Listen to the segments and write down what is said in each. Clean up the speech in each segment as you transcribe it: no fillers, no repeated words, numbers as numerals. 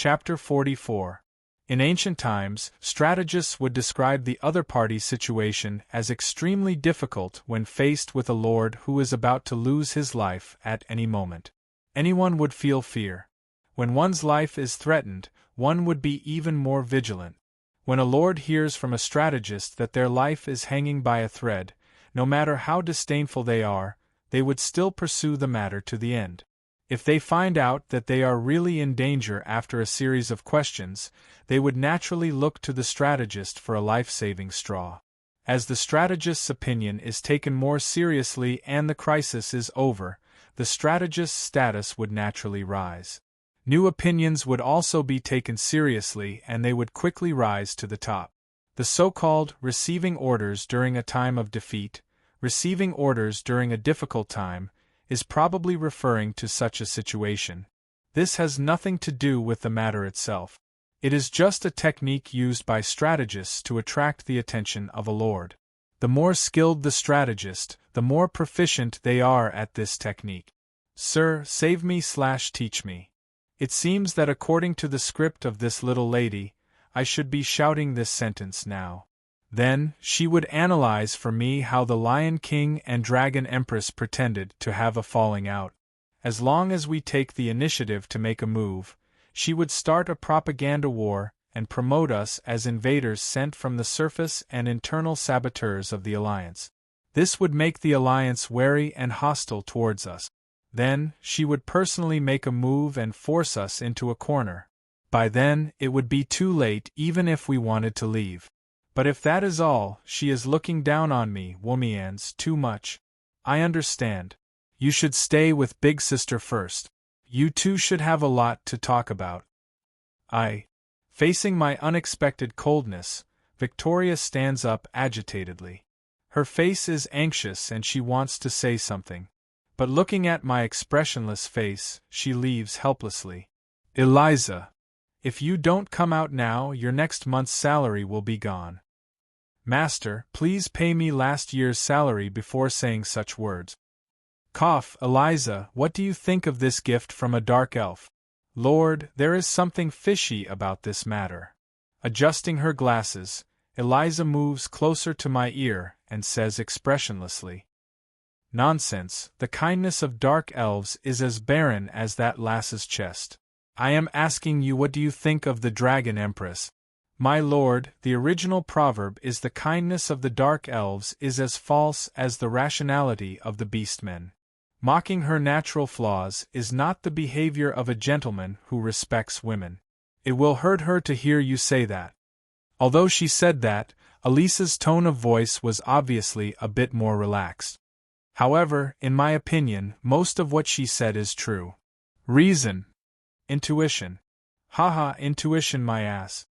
Chapter 44. In ancient times, strategists would describe the other party's situation as extremely difficult when faced with a lord who is about to lose his life at any moment. Anyone would feel fear. When one's life is threatened, one would be even more vigilant. When a lord hears from a strategist that their life is hanging by a thread, no matter how disdainful they are, they would still pursue the matter to the end. If they find out that they are really in danger after a series of questions, they would naturally look to the strategist for a life-saving straw. As the strategist's opinion is taken more seriously and the crisis is over, the strategist's status would naturally rise. New opinions would also be taken seriously and they would quickly rise to the top. The so-called receiving orders during a time of defeat, receiving orders during a difficult time, is probably referring to such a situation. This has nothing to do with the matter itself. It is just a technique used by strategists to attract the attention of a lord. The more skilled the strategist, the more proficient they are at this technique. Sir, save me/teach me. It seems that according to the script of this little lady, I should be shouting this sentence now. Then, she would analyze for me how the Lion King and Dragon Empress pretended to have a falling out. As long as we take the initiative to make a move, she would start a propaganda war and promote us as invaders sent from the surface and internal saboteurs of the Alliance. This would make the Alliance wary and hostile towards us. Then, she would personally make a move and force us into a corner. By then, it would be too late even if we wanted to leave. But if that is all, she is looking down on me, Womians, too much. I understand. You should stay with Big Sister first. You two should have a lot to talk about. Facing my unexpected coldness, Victoria stands up agitatedly. Her face is anxious and she wants to say something. But looking at my expressionless face, she leaves helplessly. Eliza, if you don't come out now, your next month's salary will be gone. Master, please pay me last year's salary before saying such words. Cough, Eliza, what do you think of this gift from a dark elf? Lord, there is something fishy about this matter. Adjusting her glasses, Eliza moves closer to my ear and says expressionlessly. Nonsense, the kindness of dark elves is as barren as that lass's chest. I am asking you, what do you think of the Dragon Empress? My lord, the original proverb is the kindness of the dark elves is as false as the rationality of the beastmen. Mocking her natural flaws is not the behavior of a gentleman who respects women. It will hurt her to hear you say that. Although she said that, Elisa's tone of voice was obviously a bit more relaxed. However, in my opinion, most of what she said is true. Reason. Intuition. Haha, intuition, my ass.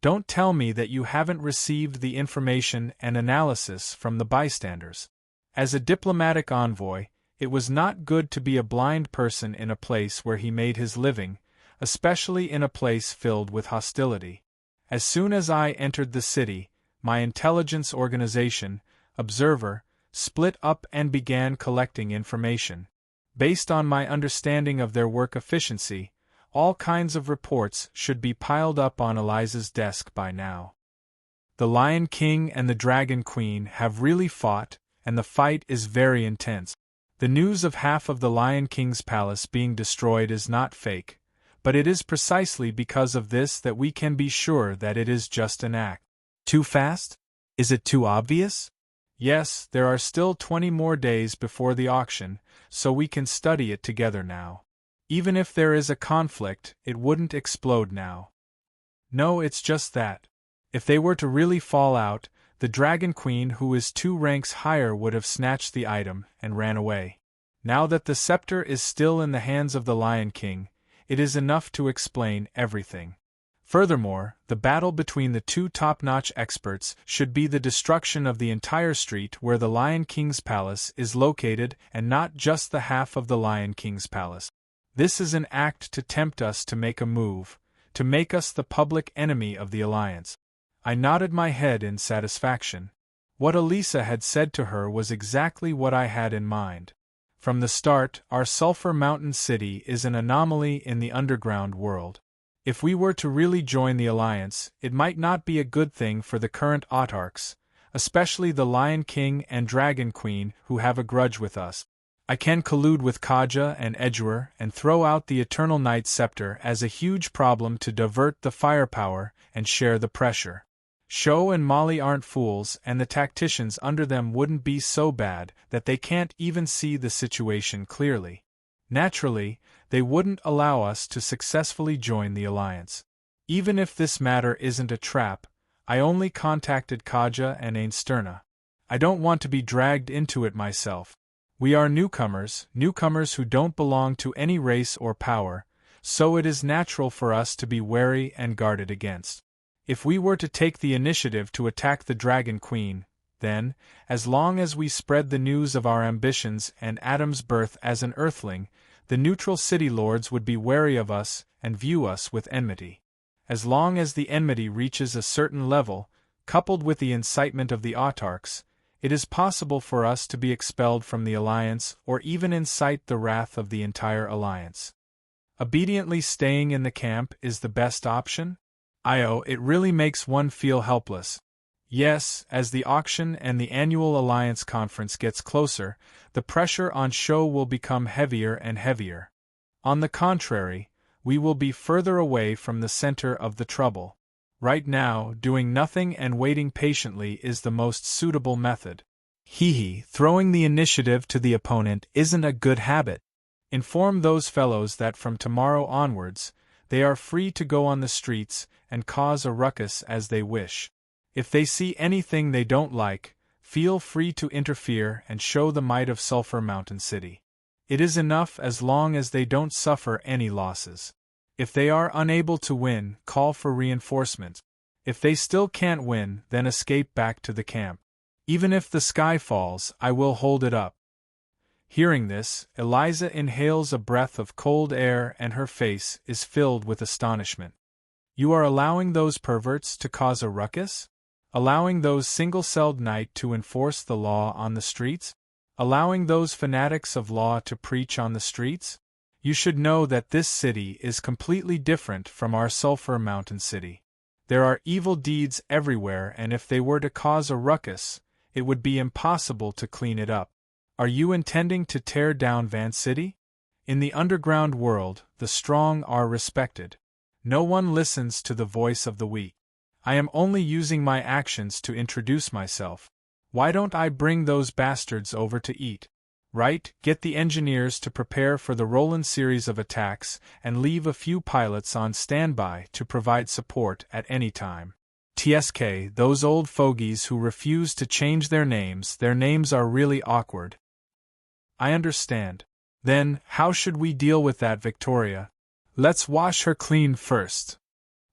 Don't tell me that you haven't received the information and analysis from the bystanders. As a diplomatic envoy, it was not good to be a blind person in a place where he made his living, especially in a place filled with hostility. As soon as I entered the city, my intelligence organization, Observer, split up and began collecting information. Based on my understanding of their work efficiency, all kinds of reports should be piled up on Eliza's desk by now. The Lion King and the Dragon Queen have really fought, and the fight is very intense. The news of half of the Lion King's palace being destroyed is not fake, but it is precisely because of this that we can be sure that it is just an act. Too fast? Is it too obvious? Yes, there are still 20 more days before the auction, so we can study it together now. Even if there is a conflict, it wouldn't explode now. No, it's just that. If they were to really fall out, the Dragon Queen, who is 2 ranks higher, would have snatched the item and ran away. Now that the scepter is still in the hands of the Lion King, it is enough to explain everything. Furthermore, the battle between the 2 top-notch experts should be the destruction of the entire street where the Lion King's palace is located and not just the half of the Lion King's palace. This is an act to tempt us to make a move, to make us the public enemy of the Alliance. I nodded my head in satisfaction. What Elisa had said to her was exactly what I had in mind. From the start, our Sulphur Mountain City is an anomaly in the underground world. If we were to really join the alliance, it might not be a good thing for the current autarchs, especially the Lion King and Dragon Queen who have a grudge with us. I can collude with Kaja and Edgewer and throw out the Eternal Night Scepter as a huge problem to divert the firepower and share the pressure. Sho and Molly aren't fools, and the tacticians under them wouldn't be so bad that they can't even see the situation clearly. Naturally, they wouldn't allow us to successfully join the alliance. Even if this matter isn't a trap, I only contacted Kaja and Ainsterna. I don't want to be dragged into it myself. We are newcomers who don't belong to any race or power, so it is natural for us to be wary and guarded against. If we were to take the initiative to attack the Dragon Queen, then, as long as we spread the news of our ambitions and Adam's birth as an Earthling, the neutral city lords would be wary of us and view us with enmity. As long as the enmity reaches a certain level, coupled with the incitement of the autarchs, it is possible for us to be expelled from the alliance or even incite the wrath of the entire alliance. Obediently staying in the camp is the best option? It really makes one feel helpless. Yes, as the auction and the annual alliance conference gets closer, the pressure on Sho will become heavier and heavier. On the contrary, we will be further away from the center of the trouble. Right now, doing nothing and waiting patiently is the most suitable method. Throwing the initiative to the opponent isn't a good habit. Inform those fellows that from tomorrow onwards, they are free to go on the streets and cause a ruckus as they wish. If they see anything they don't like, feel free to interfere and show the might of Sulphur Mountain City. It is enough as long as they don't suffer any losses. If they are unable to win, call for reinforcements. If they still can't win, then escape back to the camp. Even if the sky falls, I will hold it up. Hearing this, Eliza inhales a breath of cold air and her face is filled with astonishment. You are allowing those perverts to cause a ruckus? Allowing those single-celled knight to enforce the law on the streets? Allowing those fanatics of law to preach on the streets? You should know that this city is completely different from our Sulphur Mountain City. There are evil deeds everywhere, and if they were to cause a ruckus, it would be impossible to clean it up. Are you intending to tear down Van City? In the underground world, the strong are respected. No one listens to the voice of the weak. I am only using my actions to introduce myself. Why don't I bring those bastards over to eat? Right, get the engineers to prepare for the Roland series of attacks and leave a few pilots on standby to provide support at any time. TSK, those old fogies who refuse to change their names are really awkward. I understand. Then, how should we deal with that Victoria? Let's wash her clean first.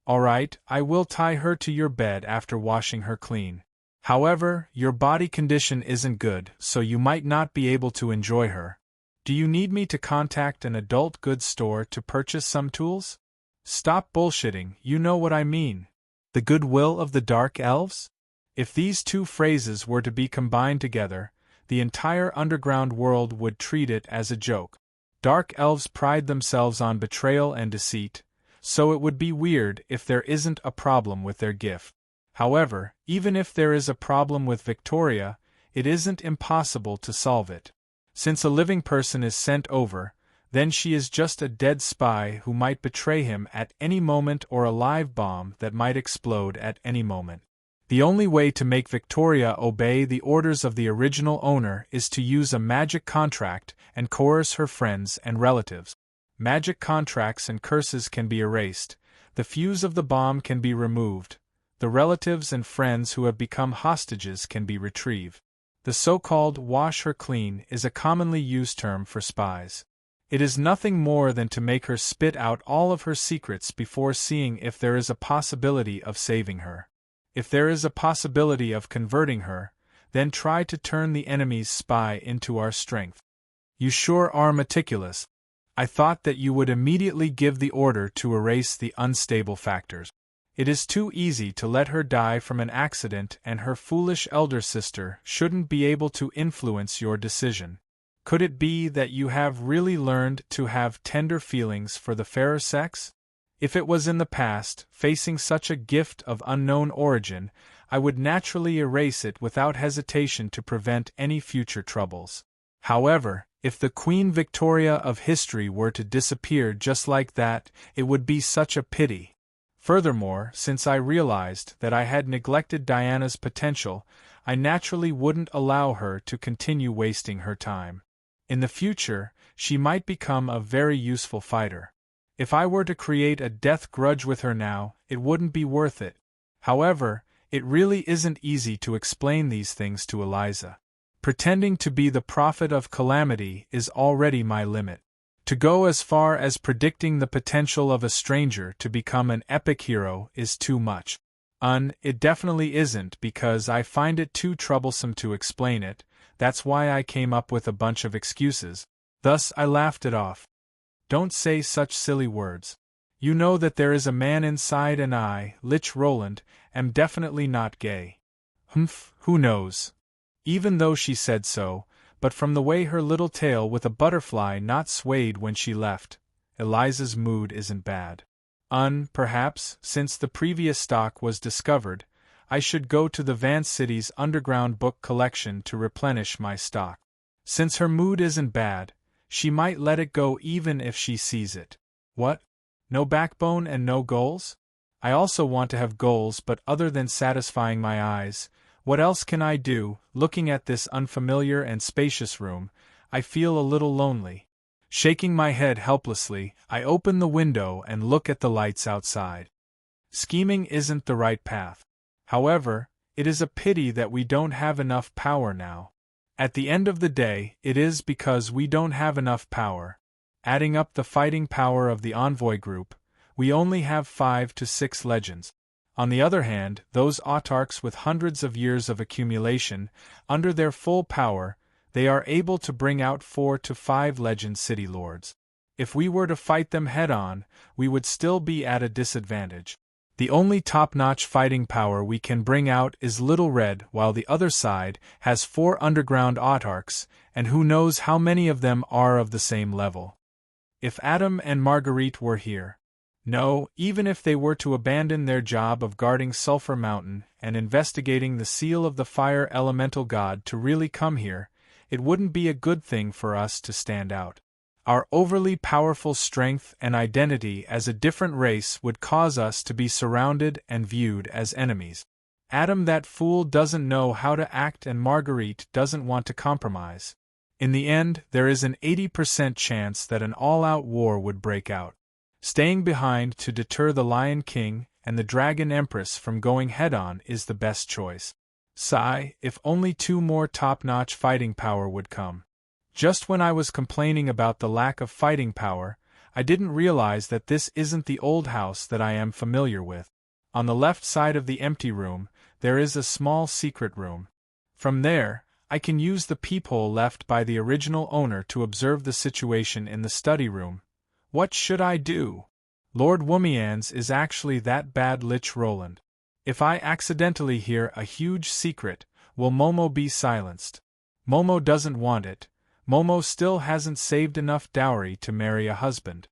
All right, I will tie her to your bed after washing her clean. However, your body condition isn't good, so you might not be able to enjoy her. Do you need me to contact an adult goods store to purchase some tools? Stop bullshitting, you know what I mean. The goodwill of the Dark Elves? If these two phrases were to be combined together, the entire underground world would treat it as a joke. Dark Elves pride themselves on betrayal and deceit, so it would be weird if there isn't a problem with their gift. However, even if there is a problem with Victoria, it isn't impossible to solve it. Since a living person is sent over, then she is just a dead spy who might betray him at any moment or a live bomb that might explode at any moment. The only way to make Victoria obey the orders of the original owner is to use a magic contract and coerce her friends and relatives. Magic contracts and curses can be erased, the fuse of the bomb can be removed, the relatives and friends who have become hostages can be retrieved. The so-called wash her clean is a commonly used term for spies. It is nothing more than to make her spit out all of her secrets before seeing if there is a possibility of saving her. If there is a possibility of converting her, then try to turn the enemy's spy into our strength. You sure are meticulous. I thought that you would immediately give the order to erase the unstable factors. It is too easy to let her die from an accident, and her foolish elder sister shouldn't be able to influence your decision. Could it be that you have really learned to have tender feelings for the fairer sex? If it was in the past, facing such a gift of unknown origin, I would naturally erase it without hesitation to prevent any future troubles. However, if the Queen Victoria of history were to disappear just like that, it would be such a pity. Furthermore, since I realized that I had neglected Diana's potential, I naturally wouldn't allow her to continue wasting her time. In the future, she might become a very useful fighter. If I were to create a death grudge with her now, it wouldn't be worth it. However, it really isn't easy to explain these things to Eliza. Pretending to be the prophet of calamity is already my limit. To go as far as predicting the potential of a stranger to become an epic hero is too much. It definitely isn't, because I find it too troublesome to explain it. That's why I came up with a bunch of excuses. Thus I laughed it off. Don't say such silly words. You know that there is a man inside, and I, Lich Roland, am definitely not gay. Humph, who knows? Even though she said so, but from the way her little tail with a butterfly knot swayed when she left, Eliza's mood isn't bad. Perhaps, since the previous stock was discovered, I should go to the Vance City's underground book collection to replenish my stock. Since her mood isn't bad, she might let it go even if she sees it. What? No backbone and no goals? I also want to have goals, but other than satisfying my eyes, what else can I do? Looking at this unfamiliar and spacious room, I feel a little lonely. Shaking my head helplessly, I open the window and look at the lights outside. Scheming isn't the right path. However, it is a pity that we don't have enough power now. At the end of the day, it is because we don't have enough power. Adding up the fighting power of the envoy group, we only have 5 to 6 legends. On the other hand, those autarchs with hundreds of years of accumulation, under their full power, they are able to bring out 4 to 5 legend city lords. If we were to fight them head-on, we would still be at a disadvantage. The only top-notch fighting power we can bring out is Little Red, while the other side has 4 underground autarchs, and who knows how many of them are of the same level. If Adam and Marguerite were here. No, even if they were to abandon their job of guarding Sulphur Mountain and investigating the seal of the fire elemental god to really come here, it wouldn't be a good thing for us to stand out. Our overly powerful strength and identity as a different race would cause us to be surrounded and viewed as enemies. Adam, that fool, doesn't know how to act, and Marguerite doesn't want to compromise. In the end, there is an 80% chance that an all-out war would break out. Staying behind to deter the Lion King and the Dragon Empress from going head-on is the best choice. Sigh, if only 2 more top-notch fighting power would come. Just when I was complaining about the lack of fighting power, I didn't realize that this isn't the old house that I am familiar with. On the left side of the empty room, there is a small secret room. From there, I can use the peephole left by the original owner to observe the situation in the study room. What should I do? Lord Womians is actually that bad, Lich Roland. If I accidentally hear a huge secret, will Momo be silenced? Momo doesn't want it. Momo still hasn't saved enough dowry to marry a husband.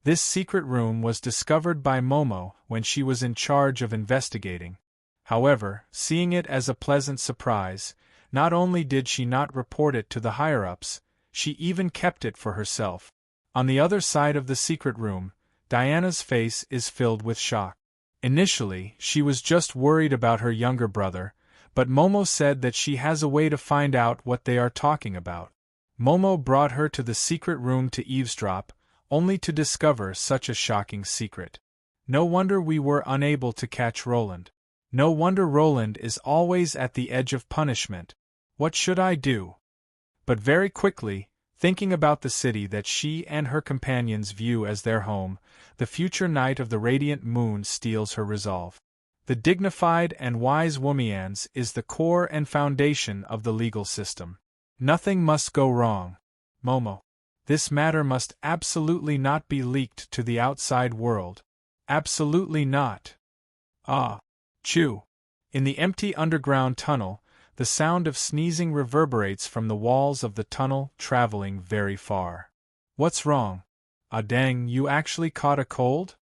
This secret room was discovered by Momo when she was in charge of investigating. However, seeing it as a pleasant surprise, not only did she not report it to the higher-ups, she even kept it for herself. On the other side of the secret room, Diana's face is filled with shock. Initially, she was just worried about her younger brother, but Momo said that she has a way to find out what they are talking about. Momo brought her to the secret room to eavesdrop, only to discover such a shocking secret. No wonder we were unable to catch Roland. No wonder Roland is always at the edge of punishment. What should I do? But very quickly, thinking about the city that she and her companions view as their home, the future Knight of the Radiant Moon steels her resolve. The dignified and wise Womians is the core and foundation of the legal system. Nothing must go wrong. Momo. This matter must absolutely not be leaked to the outside world. Absolutely not. Ah. Chew. In the empty underground tunnel, the sound of sneezing reverberates from the walls of the tunnel, traveling very far. What's wrong? Ah dang, you actually caught a cold?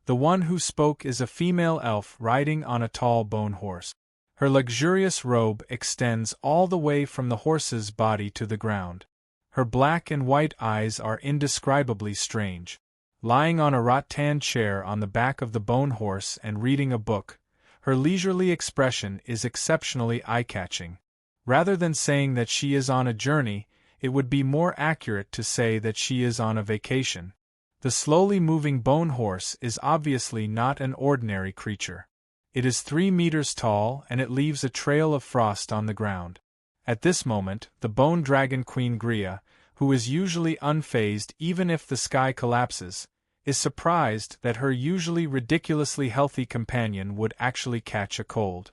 The one who spoke is a female elf riding on a tall bone horse. Her luxurious robe extends all the way from the horse's body to the ground. Her black and white eyes are indescribably strange. Lying on a rattan chair on the back of the bone horse and reading a book, her leisurely expression is exceptionally eye-catching. Rather than saying that she is on a journey, it would be more accurate to say that she is on a vacation. The slowly moving bone horse is obviously not an ordinary creature. It is 3 meters tall and it leaves a trail of frost on the ground. At this moment, the bone dragon queen Gria, who is usually unfazed even if the sky collapses, is surprised that her usually ridiculously healthy companion would actually catch a cold.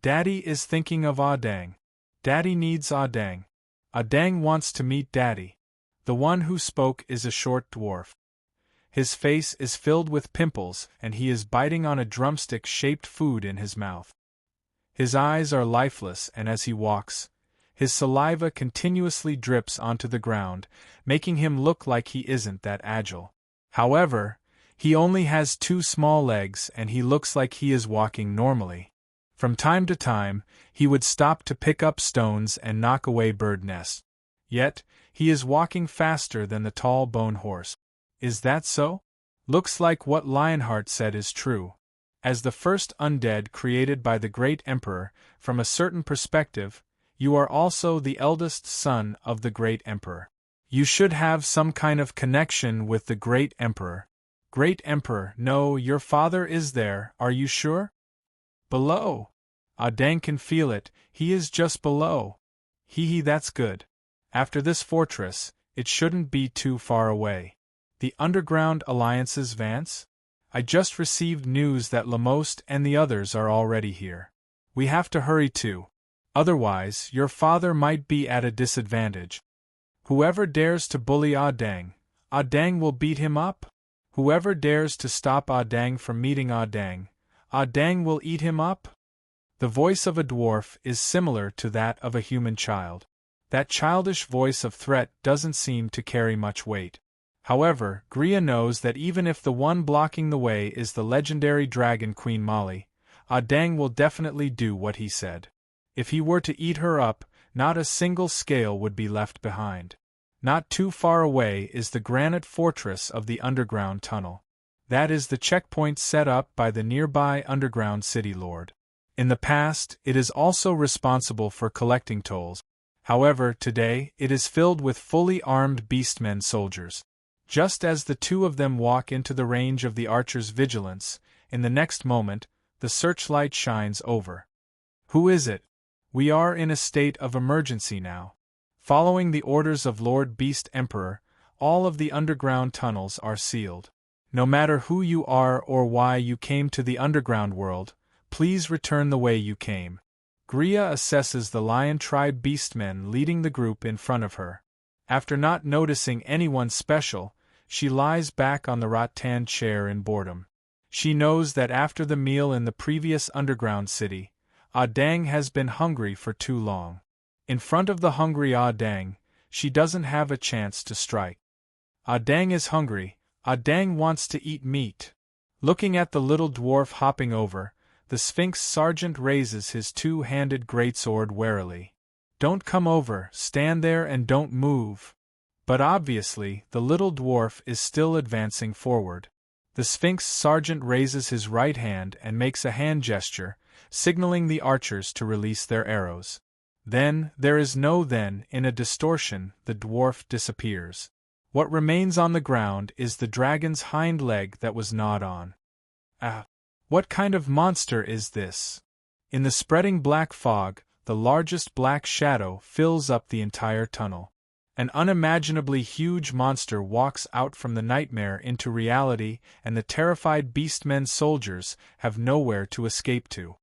Daddy is thinking of Audang. Daddy needs Audang. Audang wants to meet Daddy. The one who spoke is a short dwarf. His face is filled with pimples and he is biting on a drumstick-shaped food in his mouth. His eyes are lifeless and as he walks, his saliva continuously drips onto the ground, making him look like he isn't that agile. However, he only has 2 small legs and he looks like he is walking normally. From time to time, he would stop to pick up stones and knock away bird nests. Yet, he is walking faster than the tall bone horse. Is that so? Looks like what Lionheart said is true. As the first undead created by the Great Emperor, from a certain perspective, you are also the eldest son of the Great Emperor. You should have some kind of connection with the Great Emperor. Great Emperor, no, your father is there, are you sure? Below. Audang can feel it, he is just below. Hee, that's good. After this fortress, it shouldn't be too far away. The Underground Alliance's Vance? I just received news that Lamoste and the others are already here. We have to hurry too. Otherwise, your father might be at a disadvantage. Whoever dares to bully Audang, Audang will beat him up. Whoever dares to stop Audang from meeting Audang, Audang will eat him up. The voice of a dwarf is similar to that of a human child. That childish voice of threat doesn't seem to carry much weight. However, Gria knows that even if the one blocking the way is the legendary dragon Queen Molly, Audang will definitely do what he said. If he were to eat her up, not a single scale would be left behind. Not too far away is the granite fortress of the underground tunnel. That is the checkpoint set up by the nearby underground city lord. In the past, it is also responsible for collecting tolls. However, today, it is filled with fully armed beastmen soldiers. Just as the 2 of them walk into the range of the archer's vigilance, in the next moment, the searchlight shines over. Who is it? We are in a state of emergency now. Following the orders of Lord Beast Emperor, all of the underground tunnels are sealed. No matter who you are or why you came to the underground world, please return the way you came. Gria assesses the Lion Tribe beastmen leading the group in front of her. After not noticing anyone special, she lies back on the rattan chair in boredom. She knows that after the meal in the previous underground city, Audang has been hungry for too long. In front of the hungry Audang, she doesn't have a chance to strike. Audang is hungry, Audang wants to eat meat. Looking at the little dwarf hopping over, the Sphinx sergeant raises his 2-handed greatsword warily. Don't come over, stand there and don't move. But obviously, the little dwarf is still advancing forward. The Sphinx sergeant raises his right hand and makes a hand gesture, signaling the archers to release their arrows. Then, there is no then, in a distortion, the dwarf disappears. What remains on the ground is the dragon's hind leg that was gnawed on. Ah! What kind of monster is this? In the spreading black fog, the largest black shadow fills up the entire tunnel. An unimaginably huge monster walks out from the nightmare into reality, and the terrified beastmen soldiers have nowhere to escape to.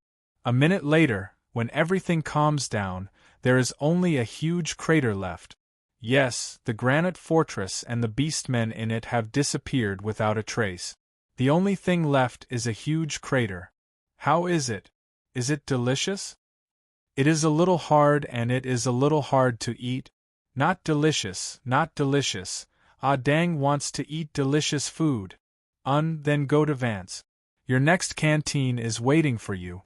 A minute later, when everything calms down, there is only a huge crater left. Yes, the granite fortress and the beastmen in it have disappeared without a trace. The only thing left is a huge crater. How is it? Is it delicious? It is a little hard and it is a little hard to eat. Not delicious, not delicious. Audang wants to eat delicious food. Then go to Vance. Your next canteen is waiting for you.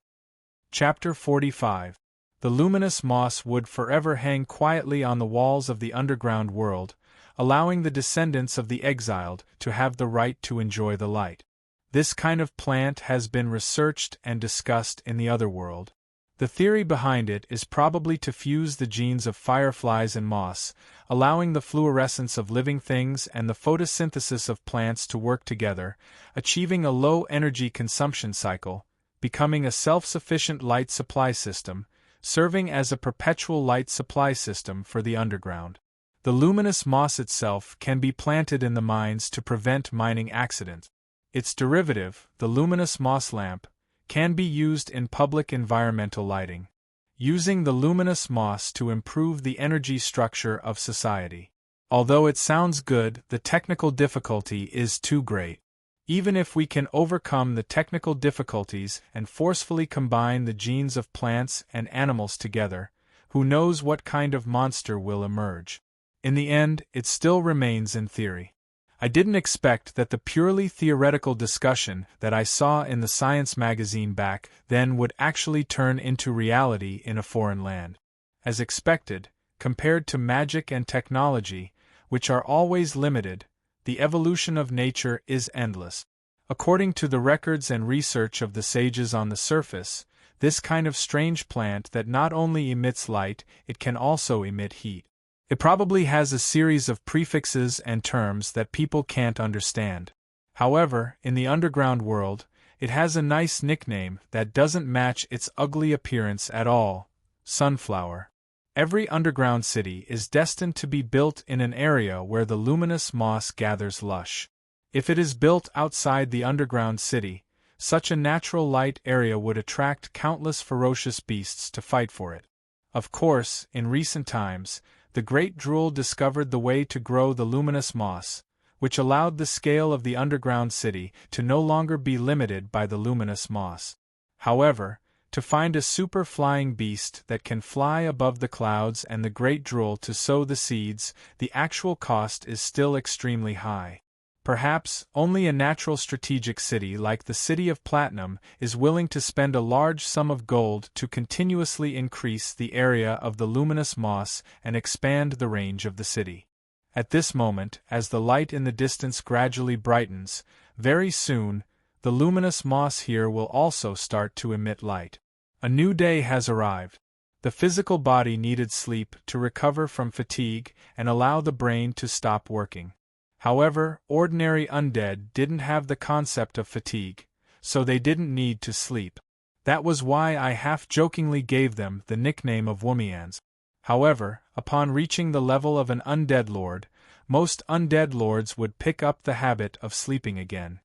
Chapter 45. The luminous moss would forever hang quietly on the walls of the underground world, allowing the descendants of the exiled to have the right to enjoy the light. This kind of plant has been researched and discussed in the other world. The theory behind it is probably to fuse the genes of fireflies and moss, allowing the fluorescence of living things and the photosynthesis of plants to work together, achieving a low energy consumption cycle, becoming a self-sufficient light supply system, serving as a perpetual light supply system for the underground. The luminous moss itself can be planted in the mines to prevent mining accidents. Its derivative, the luminous moss lamp, can be used in public environmental lighting, using the luminous moss to improve the energy structure of society. Although it sounds good, the technical difficulty is too great. Even if we can overcome the technical difficulties and forcefully combine the genes of plants and animals together, who knows what kind of monster will emerge? In the end, it still remains in theory. I didn't expect that the purely theoretical discussion that I saw in the science magazine back then would actually turn into reality in a foreign land. As expected, compared to magic and technology, which are always limited, the evolution of nature is endless. According to the records and research of the sages on the surface, this kind of strange plant that not only emits light, it can also emit heat. It probably has a series of prefixes and terms that people can't understand. However, in the underground world, it has a nice nickname that doesn't match its ugly appearance at all: sunflower. Every underground city is destined to be built in an area where the luminous moss gathers lush. If it is built outside the underground city, such a natural light area would attract countless ferocious beasts to fight for it. Of course, in recent times, the great Drool discovered the way to grow the luminous moss, which allowed the scale of the underground city to no longer be limited by the luminous moss. However, to find a super-flying beast that can fly above the clouds and the great Drool to sow the seeds, the actual cost is still extremely high. Perhaps only a natural strategic city like the City of Platinum is willing to spend a large sum of gold to continuously increase the area of the luminous moss and expand the range of the city. At this moment, as the light in the distance gradually brightens, very soon, the luminous moss here will also start to emit light. A new day has arrived. The physical body needed sleep to recover from fatigue and allow the brain to stop working. However, ordinary undead didn't have the concept of fatigue, so they didn't need to sleep. That was why I half-jokingly gave them the nickname of Womians. However, upon reaching the level of an undead lord, most undead lords would pick up the habit of sleeping again.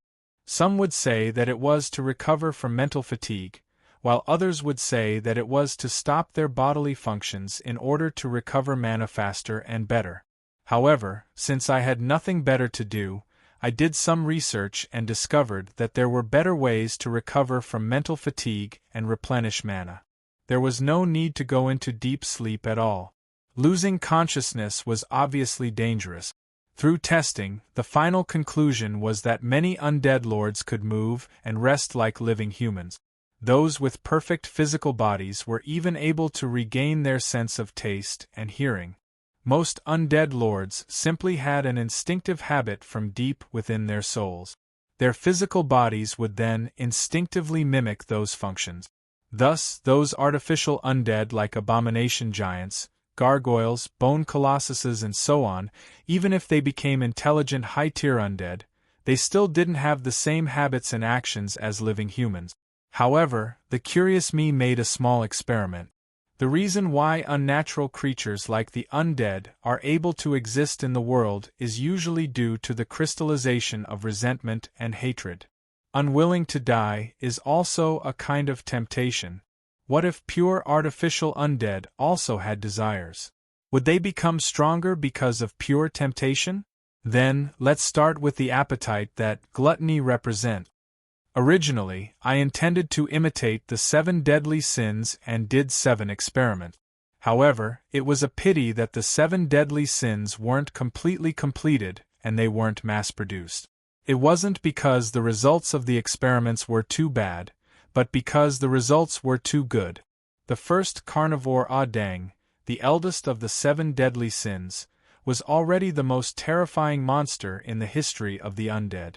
Some would say that it was to recover from mental fatigue, while others would say that it was to stop their bodily functions in order to recover mana faster and better. However, since I had nothing better to do, I did some research and discovered that there were better ways to recover from mental fatigue and replenish mana. There was no need to go into deep sleep at all. Losing consciousness was obviously dangerous. Through testing, the final conclusion was that many undead lords could move and rest like living humans. Those with perfect physical bodies were even able to regain their sense of taste and hearing. Most undead lords simply had an instinctive habit from deep within their souls. Their physical bodies would then instinctively mimic those functions. Thus, those artificial undead like abomination giants, gargoyles, bone colossuses and so on, even if they became intelligent high-tier undead, they still didn't have the same habits and actions as living humans. However, the curious me made a small experiment. The reason why unnatural creatures like the undead are able to exist in the world is usually due to the crystallization of resentment and hatred. Unwilling to die is also a kind of temptation. What if pure artificial undead also had desires? Would they become stronger because of pure temptation? Then, let's start with the appetite that gluttony represents. Originally, I intended to imitate the 7 deadly sins and did 7 experiments. However, it was a pity that the 7 deadly sins weren't completely completed and they weren't mass-produced. It wasn't because the results of the experiments were too bad, but because the results were too good. The first carnivore Adang, the eldest of the 7 deadly sins, was already the most terrifying monster in the history of the undead.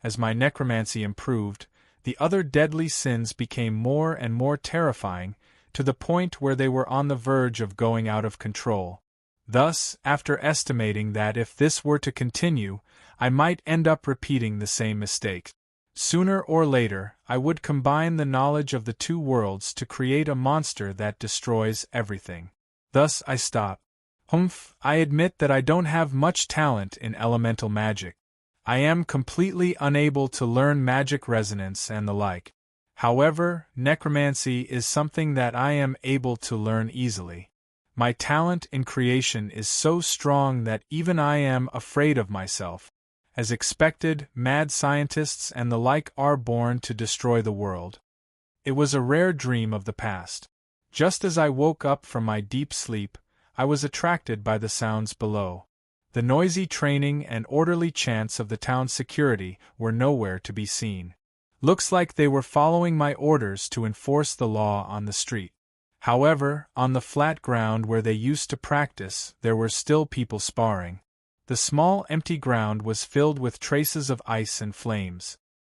As my necromancy improved, the other deadly sins became more and more terrifying, to the point where they were on the verge of going out of control. Thus, after estimating that if this were to continue, I might end up repeating the same mistake. Sooner or later, I would combine the knowledge of the 2 worlds to create a monster that destroys everything. Thus I stopped. I admit that I don't have much talent in elemental magic. I am completely unable to learn magic resonance and the like. However, necromancy is something that I am able to learn easily. My talent in creation is so strong that even I am afraid of myself. As expected, mad scientists and the like are born to destroy the world. It was a rare dream of the past. Just as I woke up from my deep sleep, I was attracted by the sounds below. The noisy training and orderly chants of the town's security were nowhere to be seen. Looks like they were following my orders to enforce the law on the street. However, on the flat ground where they used to practice, there were still people sparring. The small empty ground was filled with traces of ice and flames.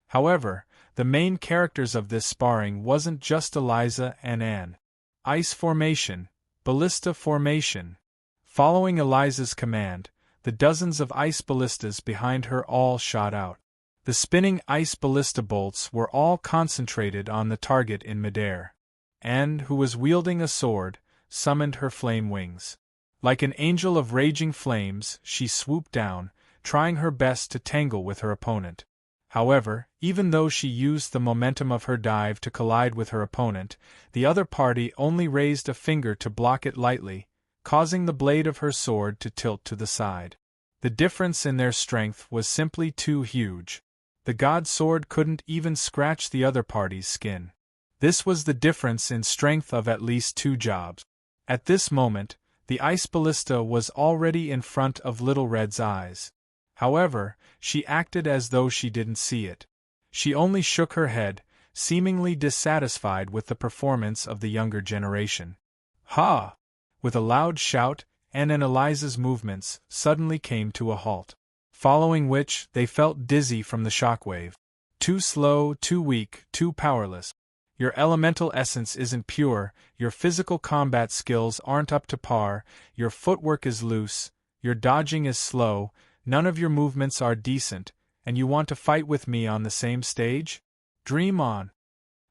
However, the main characters of this sparring wasn't just Eliza and Anne. Ice formation, ballista formation. Following Eliza's command, the dozens of ice ballistas behind her all shot out. The spinning ice ballista bolts were all concentrated on the target in midair. Anne, who was wielding a sword, summoned her flame wings. Like an angel of raging flames, she swooped down, trying her best to tangle with her opponent. However, even though she used the momentum of her dive to collide with her opponent, the other party only raised a finger to block it lightly, causing the blade of her sword to tilt to the side. The difference in their strength was simply too huge. The god sword couldn't even scratch the other party's skin. This was the difference in strength of at least 2 jobs. At this moment, the ice ballista was already in front of Little Red's eyes. However, she acted as though she didn't see it. She only shook her head, seemingly dissatisfied with the performance of the younger generation. Ha! With a loud shout, Anne and Eliza's movements suddenly came to a halt. Following which, they felt dizzy from the shockwave. Too slow, too weak, too powerless. Your elemental essence isn't pure, your physical combat skills aren't up to par, your footwork is loose, your dodging is slow, none of your movements are decent, and you want to fight with me on the same stage? Dream on.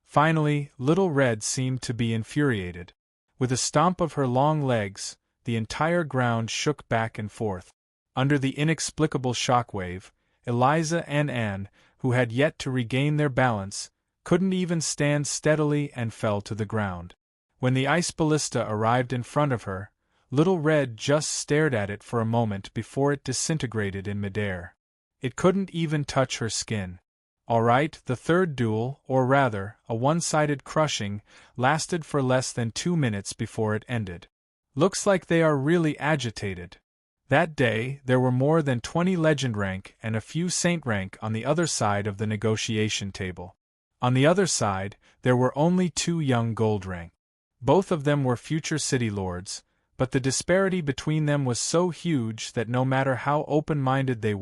Finally, Little Red seemed to be infuriated. With a stomp of her long legs, the entire ground shook back and forth. Under the inexplicable shockwave, Eliza and Anne, who had yet to regain their balance, couldn't even stand steadily and fell to the ground. When the ice ballista arrived in front of her, Little Red just stared at it for a moment before it disintegrated in midair. It couldn't even touch her skin. All right, the third duel, or rather, a one-sided crushing, lasted for less than 2 minutes before it ended. Looks like they are really agitated. That day, there were more than 20 legend rank and a few saint rank on the other side of the negotiation table. On the other side, there were only 2 young gold rank. Both of them were future city lords, but the disparity between them was so huge that no matter how open-minded they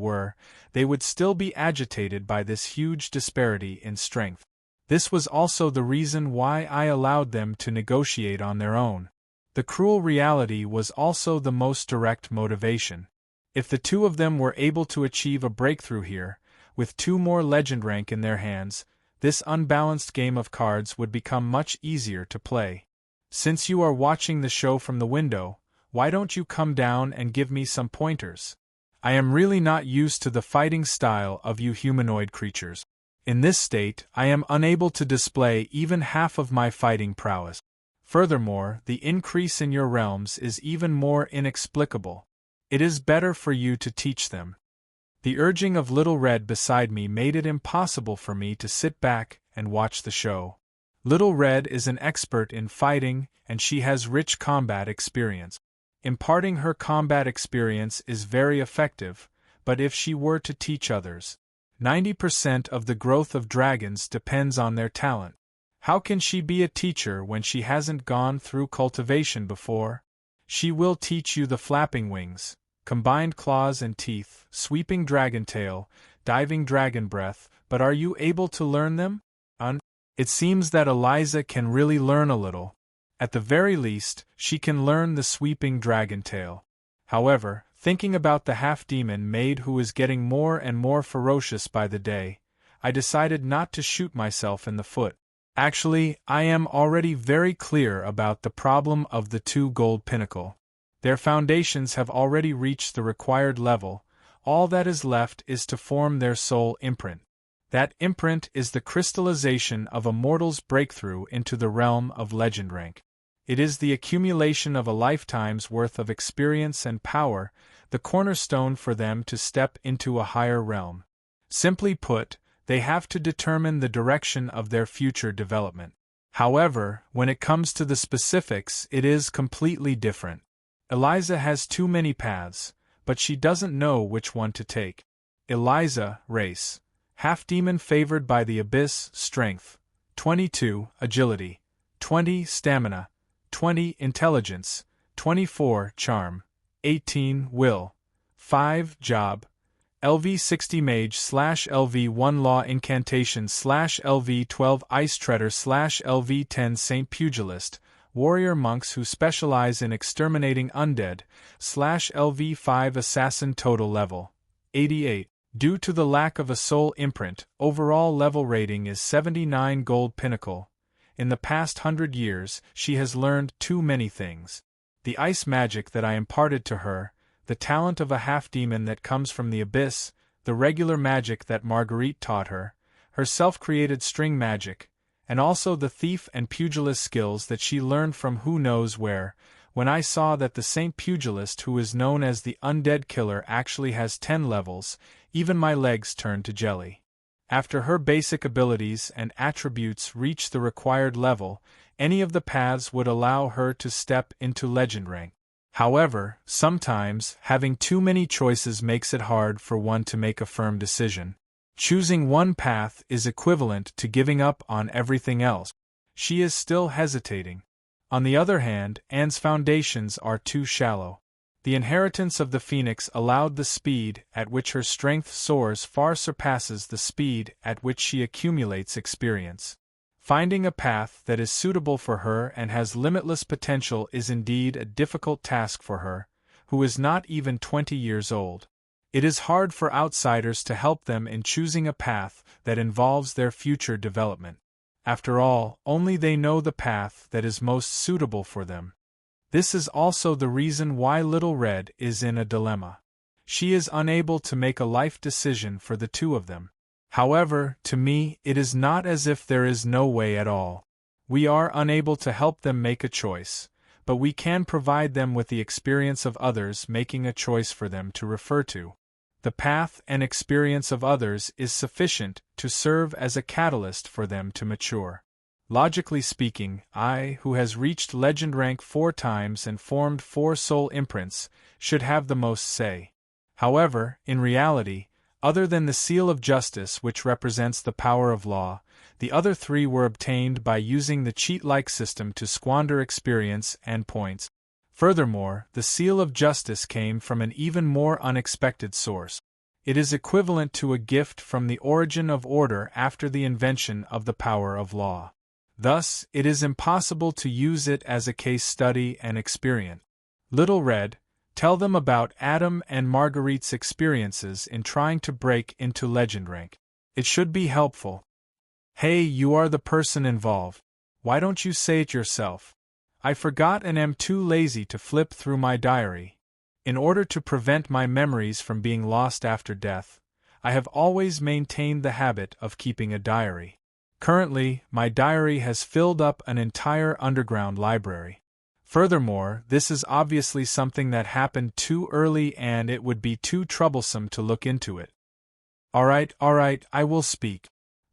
would still be agitated by this huge disparity in strength. This was also the reason why I allowed them to negotiate on their own. The cruel reality was also the most direct motivation. If the 2 of them were able to achieve a breakthrough here, with 2 more legend rank in their hands, this unbalanced game of cards would become much easier to play. Since you are watching the show from the window, why don't you come down and give me some pointers? I am really not used to the fighting style of you humanoid creatures. In this state, I am unable to display even half of my fighting prowess. Furthermore, the increase in your realms is even more inexplicable. It is better for you to teach them. The urging of Little Red beside me made it impossible for me to sit back and watch the show. Little Red is an expert in fighting, and she has rich combat experience. Imparting her combat experience is very effective, but if she were to teach others, 90% of the growth of dragons depends on their talent. How can she be a teacher when she hasn't gone through cultivation before? She will teach you the flapping wings, combined claws and teeth, sweeping dragon tail, diving dragon breath, but are you able to learn them? It seems that Eliza can really learn a little. At the very least, she can learn the sweeping dragon tail. However, thinking about the half-demon maid who is getting more and more ferocious by the day, I decided not to shoot myself in the foot. Actually, I am already very clear about the problem of the 2 gold pinnacle. Their foundations have already reached the required level. All that is left is to form their soul imprint. That imprint is the crystallization of a mortal's breakthrough into the realm of legend rank. It is the accumulation of a lifetime's worth of experience and power, the cornerstone for them to step into a higher realm. Simply put, they have to determine the direction of their future development. However, when it comes to the specifics, it is completely different. Eliza has too many paths, but she doesn't know which one to take. Eliza, race. Half-demon favored by the abyss, strength. 22, agility. 20, stamina. 20, intelligence. 24, charm. 18, will. 5, job. LV60 mage /LV1 law incantation /LV12 ice treader /LV10 saint pugilist, warrior monks who specialize in exterminating undead /LV5 assassin total level. 88. Due to the lack of a soul imprint, overall level rating is 79 gold pinnacle. In the past 100 years, she has learned too many things. The ice magic that I imparted to her, the talent of a half-demon that comes from the abyss, the regular magic that Marguerite taught her, her self-created string magic, and also the thief and pugilist skills that she learned from who knows where. When I saw that the Saint Pugilist who is known as the Undead Killer actually has 10 levels, even my legs turned to jelly. After her basic abilities and attributes reach the required level, any of the paths would allow her to step into legend rank. However, sometimes, having too many choices makes it hard for one to make a firm decision. Choosing one path is equivalent to giving up on everything else. She is still hesitating. On the other hand, Anne's foundations are too shallow. The inheritance of the Phoenix allowed the speed at which her strength soars far surpasses the speed at which she accumulates experience. Finding a path that is suitable for her and has limitless potential is indeed a difficult task for her, who is not even 20 years old. It is hard for outsiders to help them in choosing a path that involves their future development. After all, only they know the path that is most suitable for them. This is also the reason why Little Red is in a dilemma. She is unable to make a life decision for the two of them. However, to me, it is not as if there is no way at all. We are unable to help them make a choice, but we can provide them with the experience of others making a choice for them to refer to. The path and experience of others is sufficient to serve as a catalyst for them to mature. Logically speaking, I, who has reached legend rank 4 times and formed 4 soul imprints, should have the most say. However, in reality, other than the seal of justice which represents the power of law, the other 3 were obtained by using the cheat-like system to squander experience and points. Furthermore, the seal of justice came from an even more unexpected source. It is equivalent to a gift from the origin of order after the invention of the power of law. Thus, it is impossible to use it as a case study and experience. Little Red, tell them about Adam and Marguerite's experiences in trying to break into legend rank. It should be helpful. Hey, you are the person involved. Why don't you say it yourself? I forgot and am too lazy to flip through my diary. In order to prevent my memories from being lost after death, I have always maintained the habit of keeping a diary. Currently, my diary has filled up an entire underground library. Furthermore, this is obviously something that happened too early and it would be too troublesome to look into it. Alright, I will speak.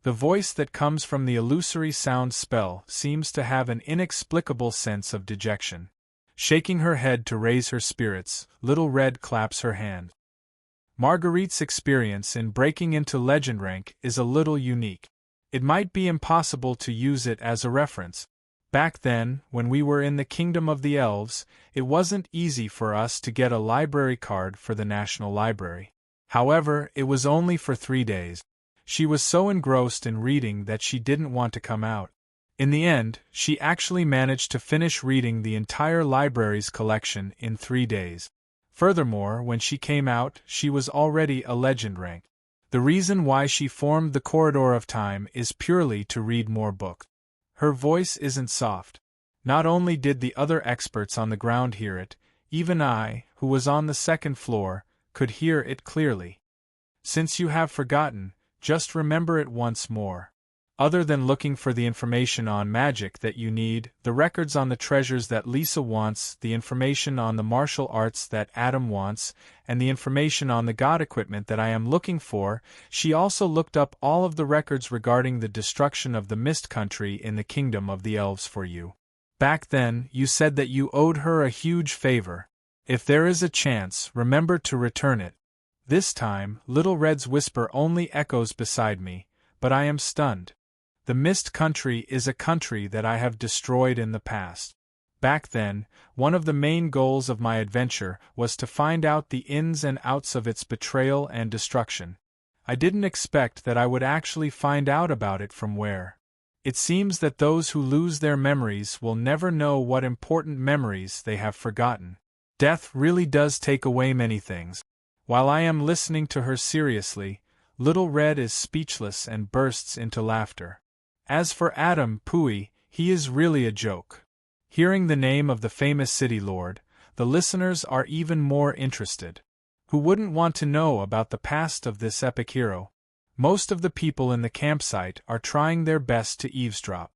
The voice that comes from the illusory sound spell seems to have an inexplicable sense of dejection. Shaking her head to raise her spirits, Little Red claps her hand. Marguerite's experience in breaking into legend rank is a little unique. It might be impossible to use it as a reference. Back then, when we were in the Kingdom of the Elves, it wasn't easy for us to get a library card for the National Library. However, it was only for 3 days. She was so engrossed in reading that she didn't want to come out. In the end, she actually managed to finish reading the entire library's collection in 3 days. Furthermore, when she came out, she was already a legend rank. The reason why she formed the Corridor of Time is purely to read more books. Her voice isn't soft. Not only did the other experts on the ground hear it, even I, who was on the second floor, could hear it clearly. Since you have forgotten, just remember it once more. Other than looking for the information on magic that you need, the records on the treasures that Lisa wants, the information on the martial arts that Adam wants, and the information on the god equipment that I am looking for, she also looked up all of the records regarding the destruction of the Mist Country in the Kingdom of the Elves for you. Back then, you said that you owed her a huge favor. If there is a chance, remember to return it. This time, Little Red's whisper only echoes beside me, but I am stunned. The Mist Country is a country that I have destroyed in the past. Back then, one of the main goals of my adventure was to find out the ins and outs of its betrayal and destruction. I didn't expect that I would actually find out about it from where. It seems that those who lose their memories will never know what important memories they have forgotten. Death really does take away many things. While I am listening to her seriously, Little Red is speechless and bursts into laughter. As for Adam Pui, he is really a joke. Hearing the name of the famous city lord, the listeners are even more interested. Who wouldn't want to know about the past of this epic hero? Most of the people in the campsite are trying their best to eavesdrop.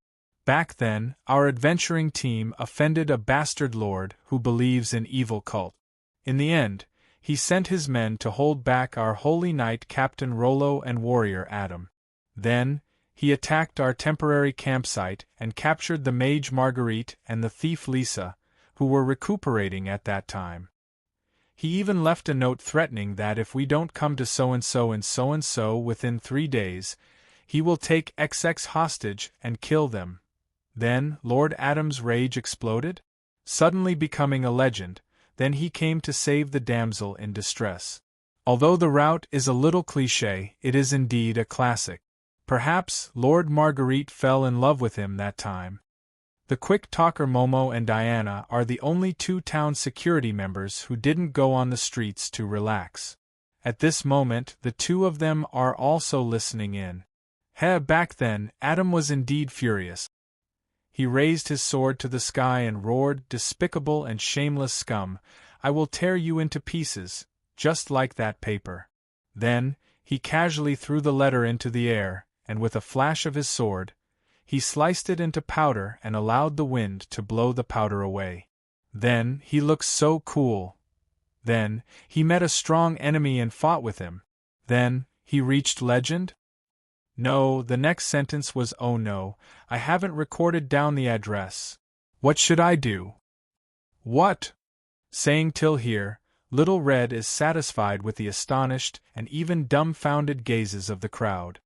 Back then, our adventuring team offended a bastard lord who believes in evil cult. In the end, he sent his men to hold back our holy knight Captain Rollo and warrior Adam. Then, he attacked our temporary campsite and captured the mage Marguerite and the thief Lisa, who were recuperating at that time. He even left a note threatening that if we don't come to so-and-so and so-and-so within 3 days, he will take XX hostage and kill them. Then, Lord Adam's rage exploded, suddenly becoming a legend. Then he came to save the damsel in distress. Although the route is a little cliché, it is indeed a classic. Perhaps Lord Marguerite fell in love with him that time. The quick talker Momo and Diana are the only 2 town security members who didn't go on the streets to relax. At this moment, the 2 of them are also listening in. Back then, Adam was indeed furious. He raised his sword to the sky and roared, "Despicable and shameless scum, I will tear you into pieces, just like that paper." Then, he casually threw the letter into the air, and with a flash of his sword, he sliced it into powder and allowed the wind to blow the powder away. Then, he looked so cool. Then, he met a strong enemy and fought with him. Then, he reached legend? No, the next sentence was "Oh no, I haven't recorded down the address. What should I do?" "What?" Saying till here, Little Red is satisfied with the astonished and even dumbfounded gazes of the crowd.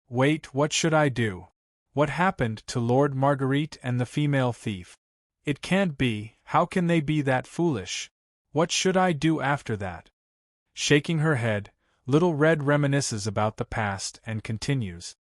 Wait, what should I do? What happened to Lord Marguerite and the female thief? It can't be, how can they be that foolish? What should I do after that? Shaking her head, Little Red reminisces about the past and continues.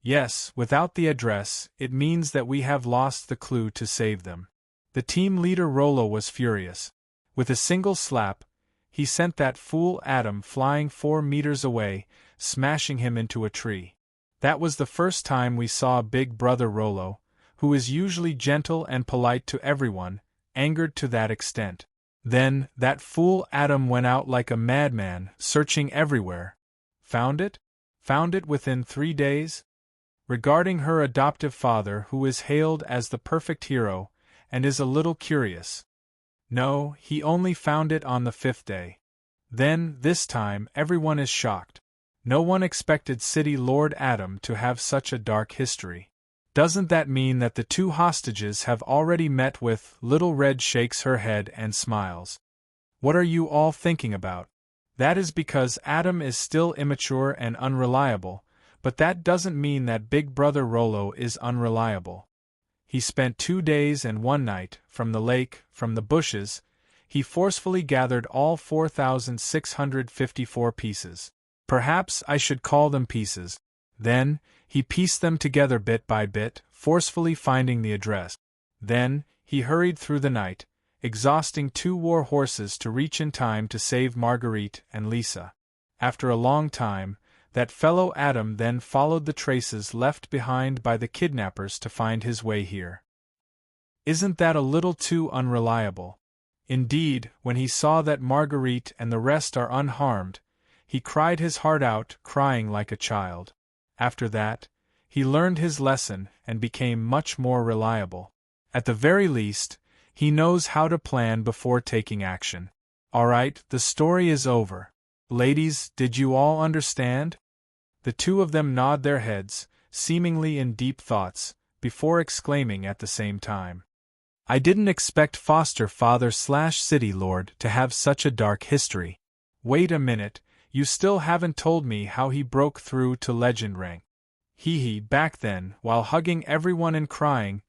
Yes, without the address, it means that we have lost the clue to save them. The team leader Rollo was furious. With a single slap, he sent that fool Adam flying 4 meters away, smashing him into a tree. That was the first time we saw Big Brother Rollo, who is usually gentle and polite to everyone, angered to that extent. Then, that fool Adam went out like a madman, searching everywhere. Found it? Found it within 3 days? Regarding her adoptive father, who is hailed as the perfect hero, and is a little curious. No, he only found it on the 5th day. Then, this time, everyone is shocked. No one expected City Lord Adam to have such a dark history. Doesn't that mean that the 2 hostages have already met with? Little Red shakes her head and smiles. What are you all thinking about? That is because Adam is still immature and unreliable, but that doesn't mean that Big Brother Rollo is unreliable. He spent 2 days and 1 night, from the lake, from the bushes. He forcefully gathered all 4,654 pieces. Perhaps I should call them pieces. Then, he pieced them together bit by bit, forcefully finding the address. Then, he hurried through the night, exhausting 2 war horses to reach in time to save Marguerite and Lisa. After a long time, that fellow Adam then followed the traces left behind by the kidnappers to find his way here. Isn't that a little too unreliable? Indeed, when he saw that Marguerite and the rest are unharmed, he cried his heart out, crying like a child. After that, he learned his lesson and became much more reliable. At the very least, he knows how to plan before taking action. All right, the story is over. Ladies, did you all understand? The 2 of them nod their heads, seemingly in deep thoughts, before exclaiming at the same time. I didn't expect foster father/city lord to have such a dark history. Wait a minute, you still haven't told me how he broke through to legend rank. Back then, while hugging everyone and crying,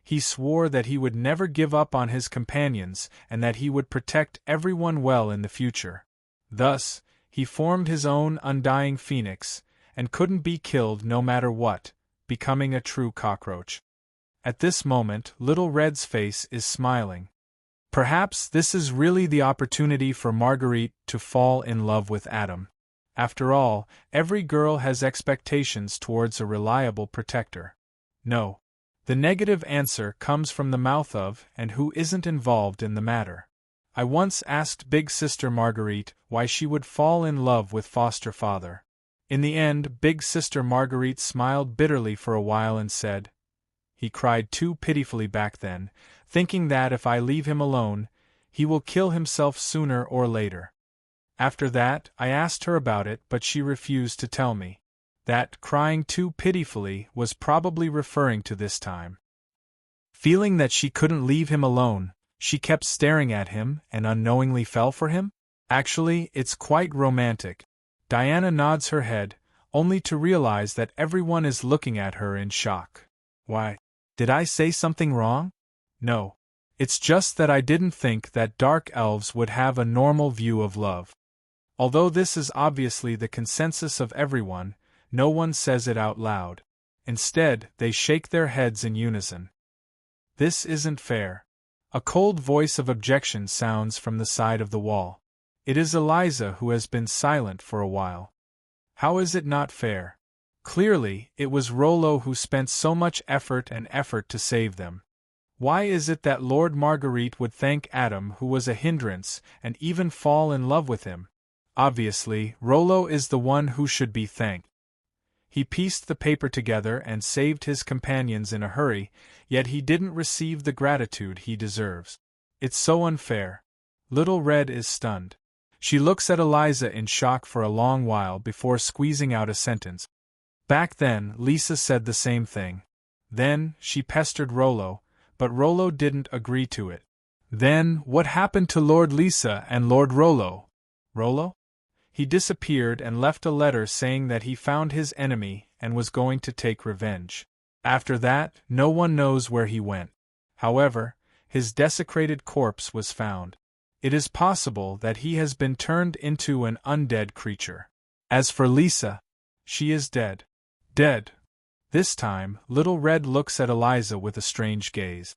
he swore that he would never give up on his companions and that he would protect everyone well in the future. Thus, he formed his own undying phoenix, and couldn't be killed no matter what, becoming a true cockroach. At this moment, Little Red's face is smiling. Perhaps this is really the opportunity for Marguerite to fall in love with Adam. After all, every girl has expectations towards a reliable protector. No. The negative answer comes from the mouth of and who isn't involved in the matter. I once asked Big Sister Marguerite why she would fall in love with foster father. In the end, Big Sister Marguerite smiled bitterly for a while and said, "He cried too pitifully back then, thinking that if I leave him alone, he will kill himself sooner or later." After that, I asked her about it, but she refused to tell me. That crying too pitifully was probably referring to this time. Feeling that she couldn't leave him alone, she kept staring at him and unknowingly fell for him? Actually, it's quite romantic. Diana nods her head, only to realize that everyone is looking at her in shock. Why, did I say something wrong? No. It's just that I didn't think that dark elves would have a normal view of love. Although this is obviously the consensus of everyone, no one says it out loud. Instead, they shake their heads in unison. This isn't fair. A cold voice of objection sounds from the side of the wall. It is Eliza who has been silent for a while. How is it not fair? Clearly, it was Rollo who spent so much effort to save them. Why is it that Lord Marguerite would thank Adam, who was a hindrance, and even fall in love with him? Obviously, Rollo is the one who should be thanked. He pieced the paper together and saved his companions in a hurry, yet he didn't receive the gratitude he deserves. It's so unfair. Little Red is stunned. She looks at Eliza in shock for a long while before squeezing out a sentence. Back then, Lisa said the same thing. Then, she pestered Rollo, but Rollo didn't agree to it. Then, what happened to Lord Lisa and Lord Rollo? Rollo? He disappeared and left a letter saying that he found his enemy and was going to take revenge. After that, no one knows where he went. However, his desecrated corpse was found. It is possible that he has been turned into an undead creature. As for Lisa, she is dead. Dead. This time, Little Red looks at Eliza with a strange gaze.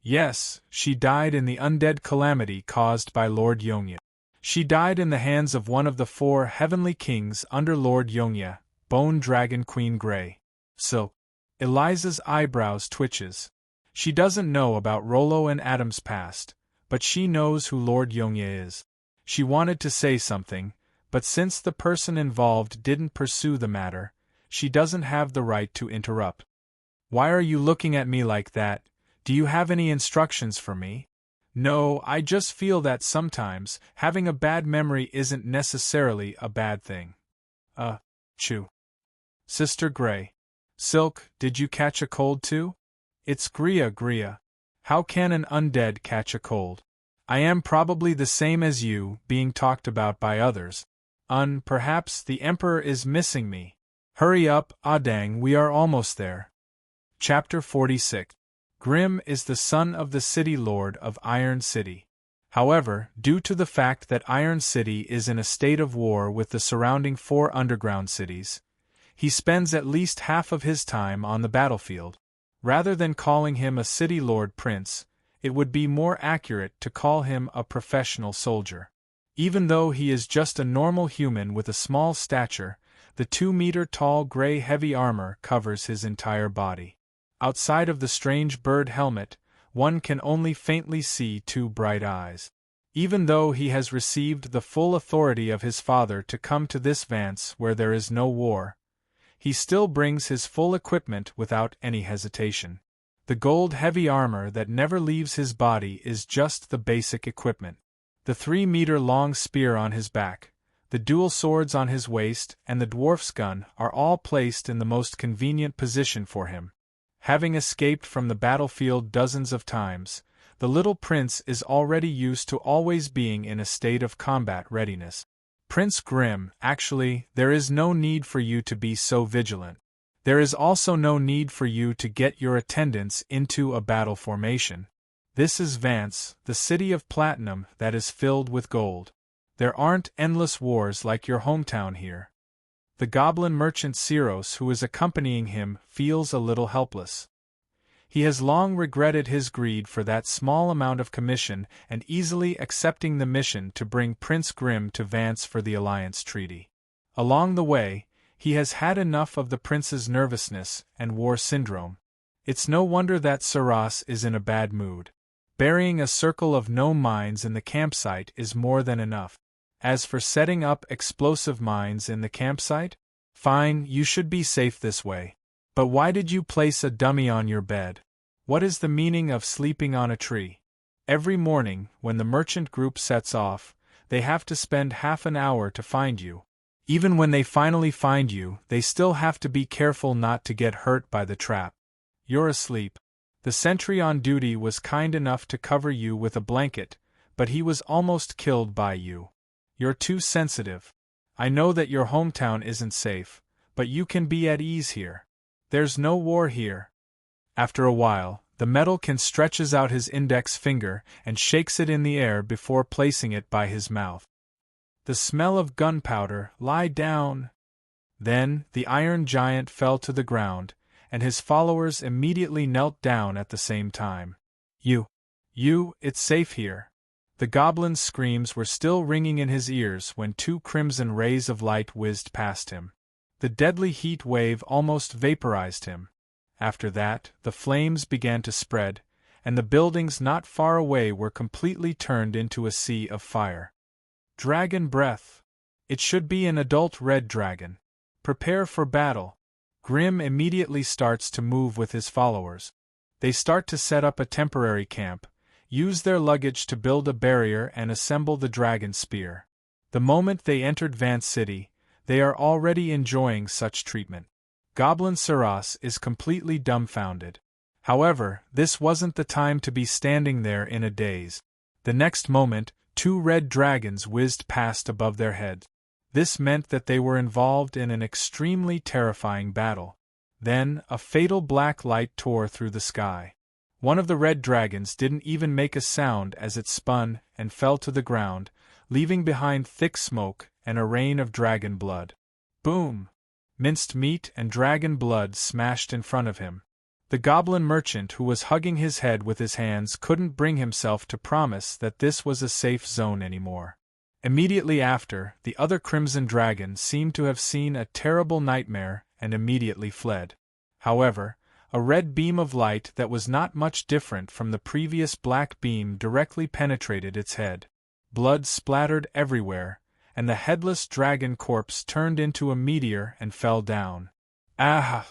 Yes, she died in the undead calamity caused by Lord Yongya. She died in the hands of one of the 4 heavenly kings under Lord Yongya, Bone Dragon Queen Grey. So, Eliza's eyebrows twitches. She doesn't know about Rollo and Adam's past, but she knows who Lord Yongya is. She wanted to say something, but since the person involved didn't pursue the matter, she doesn't have the right to interrupt. Why are you looking at me like that? Do you have any instructions for me? No, I just feel that sometimes, having a bad memory isn't necessarily a bad thing. Chew. Sister Grey. Silk, did you catch a cold too? It's Gria. How can an undead catch a cold? I am probably the same as you, being talked about by others. Perhaps the Emperor is missing me. Hurry up, Adang, we are almost there. Chapter 46. Grim is the son of the city lord of Iron City. However, due to the fact that Iron City is in a state of war with the surrounding 4 underground cities, he spends at least half of his time on the battlefield. Rather than calling him a city lord prince, it would be more accurate to call him a professional soldier. Even though he is just a normal human with a small stature, the 2-meter-tall gray heavy armor covers his entire body. Outside of the strange bird helmet, one can only faintly see 2 bright eyes. Even though he has received the full authority of his father to come to this Vance where there is no war, he still brings his full equipment without any hesitation. The gold heavy armor that never leaves his body is just the basic equipment. The 3-meter-long spear on his back, the dual swords on his waist, and the dwarf's gun are all placed in the most convenient position for him. Having escaped from the battlefield dozens of times, the little prince is already used to always being in a state of combat readiness. Prince Grim, actually, there is no need for you to be so vigilant. There is also no need for you to get your attendants into a battle formation. This is Vance, the city of platinum that is filled with gold. There aren't endless wars like your hometown here. The goblin merchant Siros who is accompanying him feels a little helpless. He has long regretted his greed for that small amount of commission and easily accepting the mission to bring Prince Grim to Vance for the alliance treaty. Along the way, he has had enough of the prince's nervousness and war syndrome. It's no wonder that Saras is in a bad mood. Burying a circle of gnome mines in the campsite is more than enough. As for setting up explosive mines in the campsite? Fine, you should be safe this way. But why did you place a dummy on your bed? What is the meaning of sleeping on a tree? Every morning, when the merchant group sets off, they have to spend half an hour to find you. Even when they finally find you, they still have to be careful not to get hurt by the trap. You're asleep. The sentry on duty was kind enough to cover you with a blanket, but he was almost killed by you. You're too sensitive. I know that your hometown isn't safe, but you can be at ease here. There's no war here. After a while, the metalcan stretches out his index finger and shakes it in the air before placing it by his mouth. The smell of gunpowder, lie down. Then, the iron giant fell to the ground, and his followers immediately knelt down at the same time. It's safe here. The goblin's screams were still ringing in his ears when 2 crimson rays of light whizzed past him. The deadly heat wave almost vaporized him. After that, the flames began to spread, and the buildings not far away were completely turned into a sea of fire. Dragon breath. It should be an adult red dragon. Prepare for battle. Grim immediately starts to move with his followers. They start to set up a temporary camp, use their luggage to build a barrier and assemble the dragon spear. The moment they entered Vance City, they are already enjoying such treatment. Goblin Saras is completely dumbfounded. However, this wasn't the time to be standing there in a daze. The next moment, 2 red dragons whizzed past above their heads. This meant that they were involved in an extremely terrifying battle. Then, a fatal black light tore through the sky. One of the red dragons didn't even make a sound as it spun and fell to the ground, leaving behind thick smoke and a rain of dragon blood. Boom! Minced meat and dragon blood smashed in front of him. The goblin merchant who was hugging his head with his hands couldn't bring himself to promise that this was a safe zone anymore. Immediately after, the other crimson dragon seemed to have seen a terrible nightmare and immediately fled. However, a red beam of light that was not much different from the previous black beam directly penetrated its head. Blood splattered everywhere, and the headless dragon corpse turned into a meteor and fell down. Ah!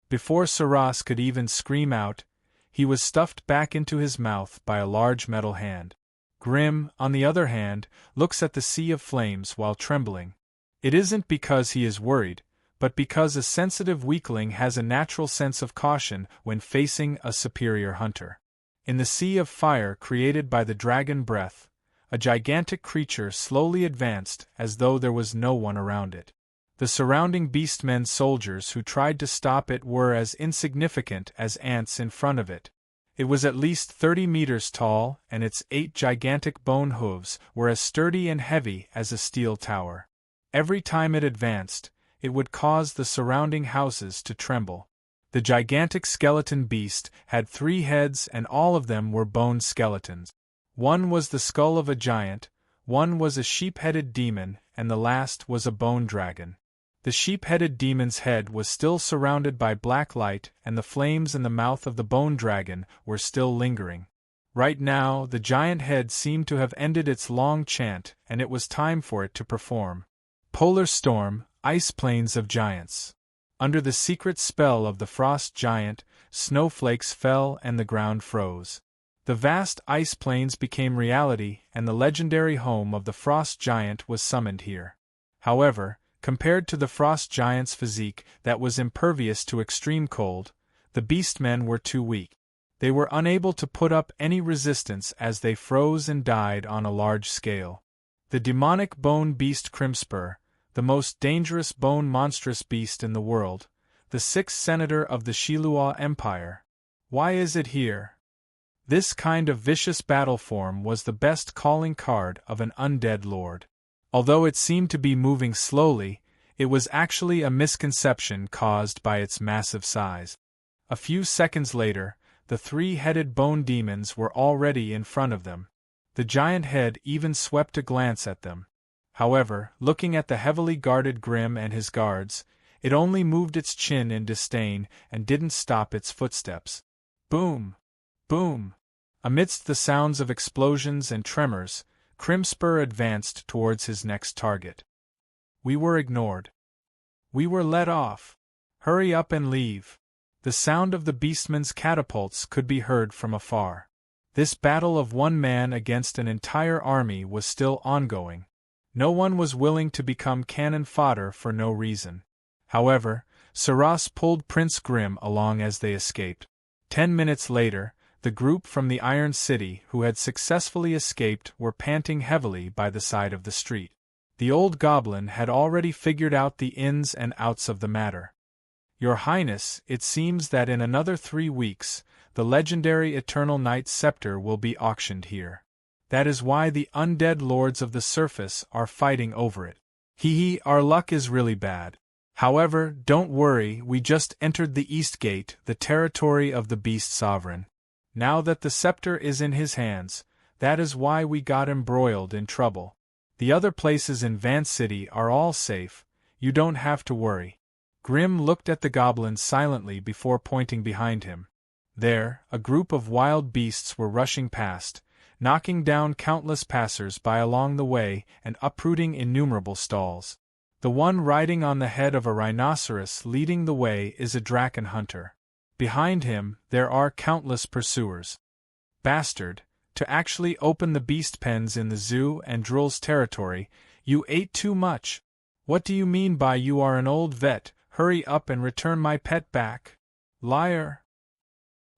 Before Saras could even scream out, he was stuffed back into his mouth by a large metal hand. Grim, on the other hand, looks at the sea of flames while trembling. It isn't because he is worried, but because a sensitive weakling has a natural sense of caution when facing a superior hunter. In the sea of fire created by the dragon breath, a gigantic creature slowly advanced as though there was no one around it. The surrounding beastmen soldiers who tried to stop it were as insignificant as ants in front of it. It was at least 30 meters tall, and its 8 gigantic bone hooves were as sturdy and heavy as a steel tower. Every time it advanced, it would cause the surrounding houses to tremble. The gigantic skeleton beast had 3 heads, and all of them were bone skeletons. One was the skull of a giant, one was a sheep-headed demon, and the last was a bone dragon. The sheep-headed demon's head was still surrounded by black light, and the flames in the mouth of the bone dragon were still lingering. Right now, the giant head seemed to have ended its long chant, and it was time for it to perform. Polar storm, ice plains of giants. Under the secret spell of the frost giant, snowflakes fell and the ground froze. The vast ice plains became reality, and the legendary home of the frost giant was summoned here. However, compared to the frost giant's physique that was impervious to extreme cold, the beastmen were too weak. They were unable to put up any resistance as they froze and died on a large scale. The demonic bone beast Crimspur, the most dangerous bone monstrous beast in the world, the 6th senator of the Shilua Empire. Why is it here? This kind of vicious battle form was the best calling card of an undead lord. Although it seemed to be moving slowly, it was actually a misconception caused by its massive size. A few seconds later, the 3-headed bone demons were already in front of them. The giant head even swept a glance at them. However, looking at the heavily guarded Grim and his guards, it only moved its chin in disdain and didn't stop its footsteps. Boom! Boom! Amidst the sounds of explosions and tremors, Crimspur advanced towards his next target. We were ignored. We were let off. Hurry up and leave. The sound of the beastmen's catapults could be heard from afar. This battle of one man against an entire army was still ongoing. No one was willing to become cannon fodder for no reason. However, Saras pulled Prince Grim along as they escaped. 10 minutes later, the group from the Iron City who had successfully escaped were panting heavily by the side of the street. The old goblin had already figured out the ins and outs of the matter. Your Highness, it seems that in another 3 weeks, the legendary Eternal Night Scepter will be auctioned here. That is why the undead lords of the surface are fighting over it. Hee, our luck is really bad. However, don't worry, we just entered the East Gate, the territory of the Beast Sovereign. Now that the scepter is in his hands, that is why we got embroiled in trouble. The other places in Vance City are all safe, you don't have to worry. Grim looked at the goblin silently before pointing behind him. There, a group of wild beasts were rushing past, knocking down countless passers-by along the way and uprooting innumerable stalls. The one riding on the head of a rhinoceros leading the way is a draken hunter. Behind him, there are countless pursuers. Bastard, to actually open the beast pens in the zoo and Drool's territory, you ate too much. What do you mean by you are an old vet? Hurry up and return my pet back. Liar.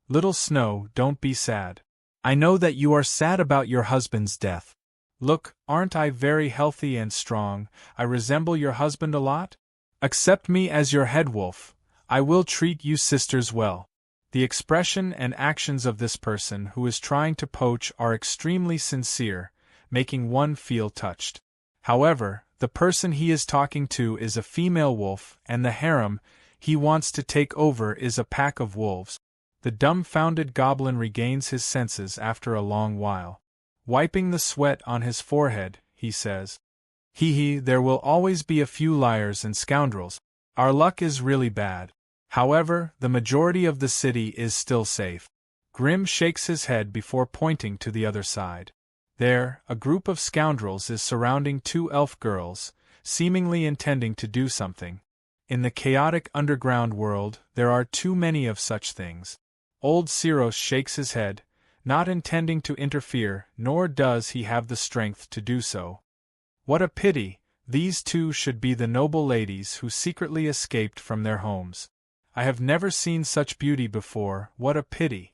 Little Snow, don't be sad. I know that you are sad about your husband's death. Look, aren't I very healthy and strong? I resemble your husband a lot? Accept me as your head wolf. I will treat you sisters well. The expression and actions of this person who is trying to poach are extremely sincere, making one feel touched. However, the person he is talking to is a female wolf, and the harem he wants to take over is a pack of wolves. The dumbfounded goblin regains his senses after a long while. Wiping the sweat on his forehead, he says, Hee, there will always be a few liars and scoundrels. Our luck is really bad. However, the majority of the city is still safe. Grim shakes his head before pointing to the other side. There, a group of scoundrels is surrounding 2 elf girls, seemingly intending to do something. In the chaotic underground world, there are too many of such things. Old Siros shakes his head, not intending to interfere, nor does he have the strength to do so. What a pity, these 2 should be the noble ladies who secretly escaped from their homes. I have never seen such beauty before, what a pity.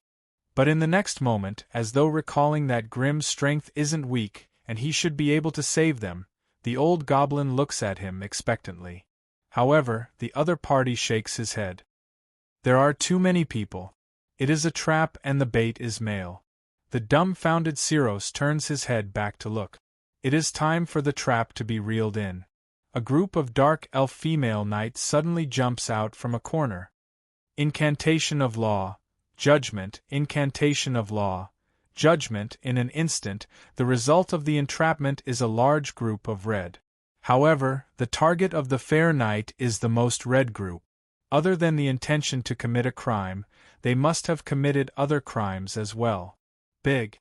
But in the next moment, as though recalling that Grimm's strength isn't weak, and he should be able to save them, the old goblin looks at him expectantly. However, the other party shakes his head. There are too many people. It is a trap and the bait is male. The dumbfounded Siros turns his head back to look. It is time for the trap to be reeled in. A group of dark elf female knights suddenly jumps out from a corner. Incantation of law, judgment, incantation of law, judgment. In an instant, the result of the entrapment is a large group of red. However, the target of the fair knight is the most red group. Other than the intention to commit a crime, they must have committed other crimes as well. Big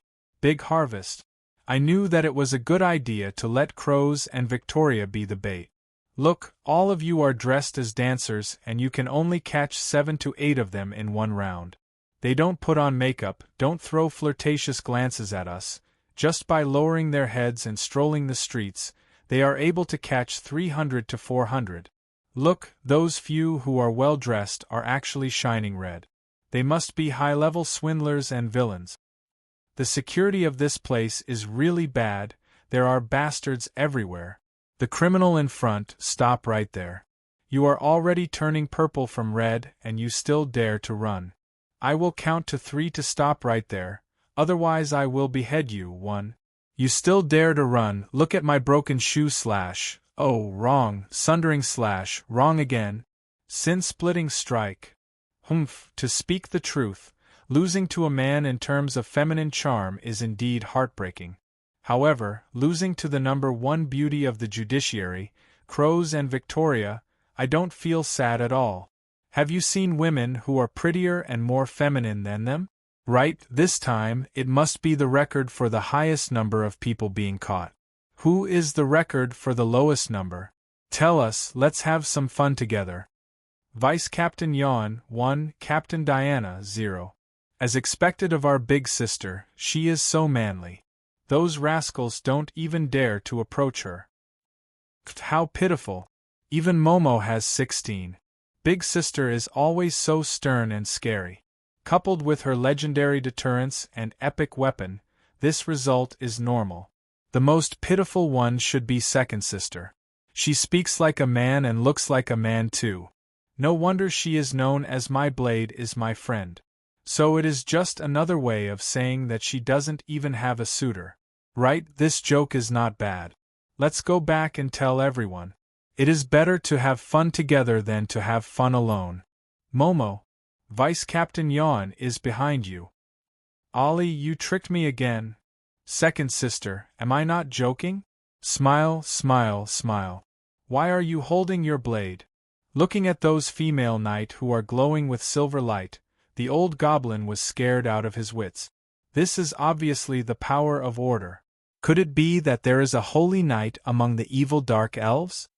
harvest. I knew that it was a good idea to let Crows and Victoria be the bait. Look, all of you are dressed as dancers and you can only catch 7 to 8 of them in one round. They don't put on makeup, don't throw flirtatious glances at us. Just by lowering their heads and strolling the streets, they are able to catch 300 to 400. Look, those few who are well dressed are actually shining red. They must be high-level swindlers and villains. The security of this place is really bad, there are bastards everywhere. The criminal in front, stop right there. You are already turning purple from red and you still dare to run. I will count to 3 to stop right there, otherwise I will behead you. 1. You still dare to run, look at my broken shoe slash. Oh, wrong, sundering slash, wrong again. Sin-splitting strike. Humph, to speak the truth, losing to a man in terms of feminine charm is indeed heartbreaking. However, losing to the number 1 beauty of the judiciary, Crows and Victoria, I don't feel sad at all. Have you seen women who are prettier and more feminine than them? Right, this time, it must be the record for the highest number of people being caught. Who is the record for the lowest number? Tell us, let's have some fun together. Vice Captain Yawn, 1, Captain Diana, 0. As expected of our big sister, she is so manly. Those rascals don't even dare to approach her. How pitiful. Even Momo has 16. Big sister is always so stern and scary. Coupled with her legendary deterrence and epic weapon, this result is normal. The most pitiful one should be second sister. She speaks like a man and looks like a man too. No wonder she is known as my blade is my friend. So it is just another way of saying that she doesn't even have a suitor. Right, this joke is not bad. Let's go back and tell everyone. It is better to have fun together than to have fun alone. Momo, Vice Captain Yawn is behind you. Ollie, you tricked me again. Second sister, am I not joking? Smile, smile, smile. Why are you holding your blade? Looking at those female knight who are glowing with silver light, the old goblin was scared out of his wits. This is obviously the power of order. Could it be that there is a holy knight among the evil dark elves?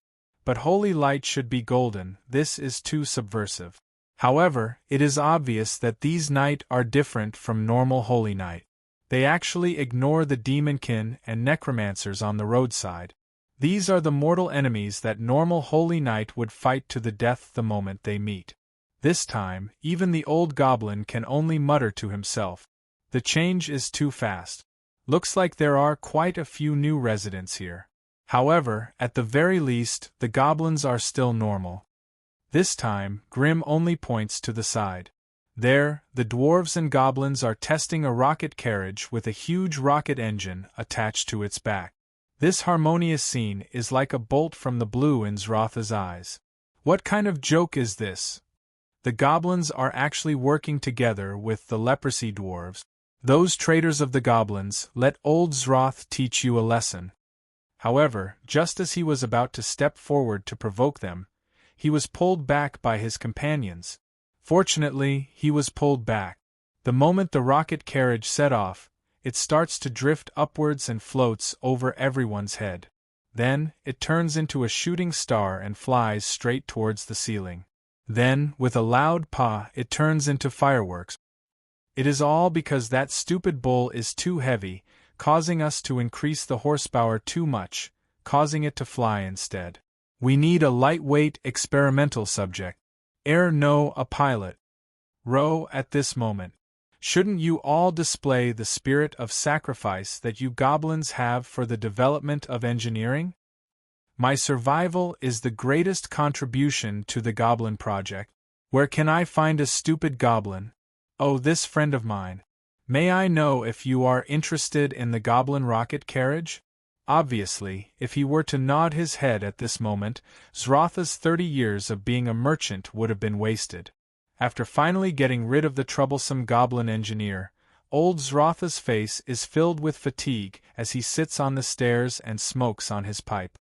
But holy light should be golden, this is too subversive. However, it is obvious that these knight are different from normal holy knight. They actually ignore the demonkin and necromancers on the roadside. These are the mortal enemies that normal holy knight would fight to the death the moment they meet. This time, even the old goblin can only mutter to himself. The change is too fast. Looks like there are quite a few new residents here. However, at the very least, the goblins are still normal. This time, Grimm only points to the side. There, the dwarves and goblins are testing a rocket carriage with a huge rocket engine attached to its back. This harmonious scene is like a bolt from the blue in Zrotha's eyes. What kind of joke is this? The goblins are actually working together with the leprosy dwarves. Those traitors of the goblins, let old Zroth teach you a lesson. However, just as he was about to step forward to provoke them, he was pulled back by his companions. Fortunately, he was pulled back. The moment the rocket carriage set off, it starts to drift upwards and floats over everyone's head. Then, it turns into a shooting star and flies straight towards the ceiling. Then, with a loud pah, it turns into fireworks. It is all because that stupid bull is too heavy, causing us to increase the horsepower too much, causing it to fly instead. We need a lightweight experimental subject. No, a pilot. Ro, at this moment. Shouldn't you all display the spirit of sacrifice that you goblins have for the development of engineering? My survival is the greatest contribution to the Goblin Project. Where can I find a stupid goblin? Oh, this friend of mine. May I know if you are interested in the goblin rocket carriage? Obviously, if he were to nod his head at this moment, Zrotha's 30 years of being a merchant would have been wasted. After finally getting rid of the troublesome goblin engineer, old Zrotha's face is filled with fatigue as he sits on the stairs and smokes on his pipe.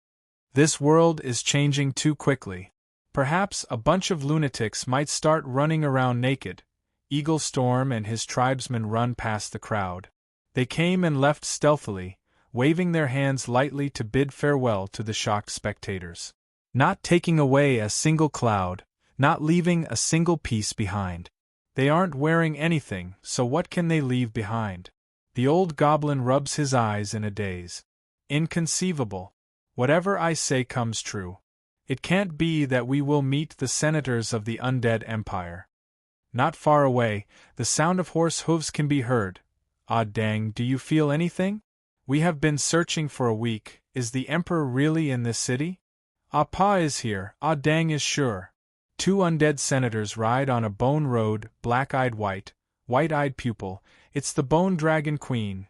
This world is changing too quickly. Perhaps a bunch of lunatics might start running around naked. Eagle Storm and his tribesmen run past the crowd. They came and left stealthily, waving their hands lightly to bid farewell to the shocked spectators. Not taking away a single cloud, not leaving a single piece behind. They aren't wearing anything, so what can they leave behind? The old goblin rubs his eyes in a daze. Inconceivable. Whatever I say comes true. It can't be that we will meet the senators of the undead empire. Not far away, the sound of horse hooves can be heard. Ah dang, do you feel anything? We have been searching for a week. Is the emperor really in this city? Ah Pa is here, ah dang is sure. 2 undead senators ride on a bone road, black-eyed white-eyed pupil. It's the Bone Dragon Queen.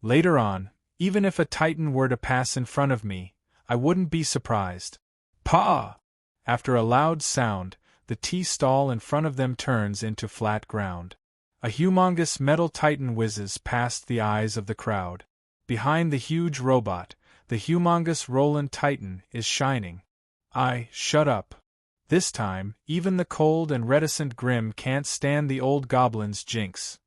Later on, even if a titan were to pass in front of me, I wouldn't be surprised. Pa! After a loud sound, the tea stall in front of them turns into flat ground. A humongous metal titan whizzes past the eyes of the crowd. Behind the huge robot, the humongous Roland Titan is shining. Shut up. This time, even the cold and reticent Grim can't stand the old goblin's jinx.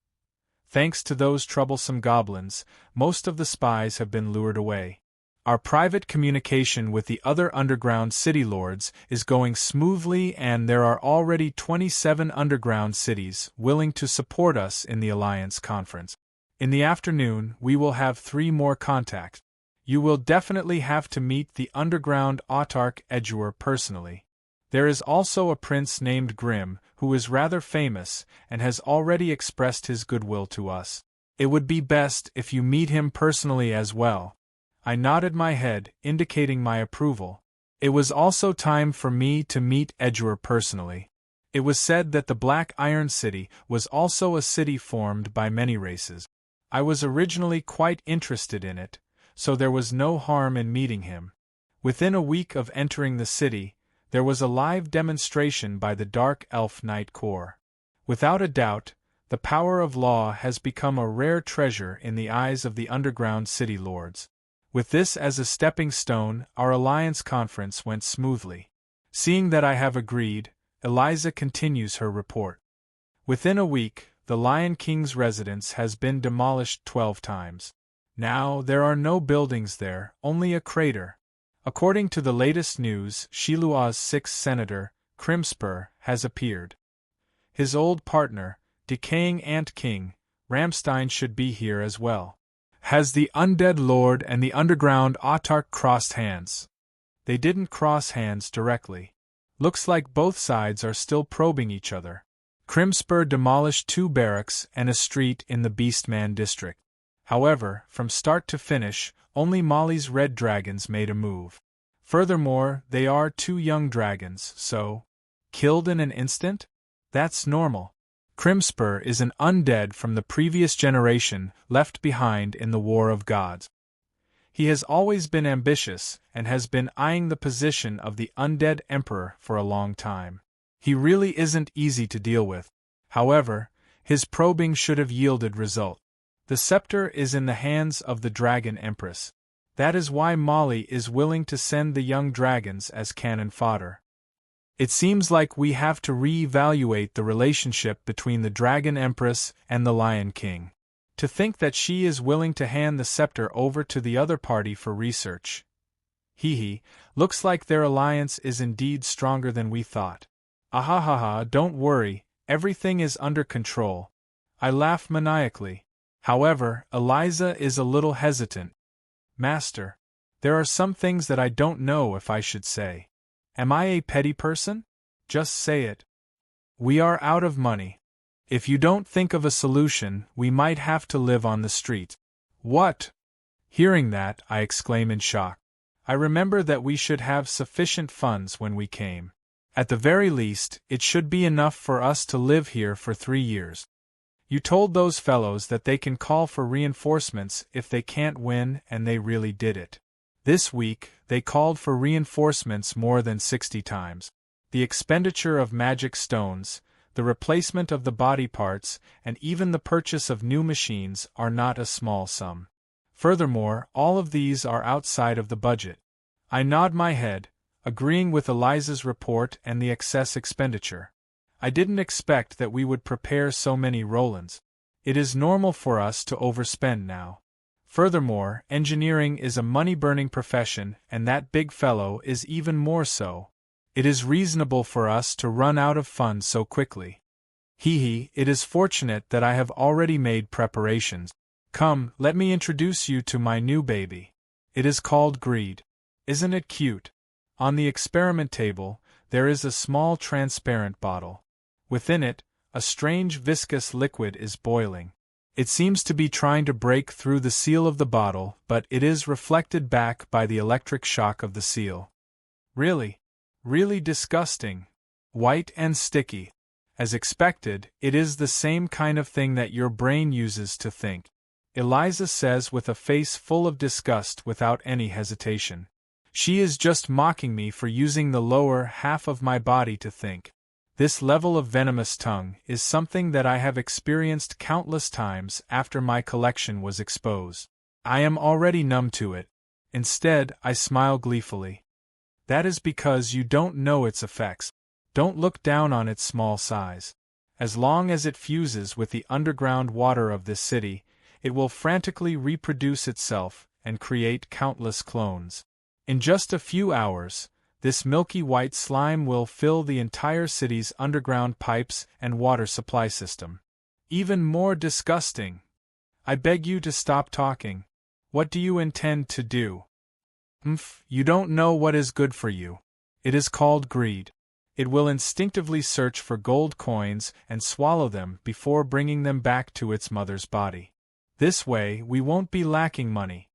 Thanks to those troublesome goblins, most of the spies have been lured away. Our private communication with the other underground city lords is going smoothly, and there are already 27 underground cities willing to support us in the Alliance Conference. In the afternoon, we will have 3 more contacts. You will definitely have to meet the underground autarch Edgewer personally. There is also a prince named Grim, who is rather famous, and has already expressed his goodwill to us. It would be best if you meet him personally as well. I nodded my head, indicating my approval. It was also time for me to meet Edgewer personally. It was said that the Black Iron City was also a city formed by many races. I was originally quite interested in it, so there was no harm in meeting him. Within a week of entering the city, there was a live demonstration by the Dark Elf Knight Corps. Without a doubt, the power of law has become a rare treasure in the eyes of the underground city lords. With this as a stepping stone, our alliance conference went smoothly. Seeing that I have agreed, Eliza continues her report. Within a week, the Lion King's residence has been demolished 12 times. Now, there are no buildings there, only a crater. According to the latest news, Shilua's 6th senator, Crimspur, has appeared. His old partner, Decaying Ant King, Ramstein, should be here as well. Has the undead lord and the underground autarch crossed hands? They didn't cross hands directly. Looks like both sides are still probing each other. Crimspur demolished 2 barracks and a street in the Beastman district. However, from start to finish, only Molly's red dragons made a move. Furthermore, they are 2 young dragons, so... Killed in an instant? That's normal. Crimspur is an undead from the previous generation, left behind in the War of Gods. He has always been ambitious, and has been eyeing the position of the undead emperor for a long time. He really isn't easy to deal with. However, his probing should have yielded result. The scepter is in the hands of the Dragon Empress. That is why Molly is willing to send the young dragons as cannon fodder. It seems like we have to re-evaluate the relationship between the Dragon Empress and the Lion King. To think that she is willing to hand the scepter over to the other party for research. Looks like their alliance is indeed stronger than we thought. Ahahaha, don't worry, everything is under control. I laugh maniacally. However, Eliza is a little hesitant. Master, there are some things that I don't know if I should say. Am I a petty person? Just say it. We are out of money. If you don't think of a solution, we might have to live on the street. What? Hearing that, I exclaim in shock. I remember that we should have sufficient funds when we came. At the very least, it should be enough for us to live here for 3 years. You told those fellows that they can call for reinforcements if they can't win, and they really did it. This week, they called for reinforcements more than 60 times. The expenditure of magic stones, the replacement of the body parts, and even the purchase of new machines are not a small sum. Furthermore, all of these are outside of the budget. I nod my head, agreeing with Eliza's report and the excess expenditure. I didn't expect that we would prepare so many Rolands. It is normal for us to overspend now. Furthermore, engineering is a money-burning profession, and that big fellow is even more so. It is reasonable for us to run out of funds so quickly. It is fortunate that I have already made preparations. Come, let me introduce you to my new baby. It is called Greed. Isn't it cute? On the experiment table, there is a small transparent bottle. Within it, a strange viscous liquid is boiling. It seems to be trying to break through the seal of the bottle, but it is reflected back by the electric shock of the seal. Really disgusting. White and sticky. As expected, it is the same kind of thing that your brain uses to think. Eliza says with a face full of disgust without any hesitation. She is just mocking me for using the lower half of my body to think. This level of venomous tongue is something that I have experienced countless times after my collection was exposed. I am already numb to it. Instead, I smile gleefully. That is because you don't know its effects. Don't look down on its small size. As long as it fuses with the underground water of this city, it will frantically reproduce itself and create countless clones. In just a few hours, this milky white slime will fill the entire city's underground pipes and water supply system. Even more disgusting. I beg you to stop talking. What do you intend to do? You don't know what is good for you. It is called greed. It will instinctively search for gold coins and swallow them before bringing them back to its mother's body. This way, we won't be lacking money.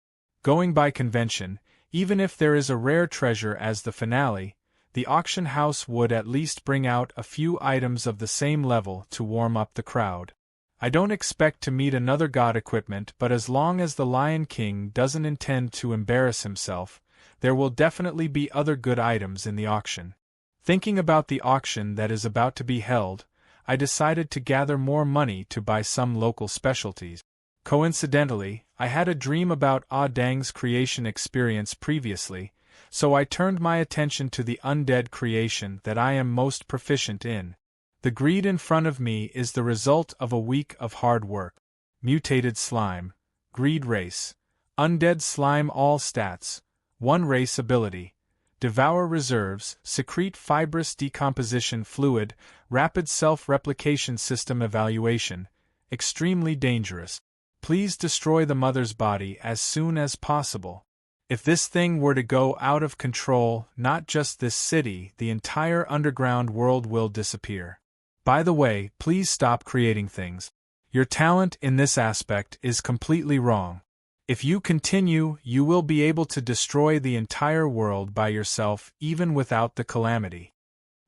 Going by convention, even if there is a rare treasure as the finale, the auction house would at least bring out a few items of the same level to warm up the crowd. I don't expect to meet another god equipment, but as long as the Lion King doesn't intend to embarrass himself, there will definitely be other good items in the auction. Thinking about the auction that is about to be held, I decided to gather more money to buy some local specialties. Coincidentally, I had a dream about Ah Dang's creation experience previously, so I turned my attention to the undead creation that I am most proficient in. The greed in front of me is the result of a week of hard work. Mutated slime, greed race, undead slime all stats, 1 race ability, devour reserves, secrete fibrous decomposition fluid, rapid self-replication system evaluation, extremely dangerous. Please destroy the mother's body as soon as possible. If this thing were to go out of control, not just this city, the entire underground world will disappear. By the way, please stop creating things. Your talent in this aspect is completely wrong. If you continue, you will be able to destroy the entire world by yourself even without the calamity.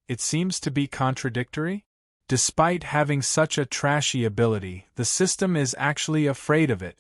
It seems to be contradictory? Despite having such a trashy ability, the system is actually afraid of it.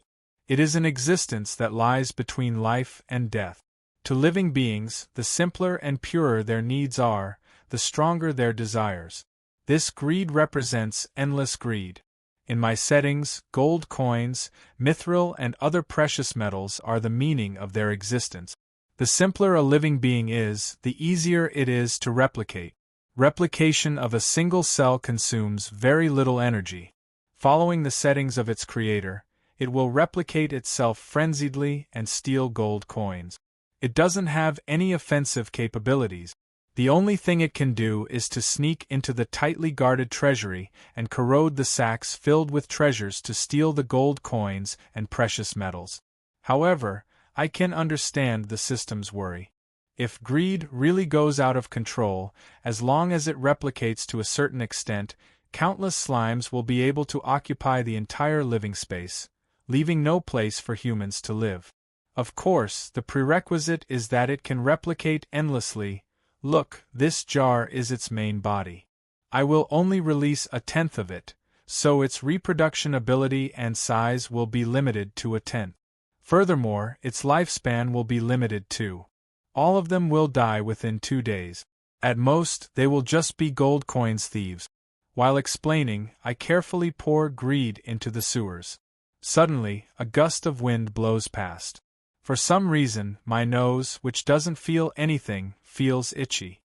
It is an existence that lies between life and death. To living beings, the simpler and purer their needs are, the stronger their desires. This greed represents endless greed. In my settings, gold coins, mithril, and other precious metals are the meaning of their existence. The simpler a living being is, the easier it is to replicate. Replication of a single cell consumes very little energy. Following the settings of its creator, it will replicate itself frenziedly and steal gold coins. It doesn't have any offensive capabilities. The only thing it can do is to sneak into the tightly guarded treasury and corrode the sacks filled with treasures to steal the gold coins and precious metals. However, I can understand the system's worry. If greed really goes out of control, as long as it replicates to a certain extent, countless slimes will be able to occupy the entire living space, leaving no place for humans to live. Of course, the prerequisite is that it can replicate endlessly. Look, this jar is its main body. I will only release a tenth of it, so its reproduction ability and size will be limited to a tenth. Furthermore, its lifespan will be limited too. All of them will die within 2 days. At most, they will just be gold coins thieves. While explaining, I carefully pour greed into the sewers. Suddenly, a gust of wind blows past. For some reason, my nose, which doesn't feel anything, feels itchy.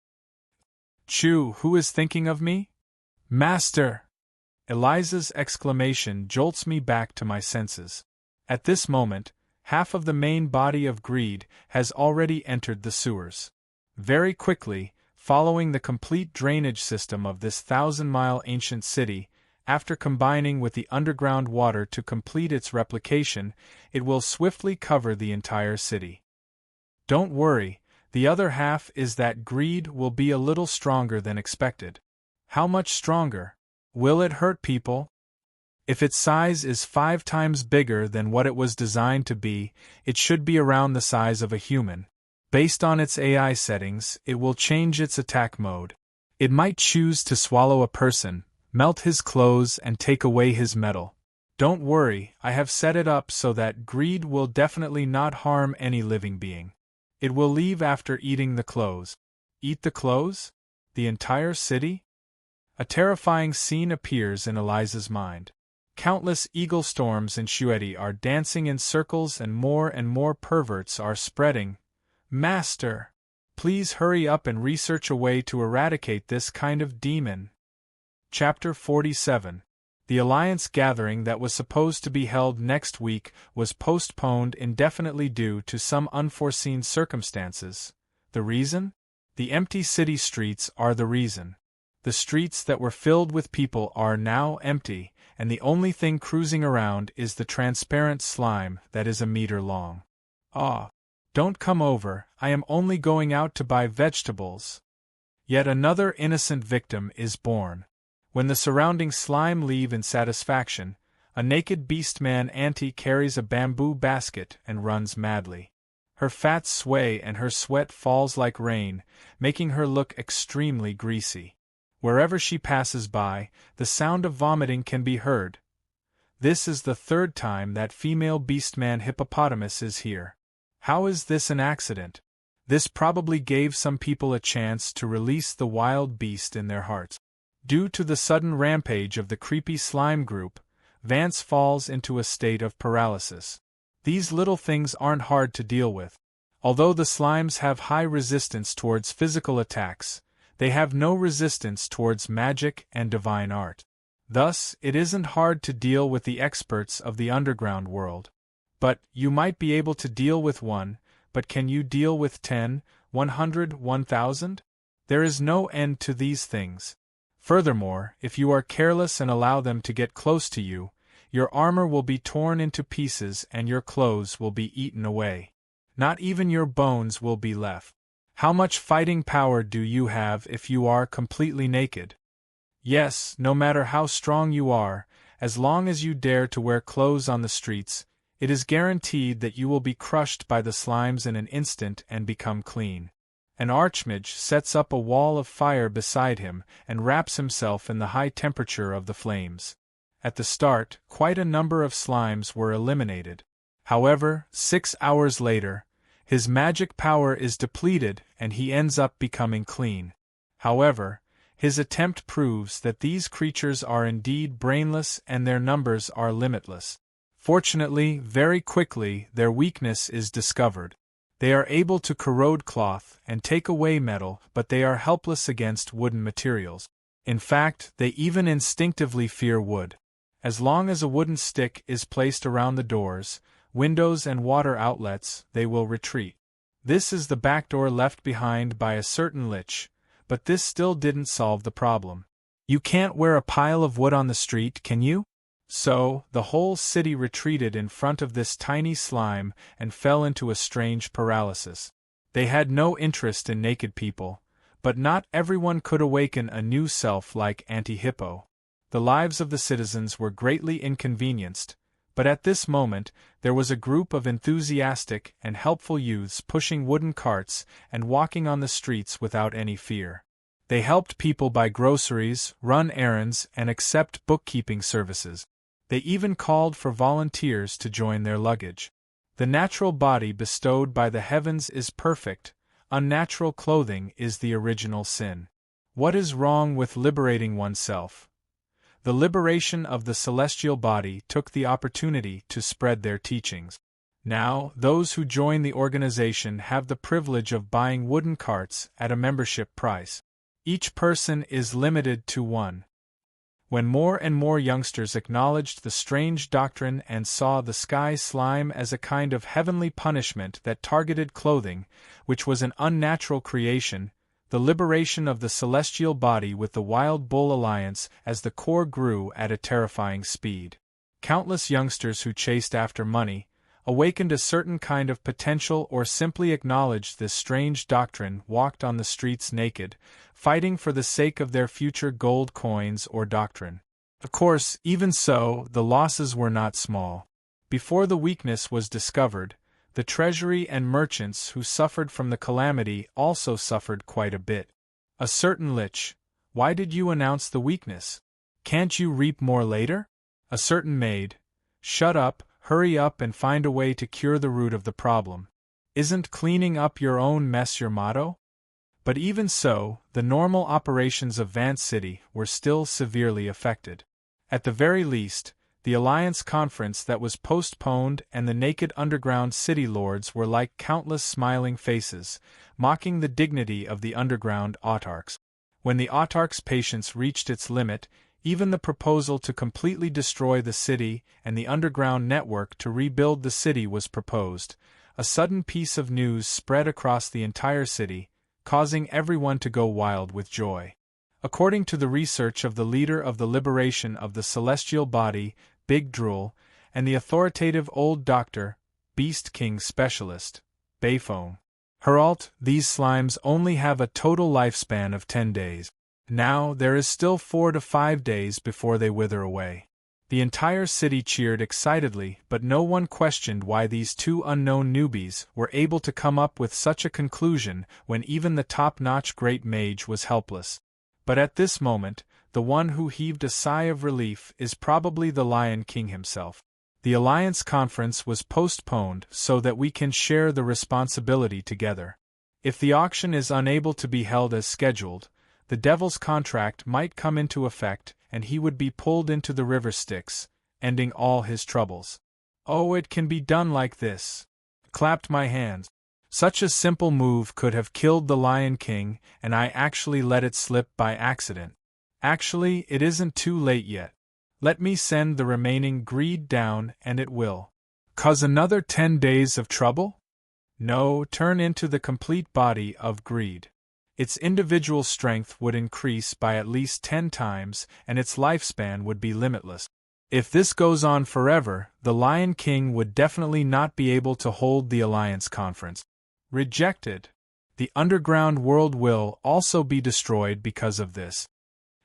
Chew, who is thinking of me? Master! Eliza's exclamation jolts me back to my senses. At this moment, half of the main body of greed has already entered the sewers. Very quickly, following the complete drainage system of this 1,000-mile ancient city, after combining with the underground water to complete its replication, it will swiftly cover the entire city. Don't worry, the other half is that greed will be a little stronger than expected. How much stronger? Will it hurt people? If its size is 5 times bigger than what it was designed to be, it should be around the size of a human. Based on its AI settings, it will change its attack mode. It might choose to swallow a person, melt his clothes and take away his metal. Don't worry, I have set it up so that greed will definitely not harm any living being. It will leave after eating the clothes. Eat the clothes? The entire city? A terrifying scene appears in Eliza's mind. Countless eagle storms in Shueti are dancing in circles and more perverts are spreading. Master! Please hurry up and research a way to eradicate this kind of demon. Chapter 47. The Alliance gathering that was supposed to be held next week was postponed indefinitely due to some unforeseen circumstances. The reason? The empty city streets are the reason. The streets that were filled with people are now empty, and the only thing cruising around is the transparent slime that is a meter long. Ah! Don't come over, I am only going out to buy vegetables. Yet another innocent victim is born. When the surrounding slime leave in satisfaction, a naked beastman auntie carries a bamboo basket and runs madly. Her fats sway and her sweat falls like rain, making her look extremely greasy. Wherever she passes by, the sound of vomiting can be heard. This is the 3rd time that female beastman hippopotamus is here. How is this an accident? This probably gave some people a chance to release the wild beast in their hearts. Due to the sudden rampage of the creepy slime group, Vance falls into a state of paralysis. These little things aren't hard to deal with. Although the slimes have high resistance towards physical attacks, they have no resistance towards magic and divine art. Thus, it isn't hard to deal with the experts of the underground world. But, you might be able to deal with one, but can you deal with 10, 100, 1,000? There is no end to these things. Furthermore, if you are careless and allow them to get close to you, your armor will be torn into pieces and your clothes will be eaten away. Not even your bones will be left. How much fighting power do you have if you are completely naked? Yes, no matter how strong you are, as long as you dare to wear clothes on the streets, it is guaranteed that you will be crushed by the slimes in an instant and become clean. An archmage sets up a wall of fire beside him and wraps himself in the high temperature of the flames. At the start, quite a number of slimes were eliminated. However, 6 hours later, his magic power is depleted and he ends up becoming clean. However, his attempt proves that these creatures are indeed brainless and their numbers are limitless. Fortunately, very quickly, their weakness is discovered. They are able to corrode cloth and take away metal, but they are helpless against wooden materials. In fact, they even instinctively fear wood. As long as a wooden stick is placed around the doors, windows and water outlets, they will retreat. This is the backdoor left behind by a certain Lich, but this still didn't solve the problem. You can't wear a pile of wood on the street, can you? So, the whole city retreated in front of this tiny slime and fell into a strange paralysis. They had no interest in naked people, but not everyone could awaken a new self like Auntie Hippo. The lives of the citizens were greatly inconvenienced, but at this moment there was a group of enthusiastic and helpful youths pushing wooden carts and walking on the streets without any fear. They helped people buy groceries, run errands, and accept bookkeeping services. They even called for volunteers to join their luggage. The natural body bestowed by the heavens is perfect, unnatural clothing is the original sin. What is wrong with liberating oneself? The liberation of the celestial body took the opportunity to spread their teachings. Now, those who join the organization have the privilege of buying wooden carts at a membership price. Each person is limited to one. When more and more youngsters acknowledged the strange doctrine and saw the sky slime as a kind of heavenly punishment that targeted clothing, which was an unnatural creation, the liberation of the celestial body with the Wild Bull Alliance as the core grew at a terrifying speed. Countless youngsters who chased after money, awakened a certain kind of potential or simply acknowledged this strange doctrine walked on the streets naked, fighting for the sake of their future gold coins or doctrine. Of course, even so, the losses were not small. Before the weakness was discovered, the treasury and merchants who suffered from the calamity also suffered quite a bit. A certain Lich, why did you announce the weakness? Can't you reap more later? A certain maid, shut up, hurry up and find a way to cure the root of the problem. Isn't cleaning up your own mess your motto? But even so, the normal operations of Vance City were still severely affected. At the very least, the Alliance Conference that was postponed and the naked underground city lords were like countless smiling faces, mocking the dignity of the underground autarchs. When the autarch's patience reached its limit, even the proposal to completely destroy the city and the underground network to rebuild the city was proposed. A sudden piece of news spread across the entire city, causing everyone to go wild with joy. According to the research of the leader of the liberation of the celestial body, Big Drool, and the authoritative old doctor, Beast King specialist, Bayphone Heralt, these slimes only have a total lifespan of 10 days. Now, there is still 4 to 5 days before they wither away. The entire city cheered excitedly, but no one questioned why these two unknown newbies were able to come up with such a conclusion when even the top-notch great mage was helpless. But at this moment, the one who heaved a sigh of relief is probably the Lion King himself. The Alliance Conference was postponed so that we can share the responsibility together. If the auction is unable to be held as scheduled, the Devil's contract might come into effect, and he would be pulled into the river Styx, ending all his troubles. Oh, it can be done like this. Clapped my hands. Such a simple move could have killed the Lion King, and I actually let it slip by accident. Actually, it isn't too late yet. Let me send the remaining greed down and it will cause another 10 days of trouble? No, turn into the complete body of greed. Its individual strength would increase by at least 10 times, and its lifespan would be limitless. If this goes on forever, the Lion King would definitely not be able to hold the Alliance Conference. Rejected. The underground world will also be destroyed because of this.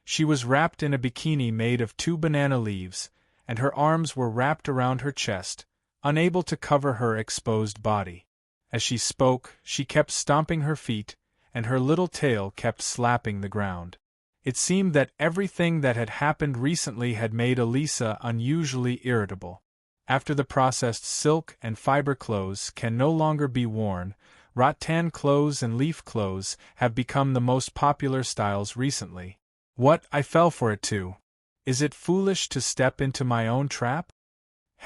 She was wrapped in a bikini made of 2 banana leaves, and her arms were wrapped around her chest, unable to cover her exposed body. As she spoke, she kept stomping her feet, and her little tail kept slapping the ground. It seemed that everything that had happened recently had made Elisa unusually irritable. After the processed silk and fiber clothes can no longer be worn, rattan clothes and leaf clothes have become the most popular styles recently. What, I fell for it too. Is it foolish to step into my own trap?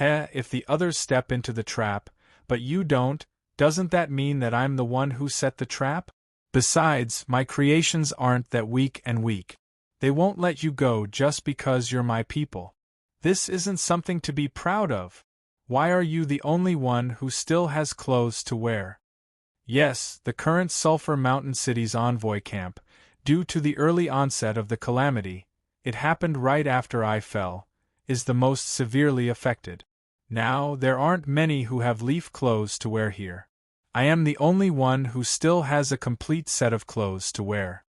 If the others step into the trap, but you don't, doesn't that mean that I'm the one who set the trap? Besides, my creations aren't that weak and weak. They won't let you go just because you're my people. This isn't something to be proud of. Why are you the only one who still has clothes to wear? Yes, the current Sulphur Mountain City's envoy camp, due to the early onset of the calamity, it happened right after I fell, is the most severely affected. Now, there aren't many who have leaf clothes to wear here. I am the only one who still has a complete set of clothes to wear.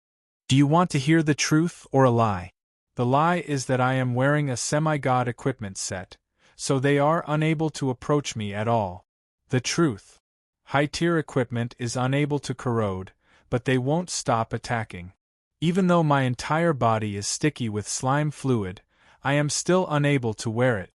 Do you want to hear the truth or a lie? The lie is that I am wearing a semi-god equipment set, so they are unable to approach me at all. The truth. High-tier equipment is unable to corrode, but they won't stop attacking. Even though my entire body is sticky with slime fluid, I am still unable to wear it.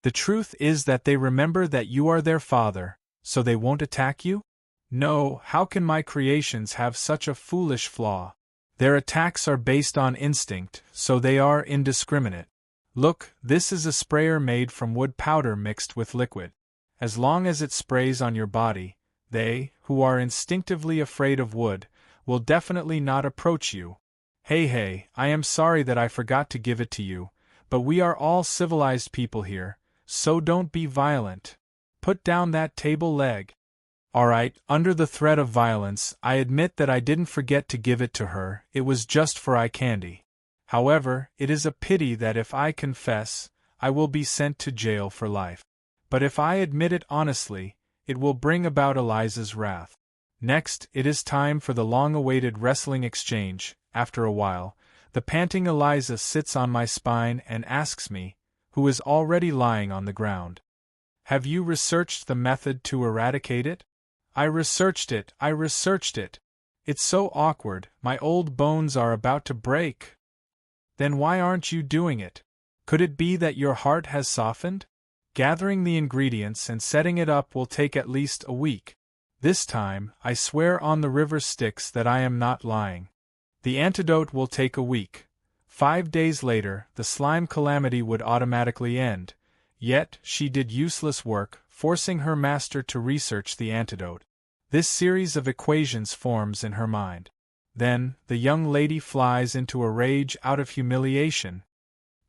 The truth is that they remember that you are their father, so they won't attack you? No, how can my creations have such a foolish flaw? Their attacks are based on instinct, so they are indiscriminate. Look, this is a sprayer made from wood powder mixed with liquid. As long as it sprays on your body, they, who are instinctively afraid of wood, will definitely not approach you. Hey, I am sorry that I forgot to give it to you, but we are all civilized people here, so don't be violent. Put down that table leg. Alright, under the threat of violence, I admit that I didn't forget to give it to her, it was just for eye candy. However, it is a pity that if I confess, I will be sent to jail for life. But if I admit it honestly, it will bring about Eliza's wrath. Next, it is time for the long-awaited wrestling exchange. After a while, the panting Eliza sits on my spine and asks me, who is already lying on the ground. Have you researched the method to eradicate it? I researched it. It's so awkward, my old bones are about to break. Then why aren't you doing it? Could it be that your heart has softened? Gathering the ingredients and setting it up will take at least a week. This time, I swear on the river Styx that I am not lying. The antidote will take a week. 5 days later, the slime calamity would automatically end. Yet, she did useless work, forcing her master to research the antidote. This series of equations forms in her mind. Then, the young lady flies into a rage out of humiliation.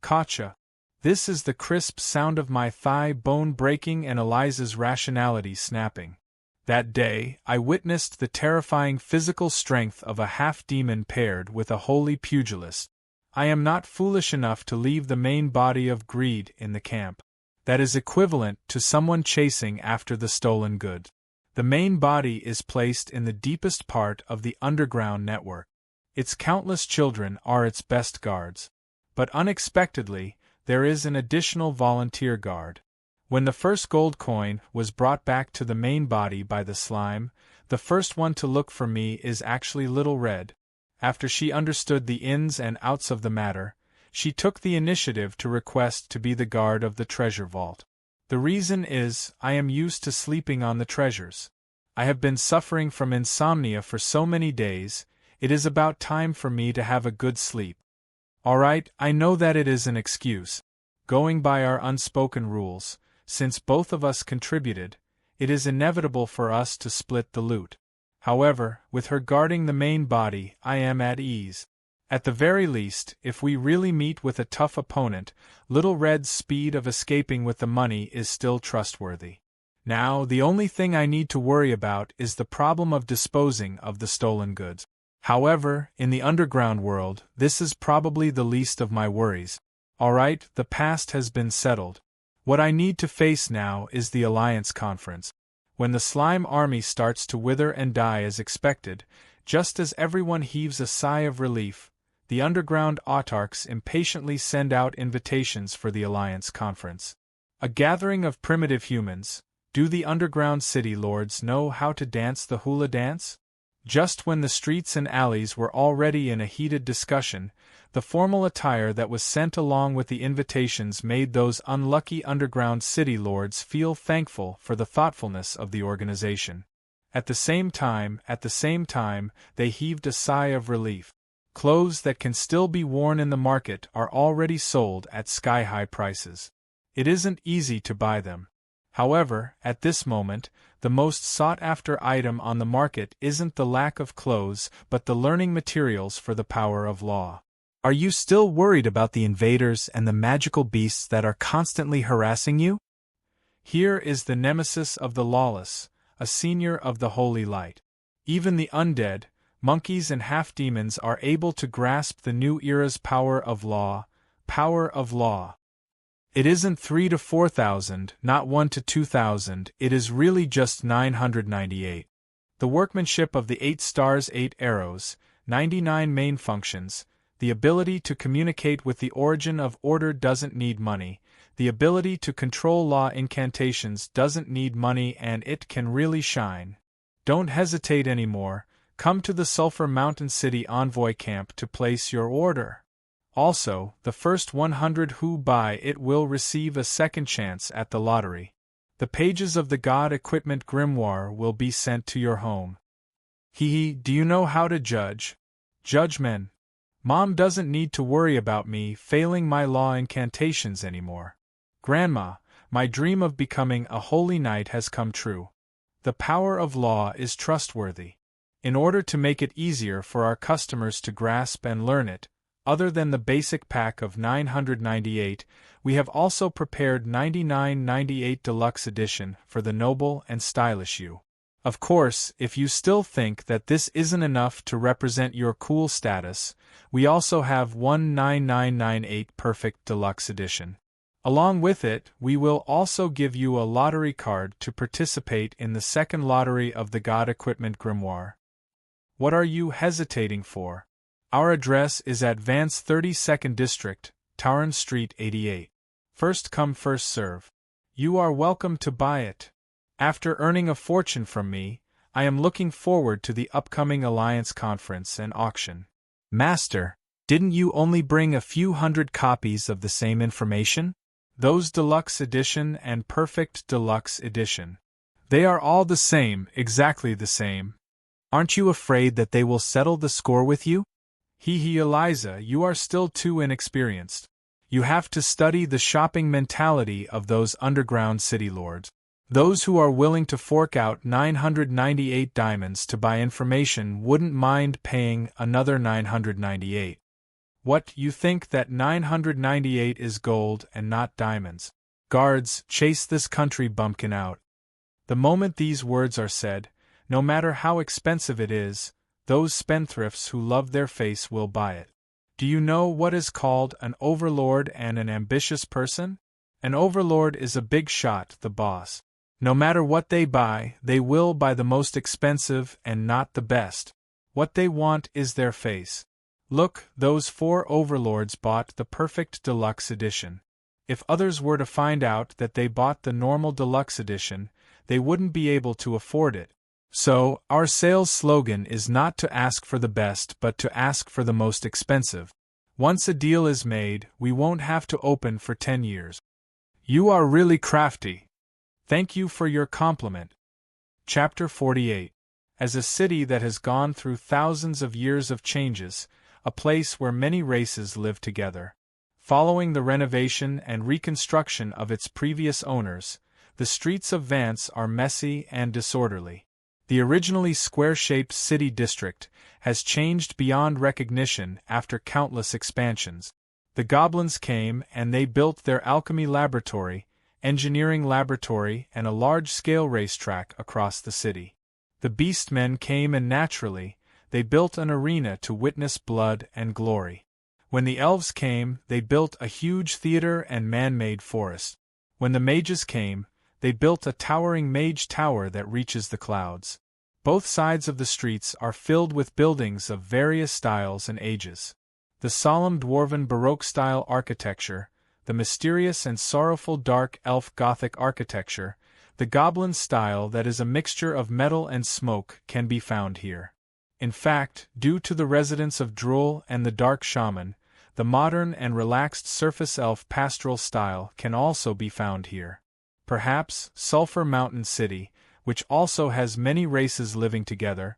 Gotcha. This is the crisp sound of my thigh bone breaking and Eliza's rationality snapping. That day, I witnessed the terrifying physical strength of a half-demon paired with a holy pugilist. I am not foolish enough to leave the main body of greed in the camp. That is equivalent to someone chasing after the stolen goods. The main body is placed in the deepest part of the underground network. Its countless children are its best guards. But unexpectedly, there is an additional volunteer guard. When the first gold coin was brought back to the main body by the slime, the first one to look for me is actually Little Red. After she understood the ins and outs of the matter, she took the initiative to request to be the guard of the treasure vault. The reason is, I am used to sleeping on the treasures. I have been suffering from insomnia for so many days, it is about time for me to have a good sleep. Alright, I know that it is an excuse. Going by our unspoken rules, since both of us contributed, it is inevitable for us to split the loot. However, with her guarding the main body, I am at ease. At the very least, if we really meet with a tough opponent, Little Red's speed of escaping with the money is still trustworthy. Now, the only thing I need to worry about is the problem of disposing of the stolen goods. However, in the underground world, this is probably the least of my worries. Alright, the past has been settled. What I need to face now is the Alliance Conference. When the slime army starts to wither and die as expected, just as everyone heaves a sigh of relief, the underground autarchs impatiently send out invitations for the Alliance Conference. A gathering of primitive humans. Do the underground city lords know how to dance the hula dance? Just when the streets and alleys were already in a heated discussion, the formal attire that was sent along with the invitations made those unlucky underground city lords feel thankful for the thoughtfulness of the organization. At the same time, they heaved a sigh of relief. Clothes that can still be worn in the market are already sold at sky-high prices. It isn't easy to buy them. However, at this moment, the most sought-after item on the market isn't the lack of clothes but the learning materials for the power of law. Are you still worried about the invaders and the magical beasts that are constantly harassing you? Here is the nemesis of the lawless, a senior of the holy light. Even the undead, monkeys and half-demons are able to grasp the new era's power of law. It isn't 3 to 4,000, not 1 to 2,000, it is really just 998. The workmanship of the 8 stars 8 arrows, 99 main functions, the ability to communicate with the origin of order doesn't need money, the ability to control law incantations doesn't need money, and it can really shine. Don't hesitate anymore, come to the Sulphur Mountain City Envoy Camp to place your order. Also, the first 100 who buy it will receive a second chance at the lottery. The pages of the God Equipment Grimoire will be sent to your home. Do you know how to judge? Judge men. Mom doesn't need to worry about me failing my law incantations anymore. Grandma, my dream of becoming a holy knight has come true. The power of law is trustworthy. In order to make it easier for our customers to grasp and learn it, other than the basic pack of 998, we have also prepared 99.98 Deluxe Edition for the noble and stylish you. Of course, if you still think that this isn't enough to represent your cool status, we also have 19998 Perfect Deluxe Edition. Along with it, we will also give you a lottery card to participate in the second lottery of the God Equipment Grimoire. What are you hesitating for? Our address is at Vance 32nd District, Tauern Street 88. First come first serve. You are welcome to buy it. After earning a fortune from me, I am looking forward to the upcoming Alliance Conference and auction. Master, didn't you only bring a few hundred copies of the same information? Those Deluxe Edition and Perfect Deluxe Edition. They are all the same, exactly the same. Aren't you afraid that they will settle the score with you? Eliza, you are still too inexperienced. You have to study the shopping mentality of those underground city lords. Those who are willing to fork out 998 diamonds to buy information wouldn't mind paying another 998. What, you think that 998 is gold and not diamonds? Guards, chase this country bumpkin out. The moment these words are said, no matter how expensive it is, those spendthrifts who love their face will buy it. Do you know what is called an overlord and an ambitious person? An overlord is a big shot, the boss. No matter what they will buy the most expensive and not the best. What they want is their face. Look, those 4 overlords bought the Perfect Deluxe Edition. If others were to find out that they bought the normal Deluxe Edition, they wouldn't be able to afford it. So, our sales slogan is not to ask for the best but to ask for the most expensive. Once a deal is made, we won't have to open for 10 years. You are really crafty. Thank you for your compliment. Chapter 48. As a city that has gone through thousands of years of changes, a place where many races live together. Following the renovation and reconstruction of its previous owners, the streets of Vance are messy and disorderly. The originally square-shaped city district has changed beyond recognition after countless expansions. The goblins came and they built their alchemy laboratory, engineering laboratory, and a large-scale racetrack across the city. The beastmen came and naturally, they built an arena to witness blood and glory. When the elves came, they built a huge theater and man-made forest. When the mages came, they built a towering mage tower that reaches the clouds. Both sides of the streets are filled with buildings of various styles and ages. The solemn dwarven Baroque-style architecture, the mysterious and sorrowful dark elf Gothic architecture, the goblin style that is a mixture of metal and smoke can be found here. In fact, due to the residence of Drool and the Dark Shaman, the modern and relaxed surface elf pastoral style can also be found here. Perhaps Sulphur Mountain City, which also has many races living together,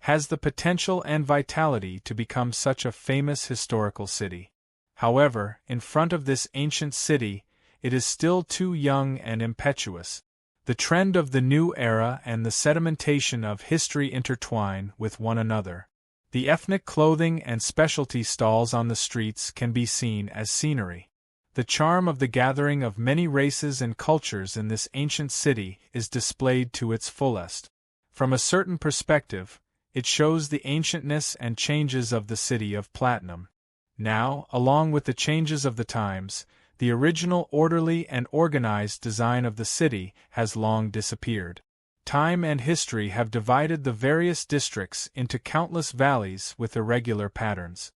has the potential and vitality to become such a famous historical city. However, in front of this ancient city, it is still too young and impetuous. The trend of the new era and the sedimentation of history intertwine with one another. The ethnic clothing and specialty stalls on the streets can be seen as scenery. The charm of the gathering of many races and cultures in this ancient city is displayed to its fullest. From a certain perspective, it shows the ancientness and changes of the city of Platinum. Now, along with the changes of the times, the original orderly and organized design of the city has long disappeared. Time and history have divided the various districts into countless valleys with irregular patterns.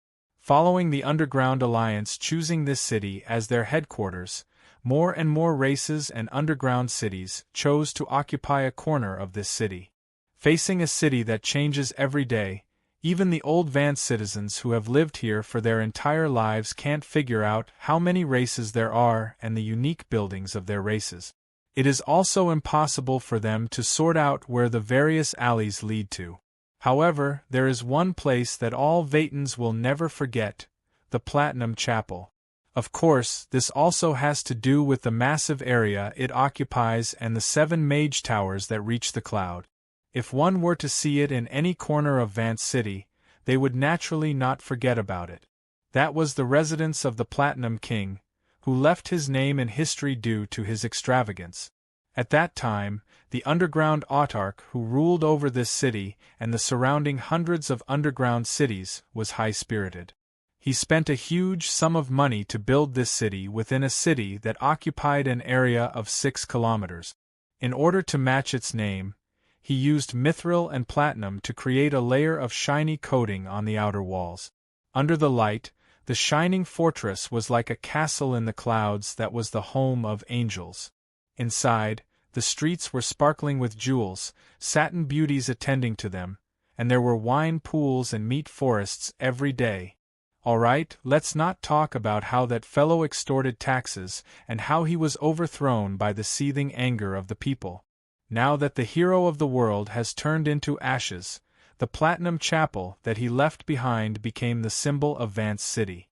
Following the Underground Alliance choosing this city as their headquarters, more and more races and underground cities chose to occupy a corner of this city. Facing a city that changes every day, even the old Vance citizens who have lived here for their entire lives can't figure out how many races there are and the unique buildings of their races. It is also impossible for them to sort out where the various alleys lead to. However, there is one place that all Vatans will never forget: the Platinum Chapel. Of course, this also has to do with the massive area it occupies and the 7 mage towers that reach the cloud. If one were to see it in any corner of Vance City, they would naturally not forget about it. That was the residence of the Platinum King, who left his name in history due to his extravagance. At that time, the underground autarch who ruled over this city and the surrounding hundreds of underground cities was high-spirited. He spent a huge sum of money to build this city within a city that occupied an area of 6 kilometers. In order to match its name, he used mithril and platinum to create a layer of shiny coating on the outer walls. Under the light, the shining fortress was like a castle in the clouds that was the home of angels. Inside, the streets were sparkling with jewels, satin beauties attending to them, and there were wine pools and meat forests every day. Alright, let's not talk about how that fellow extorted taxes and how he was overthrown by the seething anger of the people. Now that the hero of the world has turned into ashes, the Platinum Chapel that he left behind became the symbol of Vance City.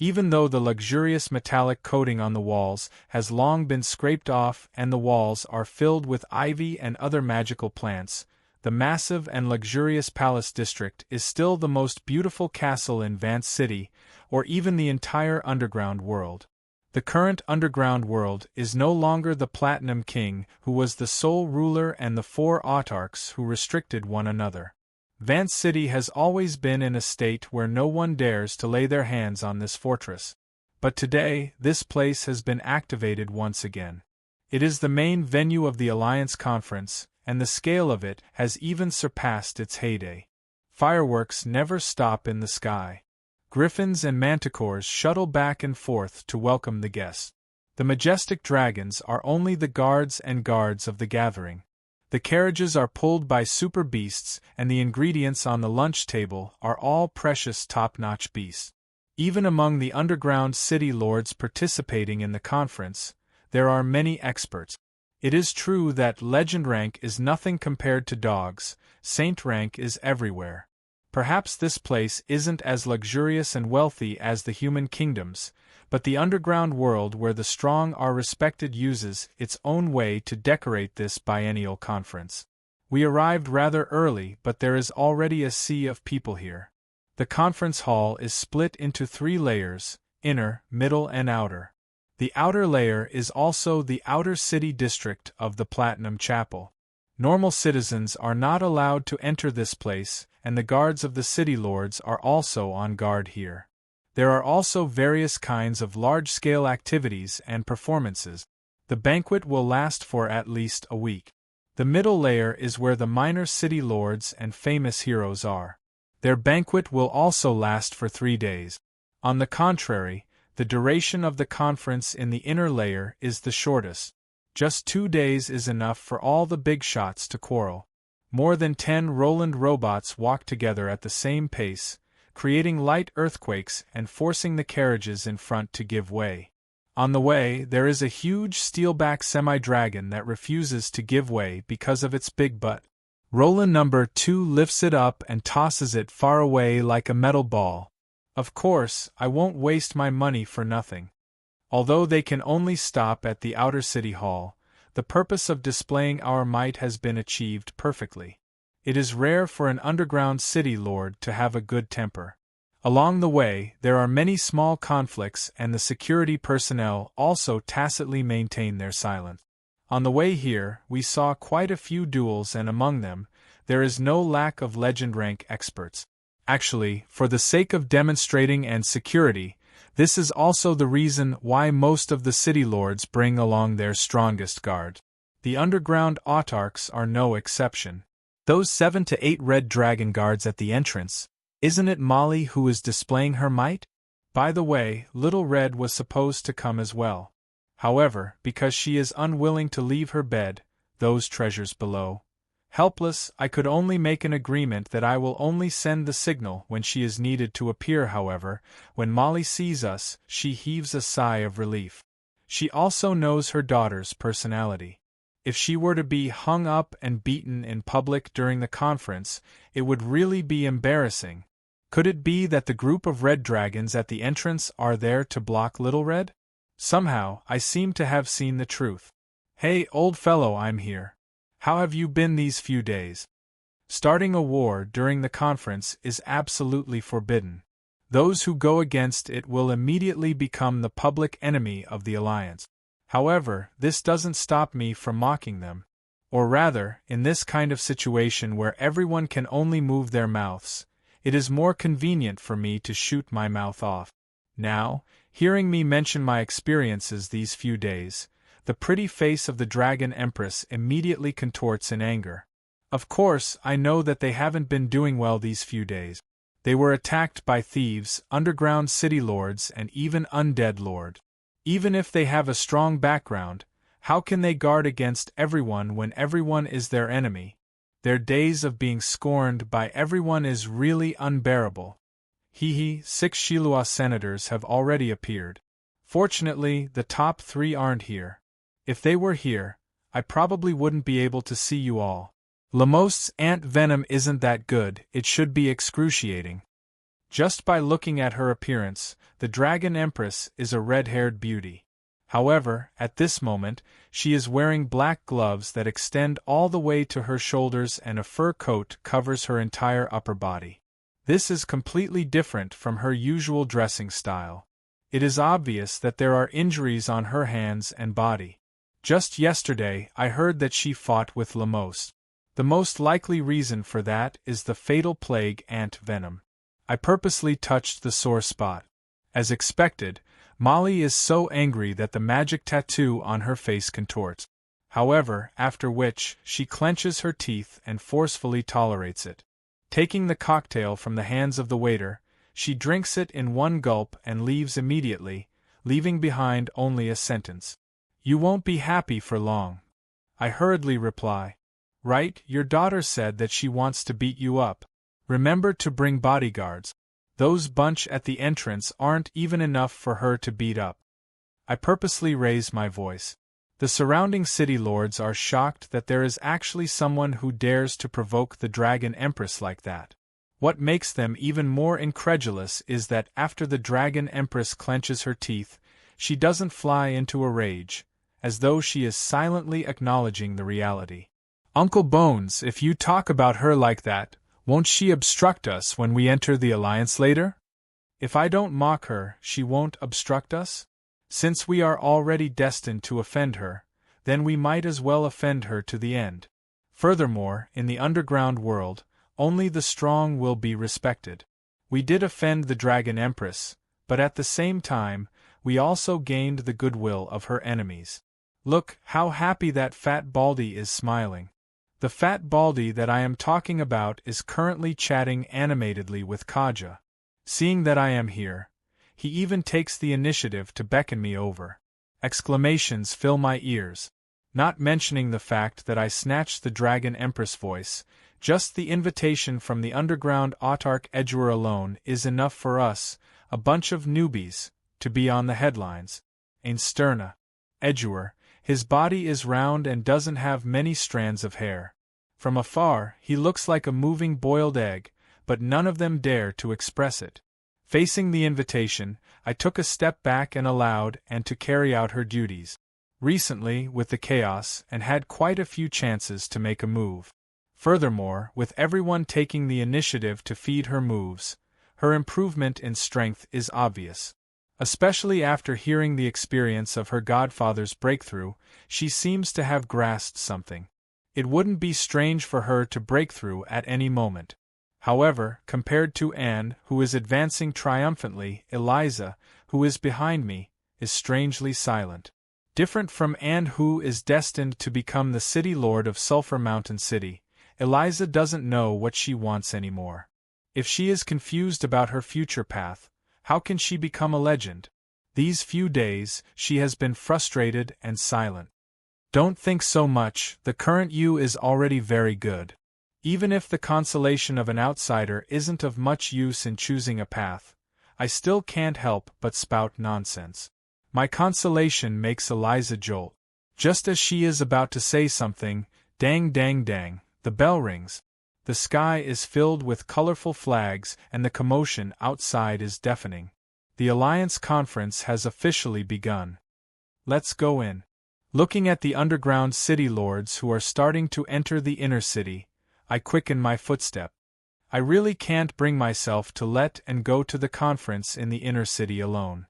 Even though the luxurious metallic coating on the walls has long been scraped off and the walls are filled with ivy and other magical plants, the massive and luxurious palace district is still the most beautiful castle in Vance City, or even the entire underground world. The current underground world is no longer the Platinum King who was the sole ruler and the 4 autarchs who restricted one another. Vance City has always been in a state where no one dares to lay their hands on this fortress. But today, this place has been activated once again. It is the main venue of the Alliance Conference, and the scale of it has even surpassed its heyday. Fireworks never stop in the sky. Griffins and manticores shuttle back and forth to welcome the guests. The majestic dragons are only the guards and guards of the gathering. The carriages are pulled by super beasts, and the ingredients on the lunch table are all precious top-notch beasts. Even among the underground city lords participating in the conference, there are many experts. It is true that legend rank is nothing compared to dogs, saint rank is everywhere. Perhaps this place isn't as luxurious and wealthy as the human kingdoms, but the underground world where the strong are respected uses its own way to decorate this biennial conference. We arrived rather early, but there is already a sea of people here. The conference hall is split into 3 layers: inner, middle and outer. The outer layer is also the outer city district of the Platinum Chapel. Normal citizens are not allowed to enter this place, and the guards of the city lords are also on guard here. There are also various kinds of large-scale activities and performances. The banquet will last for at least a week. The middle layer is where the minor city lords and famous heroes are. Their banquet will also last for 3 days. On the contrary, the duration of the conference in the inner layer is the shortest. Just 2 days is enough for all the big shots to quarrel. More than 10 Roland robots walk together at the same pace, creating light earthquakes and forcing the carriages in front to give way. On the way, there is a huge steelback semi-dragon that refuses to give way because of its big butt. Roland number 2 lifts it up and tosses it far away like a metal ball. Of course, I won't waste my money for nothing. Although they can only stop at the outer city hall, the purpose of displaying our might has been achieved perfectly. It is rare for an underground city lord to have a good temper. Along the way, there are many small conflicts and the security personnel also tacitly maintain their silence. On the way here, we saw quite a few duels and among them, there is no lack of legend rank experts. Actually, for the sake of demonstrating and security, this is also the reason why most of the city lords bring along their strongest guard. The underground autarchs are no exception. Those 7 to 8 red dragon guards at the entrance, Isn't it Molly who is displaying her might? By the way, Little Red was supposed to come as well. However, because she is unwilling to leave her bed, those treasures below. Helpless, I could only make an agreement that I will only send the signal when she is needed to appear. However, when Molly sees us, she heaves a sigh of relief. She also knows her daughter's personality. If she were to be hung up and beaten in public during the conference, it would really be embarrassing. Could it be that the group of red dragons at the entrance are there to block Little Red? Somehow, I seem to have seen the truth. Hey, old fellow, I'm here. How have you been these few days? Starting a war during the conference is absolutely forbidden. Those who go against it will immediately become the public enemy of the Alliance. However, this doesn't stop me from mocking them. Or rather, in this kind of situation where everyone can only move their mouths, it is more convenient for me to shoot my mouth off. Now, hearing me mention my experiences these few days, the pretty face of the Dragon Empress immediately contorts in anger. Of course, I know that they haven't been doing well these few days. They were attacked by thieves, underground city lords, and even undead lord. Even if they have a strong background, how can they guard against everyone when everyone is their enemy? Their days of being scorned by everyone is really unbearable. 6 Shilua senators have already appeared. Fortunately, the top 3 aren't here. If they were here, I probably wouldn't be able to see you all. Lamost's ant venom isn't that good, it should be excruciating. Just by looking at her appearance, the Dragon Empress is a red-haired beauty. However, at this moment, she is wearing black gloves that extend all the way to her shoulders and a fur coat covers her entire upper body. This is completely different from her usual dressing style. It is obvious that there are injuries on her hands and body. Just yesterday, I heard that she fought with Lamoste. The most likely reason for that is the fatal plague ant venom. I purposely touched the sore spot. As expected, Molly is so angry that the magic tattoo on her face contorts. However, after which, she clenches her teeth and forcefully tolerates it. Taking the cocktail from the hands of the waiter, she drinks it in one gulp and leaves immediately, leaving behind only a sentence. You won't be happy for long. I hurriedly reply. Right, your daughter said that she wants to beat you up. Remember to bring bodyguards. Those bunch at the entrance aren't even enough for her to beat up. I purposely raise my voice. The surrounding city lords are shocked that there is actually someone who dares to provoke the Dragon Empress like that. What makes them even more incredulous is that after the Dragon Empress clenches her teeth, she doesn't fly into a rage, as though she is silently acknowledging the reality. Uncle Bones, if you talk about her like that, won't she obstruct us when we enter the Alliance later? If I don't mock her, she won't obstruct us? Since we are already destined to offend her, then we might as well offend her to the end. Furthermore, in the underground world, only the strong will be respected. We did offend the Dragon Empress, but at the same time, we also gained the goodwill of her enemies. Look, how happy that fat Baldy is smiling. The fat Baldy that I am talking about is currently chatting animatedly with Kaja. Seeing that I am here, he even takes the initiative to beckon me over. Exclamations fill my ears. Not mentioning the fact that I snatched the Dragon Empress voice, just the invitation from the underground autarch Edgewer alone is enough for us, a bunch of newbies, to be on the headlines. Einsterna. Edgewer, his body is round and doesn't have many strands of hair. From afar, he looks like a moving boiled egg, but none of them dare to express it. Facing the invitation, I took a step back and allowed and to carry out her duties. Recently, with the chaos, and had quite a few chances to make a move. Furthermore, with everyone taking the initiative to feed her moves, her improvement in strength is obvious. Especially after hearing the experience of her godfather's breakthrough, she seems to have grasped something. It wouldn't be strange for her to break through at any moment. However, compared to Anne, who is advancing triumphantly, Eliza, who is behind me, is strangely silent. Different from Anne, who is destined to become the city lord of Sulphur Mountain City, Eliza doesn't know what she wants anymore. If she is confused about her future path, how can she become a legend? These few days, she has been frustrated and silent. Don't think so much, the current you is already very good. Even if the consolation of an outsider isn't of much use in choosing a path, I still can't help but spout nonsense. My consolation makes Eliza jolt. Just as she is about to say something, dang dang dang, the bell rings. The sky is filled with colorful flags and the commotion outside is deafening. The Alliance Conference has officially begun. Let's go in. Looking at the underground city lords who are starting to enter the inner city, I quicken my footstep. I really can't bring myself to let and go to the conference in the inner city alone.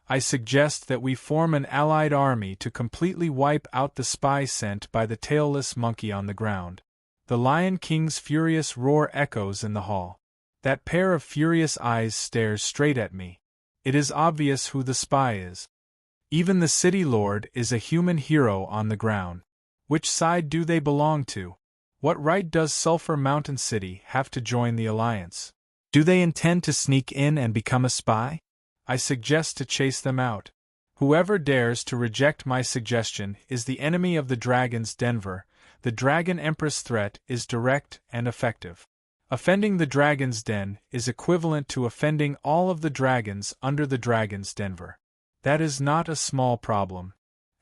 I suggest that we form an allied army to completely wipe out the spy sent by the tailless monkey on the ground. The Lion King's furious roar echoes in the hall. That pair of furious eyes stares straight at me. It is obvious who the spy is. Even the city lord is a human hero on the ground. Which side do they belong to? What right does Sulphur Mountain City have to join the alliance? Do they intend to sneak in and become a spy? I suggest to chase them out. Whoever dares to reject my suggestion is the enemy of the Dragon's Denver. The Dragon Empress threat is direct and effective. Offending the Dragon's Den is equivalent to offending all of the dragons under the Dragon's Denver. That is not a small problem.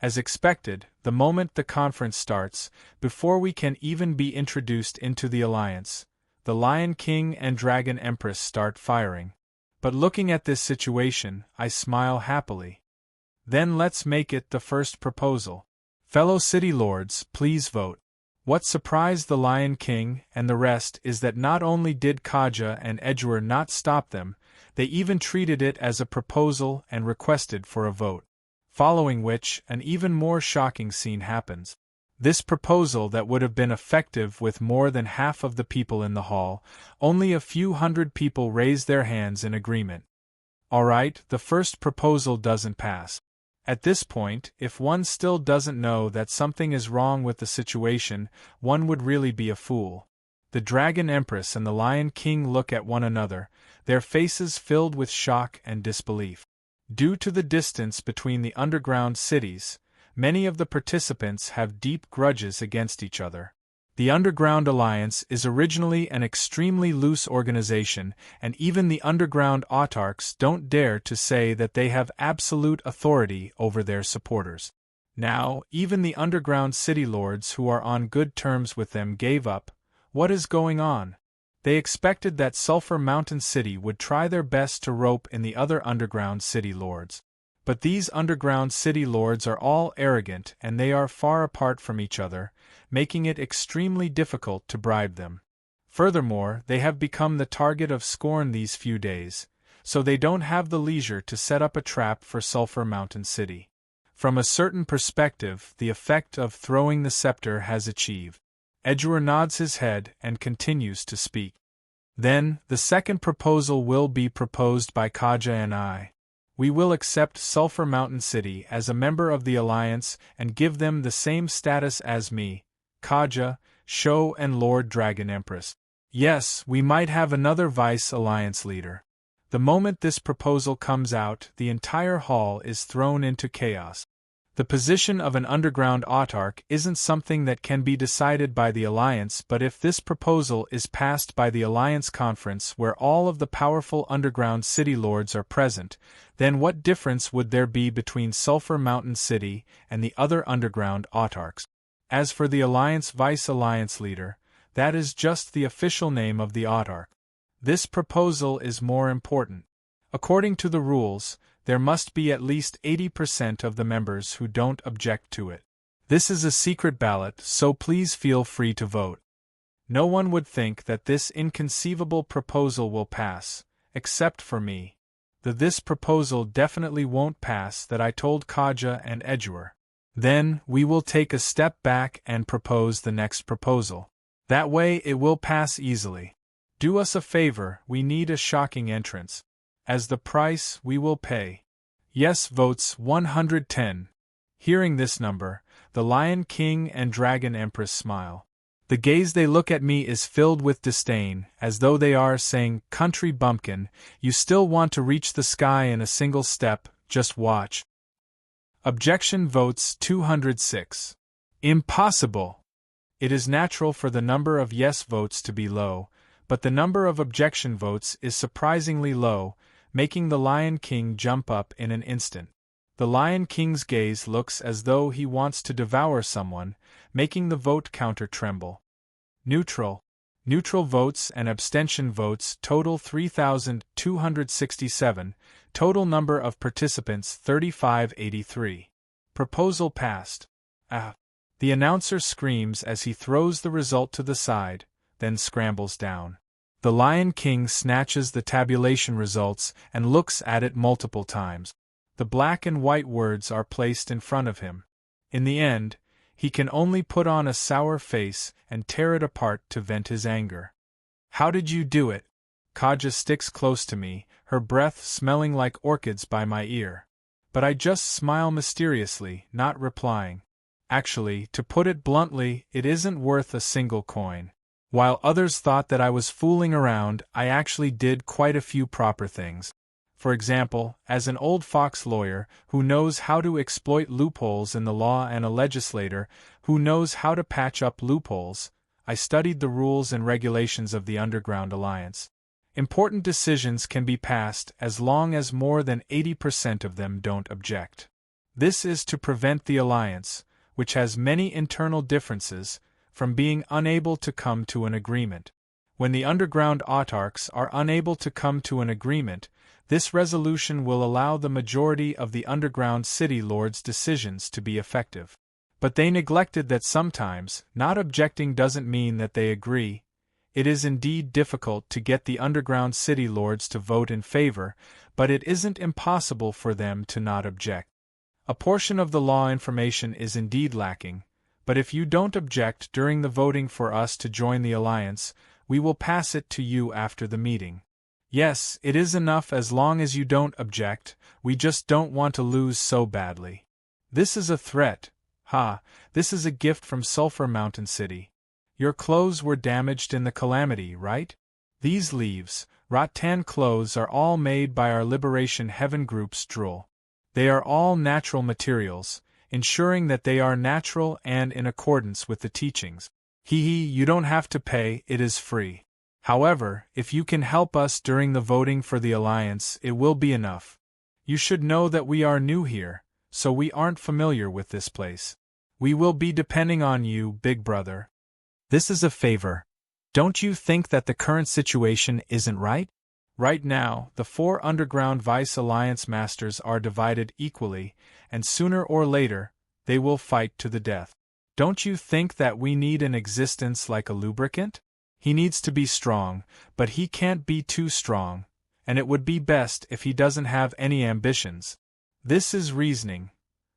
As expected, the moment the conference starts, before we can even be introduced into the alliance, the Lion King and Dragon Empress start firing. But looking at this situation, I smile happily. Then let's make it the first proposal. Fellow city lords, please vote. What surprised the Lion King and the rest is that not only did Kaja and Edgewar not stop them, they even treated it as a proposal and requested for a vote. Following which, an even more shocking scene happens. This proposal that would have been effective with more than half of the people in the hall, only a few hundred people raise their hands in agreement. Alright, the first proposal doesn't pass. At this point, if one still doesn't know that something is wrong with the situation, one would really be a fool. The Dragon Empress and the Lion King look at one another, their faces filled with shock and disbelief. Due to the distance between the underground cities, many of the participants have deep grudges against each other. The Underground Alliance is originally an extremely loose organization, and even the underground autarchs don't dare to say that they have absolute authority over their supporters. Now, even the underground city lords who are on good terms with them gave up. What is going on? They expected that Sulphur Mountain City would try their best to rope in the other underground city lords. But these underground city lords are all arrogant and they are far apart from each other, making it extremely difficult to bribe them. Furthermore, they have become the target of scorn these few days, so they don't have the leisure to set up a trap for Sulphur Mountain City. From a certain perspective, the effect of throwing the scepter has achieved. Edgewar nods his head and continues to speak. Then, the second proposal will be proposed by Kaja and I. We will accept Sulphur Mountain City as a member of the Alliance and give them the same status as me, Kaja, Sho and Lord Dragon Empress. Yes, we might have another Vice-Alliance leader. The moment this proposal comes out, the entire hall is thrown into chaos. The position of an underground autarch isn't something that can be decided by the Alliance, but if this proposal is passed by the Alliance Conference where all of the powerful underground city lords are present, then what difference would there be between Sulphur Mountain City and the other underground autarchs? As for the Alliance Vice-Alliance leader, that is just the official name of the autarch. This proposal is more important. According to the rules, there must be at least 80% of the members who don't object to it. This is a secret ballot, so please feel free to vote. No one would think that this inconceivable proposal will pass, except for me. This proposal definitely won't pass that I told Kaja and Edgewar. Then, we will take a step back and propose the next proposal. That way it will pass easily. Do us a favor, we need a shocking entrance. As the price, we will pay. Yes votes 110. Hearing this number, the Lion King and Dragon Empress smile. The gaze they look at me is filled with disdain, as though they are saying, "Country bumpkin, you still want to reach the sky in a single step, just watch." Objection votes 206. Impossible! It is natural for the number of yes votes to be low, but the number of objection votes is surprisingly low, making the Lion King jump up in an instant. The Lion King's gaze looks as though he wants to devour someone, making the vote counter tremble. Neutral votes and abstention votes total 3,267, total number of participants 3583. Proposal passed. Ah! The announcer screams as he throws the result to the side, then scrambles down. The Lion King snatches the tabulation results and looks at it multiple times. The black and white words are placed in front of him. In the end, he can only put on a sour face and tear it apart to vent his anger. "How did you do it?" Kaja sticks close to me, her breath smelling like orchids by my ear. But I just smile mysteriously, not replying. Actually, to put it bluntly, it isn't worth a single coin. While others thought that I was fooling around, I actually did quite a few proper things. For example, as an old fox lawyer who knows how to exploit loopholes in the law and a legislator who knows how to patch up loopholes, I studied the rules and regulations of the Underground Alliance. Important decisions can be passed as long as more than 80% of them don't object. This is to prevent the Alliance, which has many internal differences, from being unable to come to an agreement. When the underground autarchs are unable to come to an agreement, this resolution will allow the majority of the underground city lords' decisions to be effective. But they neglected that sometimes, not objecting doesn't mean that they agree. It is indeed difficult to get the underground city lords to vote in favor, but it isn't impossible for them to not object. A portion of the law information is indeed lacking, but if you don't object during the voting for us to join the Alliance, we will pass it to you after the meeting. Yes, it is enough as long as you don't object, we just don't want to lose so badly. This is a threat. This is a gift from Sulphur Mountain City. Your clothes were damaged in the calamity, right? These leaves, rattan clothes are all made by our Liberation Heaven Group's drool. They are all natural materials, ensuring that they are natural and in accordance with the teachings. You don't have to pay, it is free. However, if you can help us during the voting for the Alliance, it will be enough. You should know that we are new here, so we aren't familiar with this place. We will be depending on you, Big Brother. This is a favor. Don't you think that the current situation isn't right? Right now, the 4 underground Vice Alliance Masters are divided equally, and sooner or later, they will fight to the death. Don't you think that we need an existence like a lubricant? He needs to be strong, but he can't be too strong, and it would be best if he doesn't have any ambitions. This is reasoning.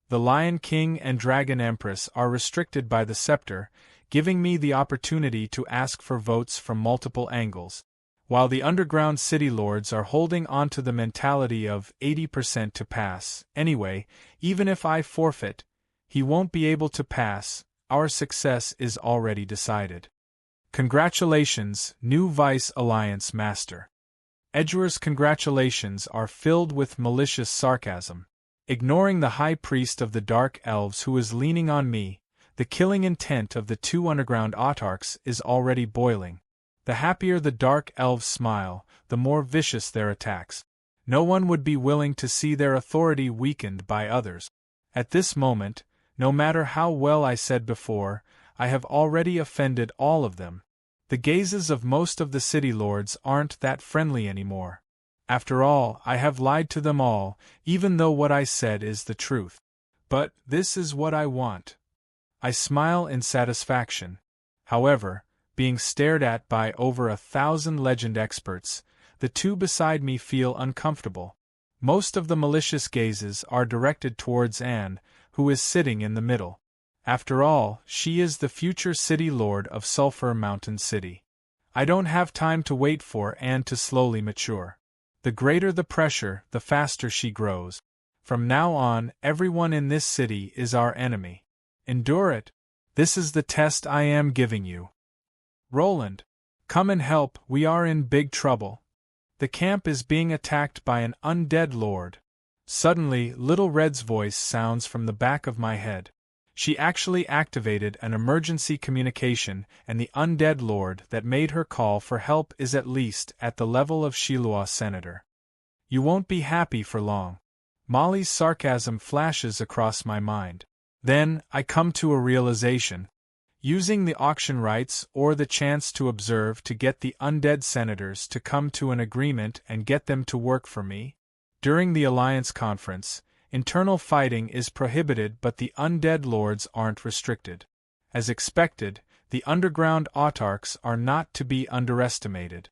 The Lion King and Dragon Empress are restricted by the scepter, giving me the opportunity to ask for votes from multiple angles. While the underground city lords are holding on to the mentality of 80% to pass, anyway, even if I forfeit, he won't be able to pass, our success is already decided. Congratulations, new Vice Alliance Master. Edgeworth's congratulations are filled with malicious sarcasm. Ignoring the High Priest of the Dark Elves who is leaning on me, the killing intent of the 2 underground autarchs is already boiling. The happier the Dark Elves smile, the more vicious their attacks. No one would be willing to see their authority weakened by others. At this moment, no matter how well I said before, I have already offended all of them. The gazes of most of the city lords aren't that friendly anymore. After all, I have lied to them all, even though what I said is the truth. But this is what I want. I smile in satisfaction. However, being stared at by over 1,000 legend experts, the 2 beside me feel uncomfortable. Most of the malicious gazes are directed towards Anne, who is sitting in the middle. After all, she is the future city lord of Sulphur Mountain City. I don't have time to wait for Anne to slowly mature. The greater the pressure, the faster she grows. From now on, everyone in this city is our enemy. Endure it. This is the test I am giving you. Roland, come and help, we are in big trouble. The camp is being attacked by an undead lord. Suddenly, Little Red's voice sounds from the back of my head. She actually activated an emergency communication, and the undead lord that made her call for help is at least at the level of Shilua Senator. You won't be happy for long. Molly's sarcasm flashes across my mind. Then, I come to a realization. Using the auction rights or the chance to observe to get the undead senators to come to an agreement and get them to work for me? During the Alliance Conference, internal fighting is prohibited but the undead lords aren't restricted. As expected, the underground autarchs are not to be underestimated.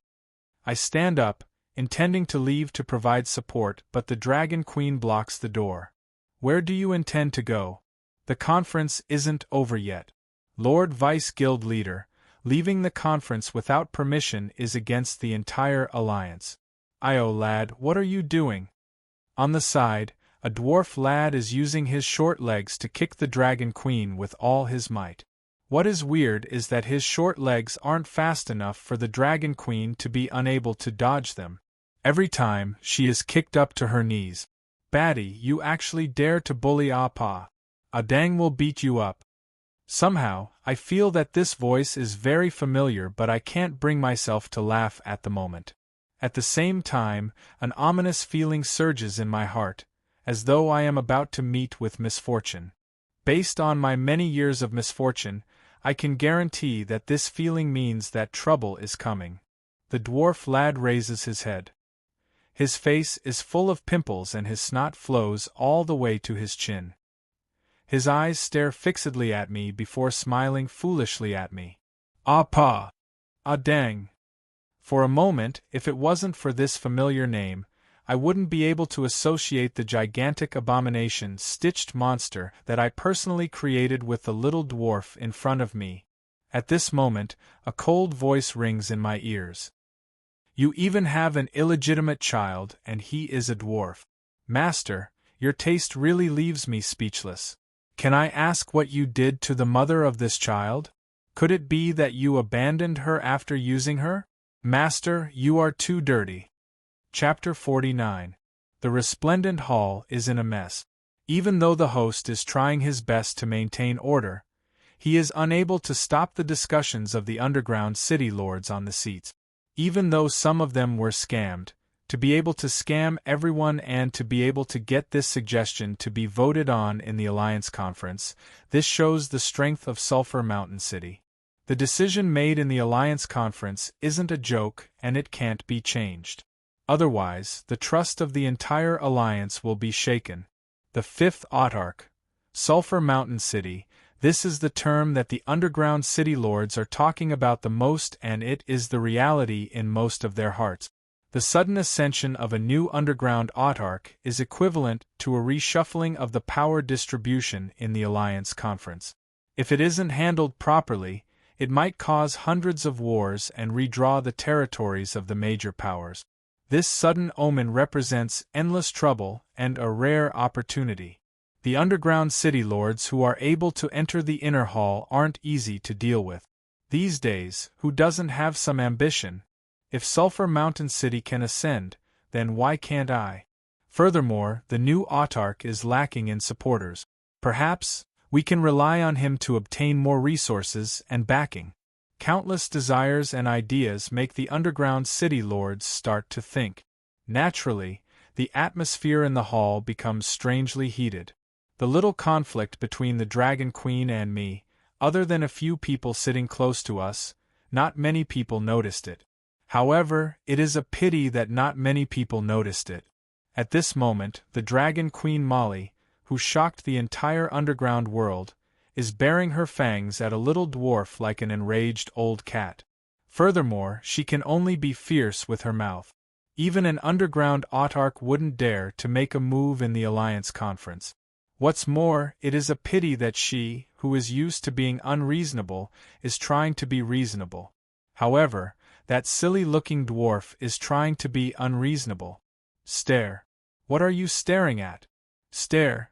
I stand up, intending to leave to provide support, but the Dragon Queen blocks the door. Where do you intend to go? The conference isn't over yet. Lord Vice Guild Leader, leaving the conference without permission is against the entire alliance. Io lad, what are you doing? On the side, a dwarf lad is using his short legs to kick the Dragon Queen with all his might. What is weird is that his short legs aren't fast enough for the Dragon Queen to be unable to dodge them. Every time, she is kicked up to her knees. Baddie, you actually dare to bully Appa. Adang will beat you up. Somehow, I feel that this voice is very familiar but I can't bring myself to laugh at the moment. At the same time, an ominous feeling surges in my heart, as though I am about to meet with misfortune. Based on my many years of misfortune, I can guarantee that this feeling means that trouble is coming. The dwarf lad raises his head. His face is full of pimples and his snot flows all the way to his chin. His eyes stare fixedly at me before smiling foolishly at me. Ah pa! Ah dang! For a moment, if it wasn't for this familiar name, I wouldn't be able to associate the gigantic abomination stitched monster that I personally created with the little dwarf in front of me. At this moment, a cold voice rings in my ears. You even have an illegitimate child, and he is a dwarf. Master, your taste really leaves me speechless. Can I ask what you did to the mother of this child? Could it be that you abandoned her after using her? Master, you are too dirty. Chapter 49. The resplendent hall is in a mess. Even though the host is trying his best to maintain order, he is unable to stop the discussions of the underground city lords on the seats. Even though some of them were scammed, to be able to scam everyone and to be able to get this suggestion to be voted on in the Alliance Conference, this shows the strength of Sulphur Mountain City. The decision made in the Alliance Conference isn't a joke and it can't be changed. Otherwise, the trust of the entire Alliance will be shaken. The fifth autarch, Sulphur Mountain City, this is the term that the underground city lords are talking about the most and it is the reality in most of their hearts. The sudden ascension of a new underground autarch is equivalent to a reshuffling of the power distribution in the Alliance Conference. If it isn't handled properly, it might cause hundreds of wars and redraw the territories of the major powers. This sudden omen represents endless trouble and a rare opportunity. The underground city lords who are able to enter the inner hall aren't easy to deal with. These days, who doesn't have some ambition? If Sulphur Mountain City can ascend, then why can't I? Furthermore, the new autarch is lacking in supporters. Perhaps, we can rely on him to obtain more resources and backing. Countless desires and ideas make the underground city lords start to think. Naturally, the atmosphere in the hall becomes strangely heated. The little conflict between the Dragon Queen and me, other than a few people sitting close to us, not many people noticed it. However, it is a pity that not many people noticed it. At this moment, the Dragon Queen Molly, who shocked the entire underground world, is baring her fangs at a little dwarf like an enraged old cat. Furthermore, she can only be fierce with her mouth. Even an underground autarch wouldn't dare to make a move in the Alliance Conference. What's more, it is a pity that she, who is used to being unreasonable, is trying to be reasonable. However, that silly-looking dwarf is trying to be unreasonable. Stare. What are you staring at? Stare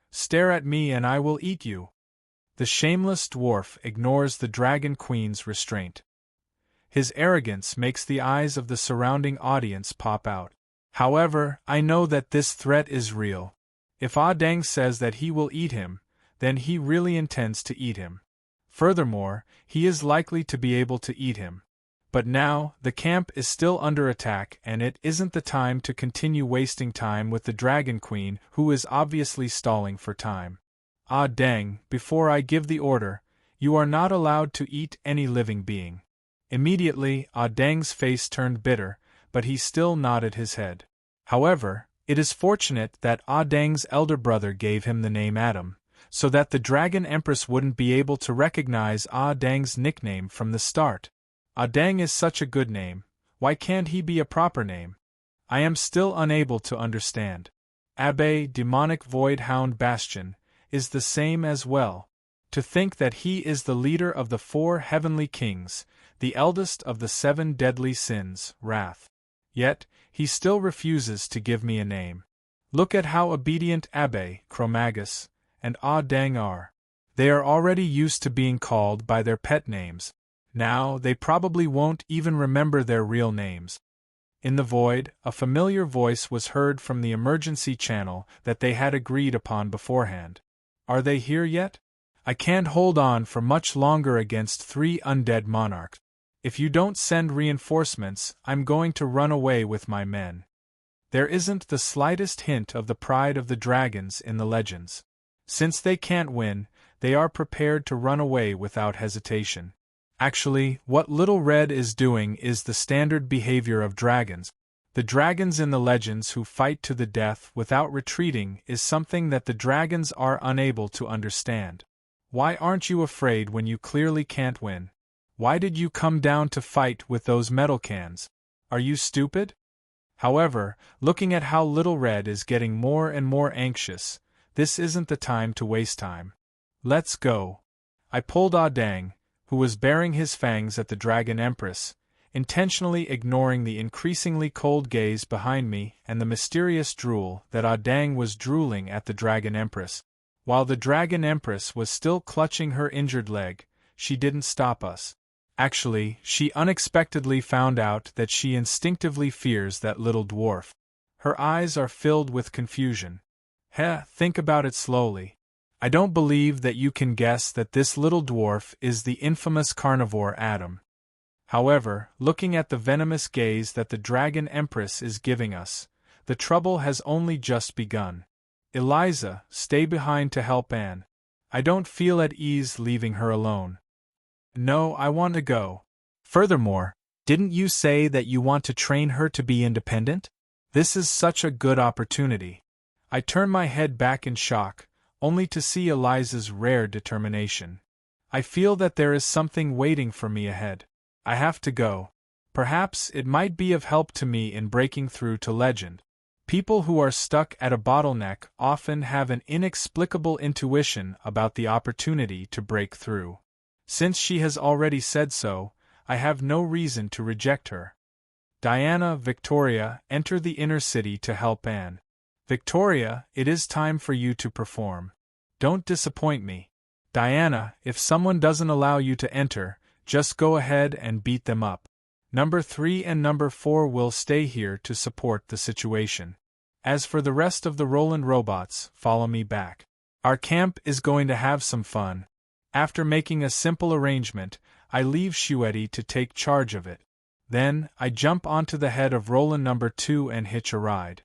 at me and I will eat you. The shameless dwarf ignores the Dragon Queen's restraint. His arrogance makes the eyes of the surrounding audience pop out. However, I know that this threat is real. If Ah Dang says that he will eat him, then he really intends to eat him. Furthermore, he is likely to be able to eat him. But now, the camp is still under attack and it isn't the time to continue wasting time with the Dragon Queen who is obviously stalling for time. Ah Dang, before I give the order, you are not allowed to eat any living being. Immediately, Ah Dang's face turned bitter, but he still nodded his head. However, it is fortunate that Ah Dang's elder brother gave him the name Adam, so that the Dragon Empress wouldn't be able to recognize Ah Dang's nickname from the start. Ah Dang is such a good name, why can't he be a proper name? I am still unable to understand. Abbé Demonic Void Hound Bastion is the same as well. To think that he is the leader of the 4 heavenly kings, the eldest of the 7 deadly sins, wrath. Yet, he still refuses to give me a name. Look at how obedient Abbé, Chromagus, and Ah Dang are. They are already used to being called by their pet names. Now, they probably won't even remember their real names. In the void, a familiar voice was heard from the emergency channel that they had agreed upon beforehand. Are they here yet? I can't hold on for much longer against 3 undead monarchs. If you don't send reinforcements, I'm going to run away with my men. There isn't the slightest hint of the pride of the dragons in the legends. Since they can't win, they are prepared to run away without hesitation. Actually, what Little Red is doing is the standard behavior of dragons. The dragons in the legends who fight to the death without retreating is something that the dragons are unable to understand. Why aren't you afraid when you clearly can't win? Why did you come down to fight with those metal cans? Are you stupid? However, looking at how Little Red is getting more and more anxious, this isn't the time to waste time. Let's go. I pulled Ah Dang, who was baring his fangs at the Dragon Empress, intentionally ignoring the increasingly cold gaze behind me and the mysterious drool that Ah Dang was drooling at the Dragon Empress. While the Dragon Empress was still clutching her injured leg, she didn't stop us. Actually, she unexpectedly found out that she instinctively fears that little dwarf. Her eyes are filled with confusion. Think about it slowly. I don't believe that you can guess that this little dwarf is the infamous carnivore Adam. However, looking at the venomous gaze that the Dragon Empress is giving us, the trouble has only just begun. Eliza, stay behind to help Anne. I don't feel at ease leaving her alone. No, I want to go. Furthermore, didn't you say that you want to train her to be independent? This is such a good opportunity. I turn my head back in shock, only to see Eliza's rare determination. I feel that there is something waiting for me ahead. I have to go. Perhaps it might be of help to me in breaking through to legend. People who are stuck at a bottleneck often have an inexplicable intuition about the opportunity to break through. Since she has already said so, I have no reason to reject her. Diana, Victoria, enter the inner city to help Anne. Victoria, it is time for you to perform. Don't disappoint me. Diana, if someone doesn't allow you to enter, just go ahead and beat them up. Number 3 and Number 4 will stay here to support the situation. As for the rest of the Roland robots, follow me back. Our camp is going to have some fun. After making a simple arrangement, I leave Shueti to take charge of it. Then, I jump onto the head of Roland Number 2 and hitch a ride.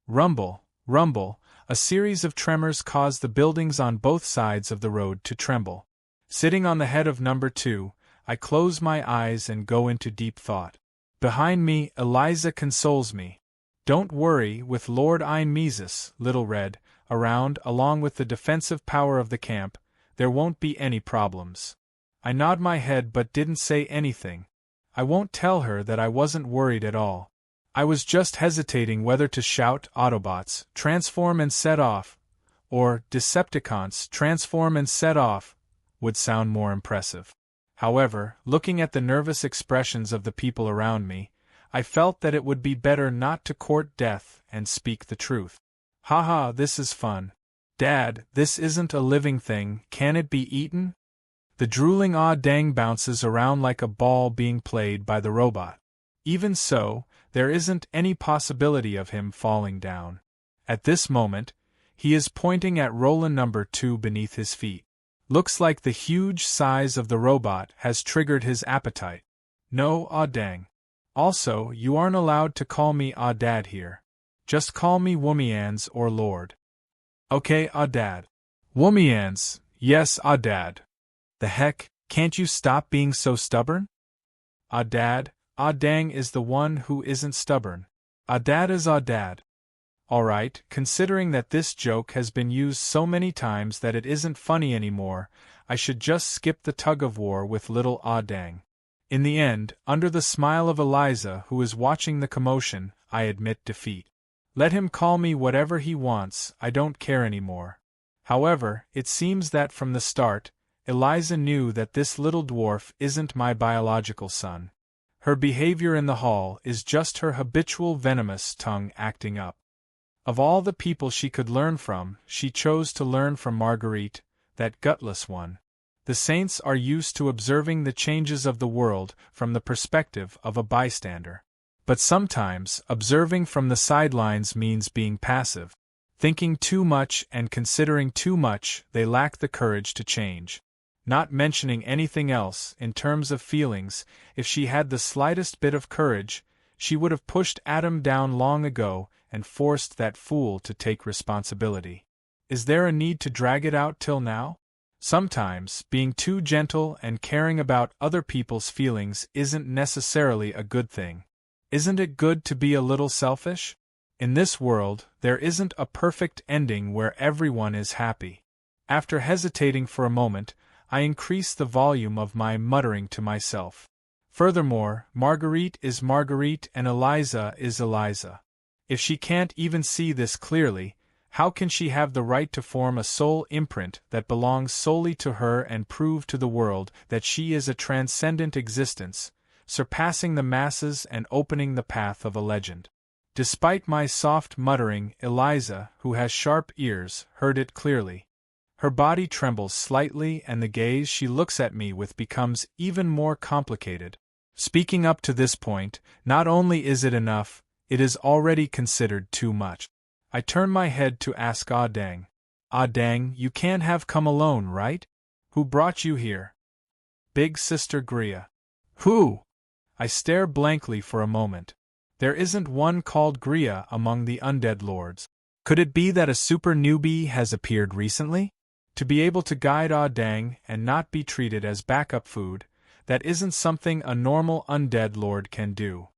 Rumble, rumble, a series of tremors cause the buildings on both sides of the road to tremble. Sitting on the head of Number 2, I close my eyes and go into deep thought. Behind me, Eliza consoles me. Don't worry, with Lord Einmesis, Little Red, around, along with the defensive power of the camp, there won't be any problems. I nod my head but didn't say anything. I won't tell her that I wasn't worried at all. I was just hesitating whether to shout Autobots, transform and set off, or Decepticons, transform and set off, would sound more impressive. However, looking at the nervous expressions of the people around me, I felt that it would be better not to court death and speak the truth. Haha, this is fun. Dad, this isn't a living thing, can it be eaten? The drooling ah dang bounces around like a ball being played by the robot. Even so, there isn't any possibility of him falling down. At this moment, he is pointing at Roland number 2 beneath his feet. Looks like the huge size of the robot has triggered his appetite. No, ah dang. Also, you aren't allowed to call me ah dad here. Just call me Woomians or Lord. Okay, ah dad. Woomians, yes, ah dad. The heck, can't you stop being so stubborn? Ah dad, ah dang is the one who isn't stubborn. Ah dad is ah dad. Alright, considering that this joke has been used so many times that it isn't funny anymore, I should just skip the tug-of-war with little ah dang. In the end, under the smile of Eliza, who is watching the commotion, I admit defeat. Let him call me whatever he wants, I don't care anymore. However, it seems that from the start, Eliza knew that this little dwarf isn't my biological son. Her behavior in the hall is just her habitual venomous tongue acting up. Of all the people she could learn from, she chose to learn from Marguerite, that gutless one. The saints are used to observing the changes of the world from the perspective of a bystander. But sometimes, observing from the sidelines means being passive. Thinking too much and considering too much, they lack the courage to change. Not mentioning anything else, in terms of feelings, if she had the slightest bit of courage, she would have pushed Adam down long ago and forced that fool to take responsibility. Is there a need to drag it out till now? Sometimes, being too gentle and caring about other people's feelings isn't necessarily a good thing. Isn't it good to be a little selfish? In this world, there isn't a perfect ending where everyone is happy. After hesitating for a moment, I increase the volume of my muttering to myself. Furthermore, Marguerite is Marguerite and Eliza is Eliza. If she can't even see this clearly, how can she have the right to form a soul imprint that belongs solely to her and prove to the world that she is a transcendent existence, surpassing the masses and opening the path of a legend? Despite my soft muttering, Eliza, who has sharp ears, heard it clearly. Her body trembles slightly and the gaze she looks at me with becomes even more complicated. Speaking up to this point, not only is it enough, it is already considered too much. I turn my head to ask ah dang. Ah dang, you can't have come alone, right? Who brought you here? Big Sister Gria. Who? I stare blankly for a moment. There isn't one called Gria among the undead lords. Could it be that a super newbie has appeared recently? To be able to guide ah dang and not be treated as backup food, that isn't something a normal undead lord can do.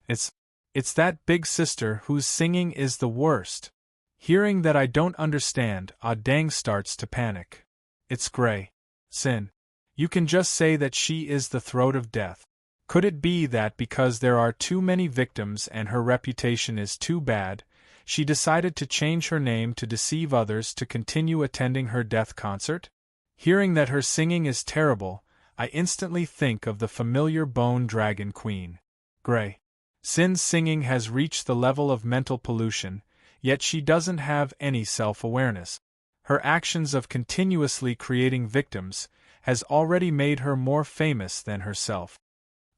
It's that big sister whose singing is the worst. Hearing that I don't understand, ah dang starts to panic. It's Grey. Sin. You can just say that she is the throat of death. Could it be that because there are too many victims and her reputation is too bad, she decided to change her name to deceive others to continue attending her death concert? Hearing that her singing is terrible, I instantly think of the familiar Bone Dragon Queen. Grey. Sin's singing has reached the level of mental pollution, yet she doesn't have any self-awareness. Her actions of continuously creating victims has already made her more famous than herself.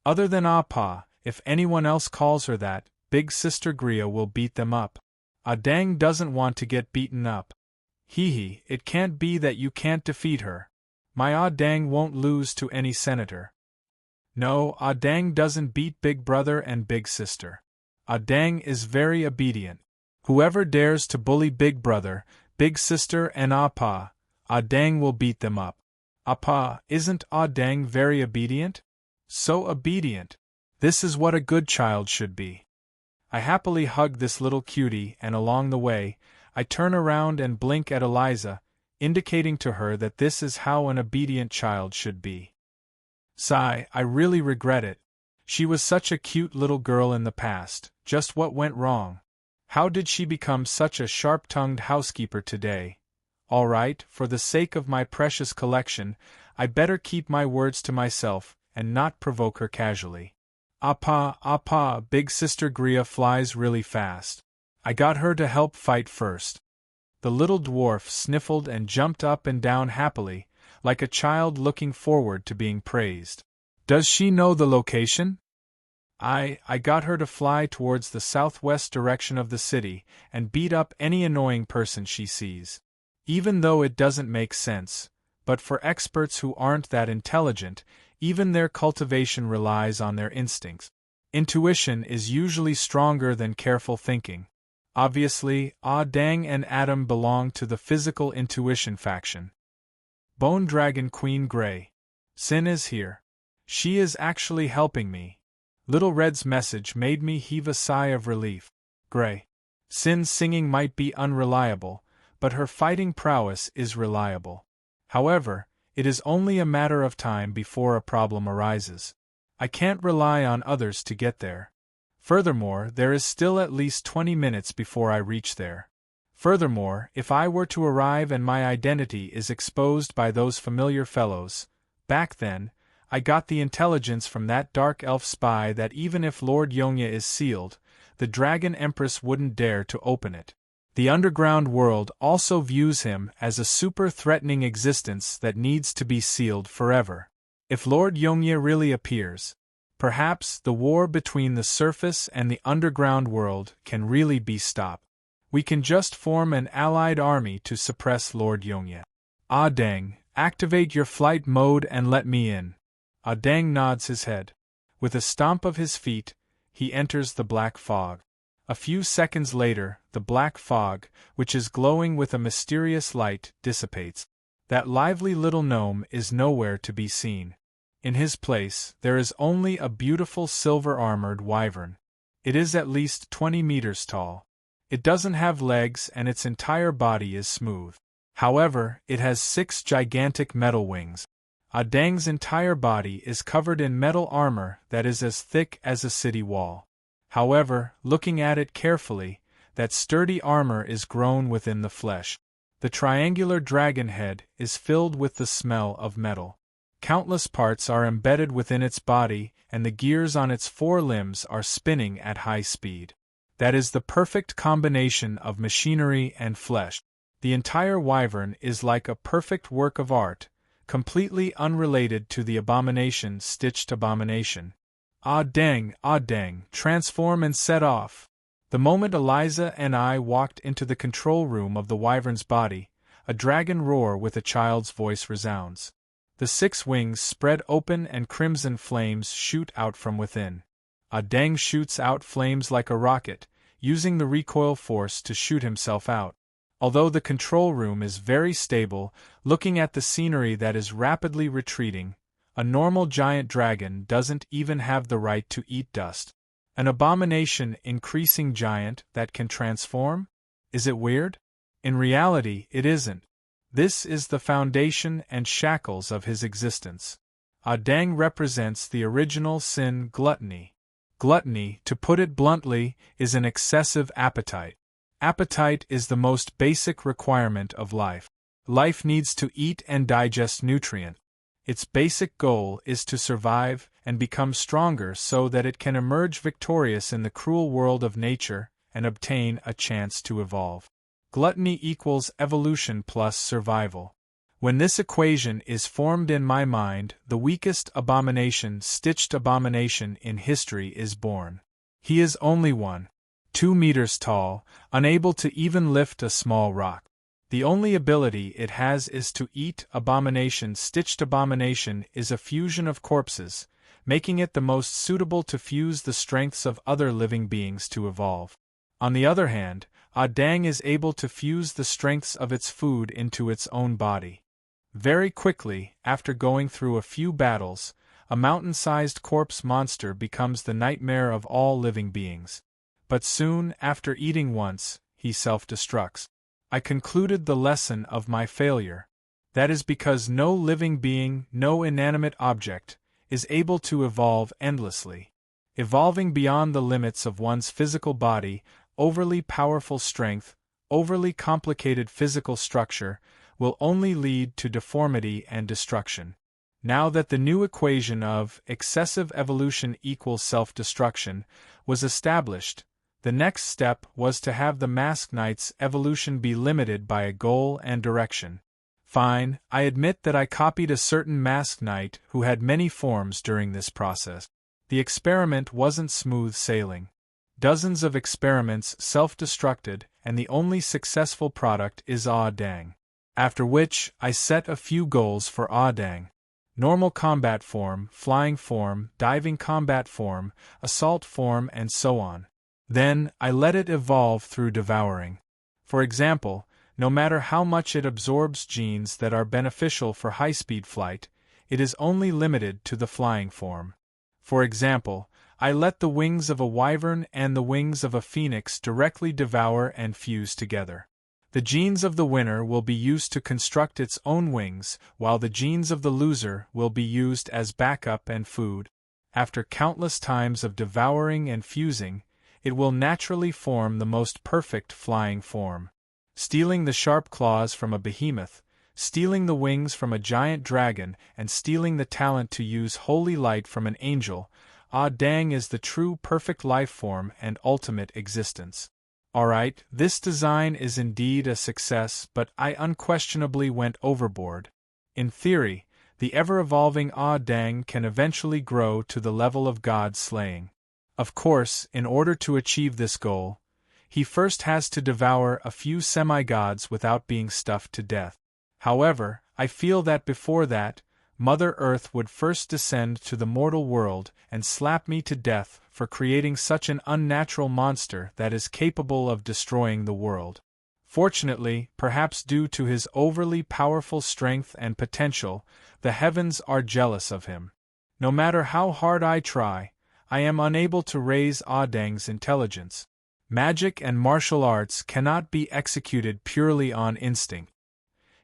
Other than Appa, if anyone else calls her that, Big Sister Gria will beat them up. Ah dang doesn't want to get beaten up. Hee, it can't be that you can't defeat her. My ah dang won't lose to any senator. No, ah dang doesn't beat Big Brother and Big Sister. Ah dang is very obedient. Whoever dares to bully Big Brother, Big Sister and Appa, ah dang will beat them up. Appa, isn't ah dang very obedient? So obedient. This is what a good child should be. I happily hug this little cutie and along the way, I turn around and blink at Eliza, indicating to her that this is how an obedient child should be. Sigh, I really regret it. She was such a cute little girl in the past, just what went wrong? How did she become such a sharp-tongued housekeeper today? All right, for the sake of my precious collection, I better keep my words to myself and not provoke her casually. Appa, Big Sister Gria flies really fast. I got her to help fight first. The little dwarf sniffled and jumped up and down happily, like a child looking forward to being praised. Does she know the location? I got her to fly towards the southwest direction of the city and beat up any annoying person she sees. Even though it doesn't make sense, but for experts who aren't that intelligent, even their cultivation relies on their instincts. Intuition is usually stronger than careful thinking. Obviously, Ah Dang and Adam belong to the physical intuition faction. Bone Dragon Queen Grey. Sin is here. She is actually helping me. Little Red's message made me heave a sigh of relief. Grey. Sin's singing might be unreliable, but her fighting prowess is reliable. However, it is only a matter of time before a problem arises. I can't rely on others to get there. Furthermore, there is still at least 20 minutes before I reach there. Furthermore, if I were to arrive and my identity is exposed by those familiar fellows, back then, I got the intelligence from that dark elf spy that even if Lord Yongya is sealed, the Dragon Empress wouldn't dare to open it. The underground world also views him as a super-threatening existence that needs to be sealed forever. If Lord Yongya really appears, perhaps the war between the surface and the underground world can really be stopped. We can just form an allied army to suppress Lord Yongya. Ah Dang, activate your flight mode and let me in. Ah Dang nods his head. With a stomp of his feet, he enters the black fog. A few seconds later, the black fog, which is glowing with a mysterious light, dissipates. That lively little gnome is nowhere to be seen. In his place, there is only a beautiful silver-armored wyvern. It is at least 20 meters tall. It doesn't have legs and its entire body is smooth. However, it has 6 gigantic metal wings. Ah Dang's entire body is covered in metal armor that is as thick as a city wall. However, looking at it carefully, that sturdy armor is grown within the flesh. The triangular dragon head is filled with the smell of metal. Countless parts are embedded within its body, and the gears on its 4 limbs are spinning at high speed. That is the perfect combination of machinery and flesh. The entire wyvern is like a perfect work of art, completely unrelated to the abomination-stitched abomination. Ah Dang, transform and set off. The moment Eliza and I walked into the control room of the wyvern's body, a dragon roar with a child's voice resounds. The 6 wings spread open and crimson flames shoot out from within. Ah Dang shoots out flames like a rocket, using the recoil force to shoot himself out. Although the control room is very stable, looking at the scenery that is rapidly retreating, a normal giant dragon doesn't even have the right to eat dust. An abomination increasing giant that can transform? Is it weird? In reality, it isn't. This is the foundation and shackles of his existence. Ah Dang represents the original sin, gluttony. Gluttony, to put it bluntly, is an excessive appetite. Appetite is the most basic requirement of life. Life needs to eat and digest nutrients. Its basic goal is to survive and become stronger so that it can emerge victorious in the cruel world of nature and obtain a chance to evolve. Gluttony equals evolution plus survival. When this equation is formed in my mind, the weakest abomination-stitched abomination in history is born. He is only 2 meters tall, unable to even lift a small rock. The only ability it has is to eat. Abomination-stitched abomination is a fusion of corpses, making it the most suitable to fuse the strengths of other living beings to evolve. On the other hand, Ah Dang is able to fuse the strengths of its food into its own body. Very quickly, after going through a few battles, a mountain-sized corpse monster becomes the nightmare of all living beings. But soon after eating once, he self-destructs. I concluded the lesson of my failure. That is because no living being, no inanimate object, is able to evolve endlessly. Evolving beyond the limits of one's physical body, overly powerful strength, overly complicated physical structure, will only lead to deformity and destruction. Now that the new equation of excessive evolution equals self-destruction was established, the next step was to have the Masked Knight's evolution be limited by a goal and direction. Fine, I admit that I copied a certain masked knight who had many forms during this process. The experiment wasn't smooth sailing. Dozens of experiments self-destructed, and the only successful product is Dang. After which, I set a few goals for Dang. Normal combat form, flying form, diving combat form, assault form, and so on. Then, I let it evolve through devouring. For example, no matter how much it absorbs genes that are beneficial for high-speed flight, it is only limited to the flying form. For example, I let the wings of a wyvern and the wings of a phoenix directly devour and fuse together. The genes of the winner will be used to construct its own wings, while the genes of the loser will be used as backup and food. After countless times of devouring and fusing, it will naturally form the most perfect flying form. Stealing the sharp claws from a behemoth, stealing the wings from a giant dragon, and stealing the talent to use holy light from an angel, Dang is the true perfect life form and ultimate existence. Alright, this design is indeed a success, but I unquestionably went overboard. In theory, the ever-evolving Dang can eventually grow to the level of god slaying. Of course, in order to achieve this goal, he first has to devour a few semi-gods without being stuffed to death. However, I feel that before that, Mother Earth would first descend to the mortal world and slap me to death for creating such an unnatural monster that is capable of destroying the world. Fortunately, perhaps due to his overly powerful strength and potential, the heavens are jealous of him. No matter how hard I try, I am unable to raise Dang's intelligence. Magic and martial arts cannot be executed purely on instinct.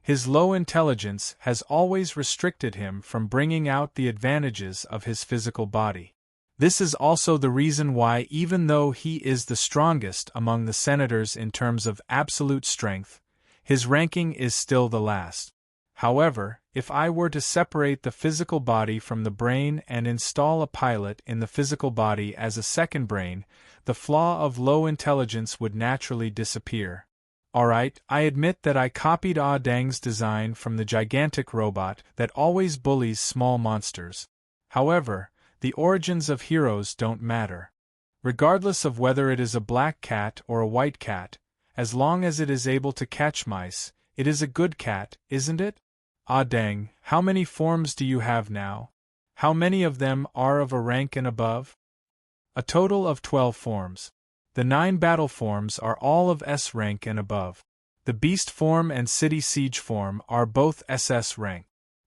His low intelligence has always restricted him from bringing out the advantages of his physical body. This is also the reason why, even though he is the strongest among the senators in terms of absolute strength, his ranking is still the last. However, if I were to separate the physical body from the brain and install a pilot in the physical body as a second brain, the flaw of low intelligence would naturally disappear. Alright, I admit that I copied Dang's design from the gigantic robot that always bullies small monsters. However, the origins of heroes don't matter. Regardless of whether it is a black cat or a white cat, as long as it is able to catch mice, it is a good cat, isn't it? Dang, how many forms do you have now? How many of them are of a rank and above? A total of 12 forms. The 9 battle forms are all of S rank and above. The beast form and city siege form are both SS rank.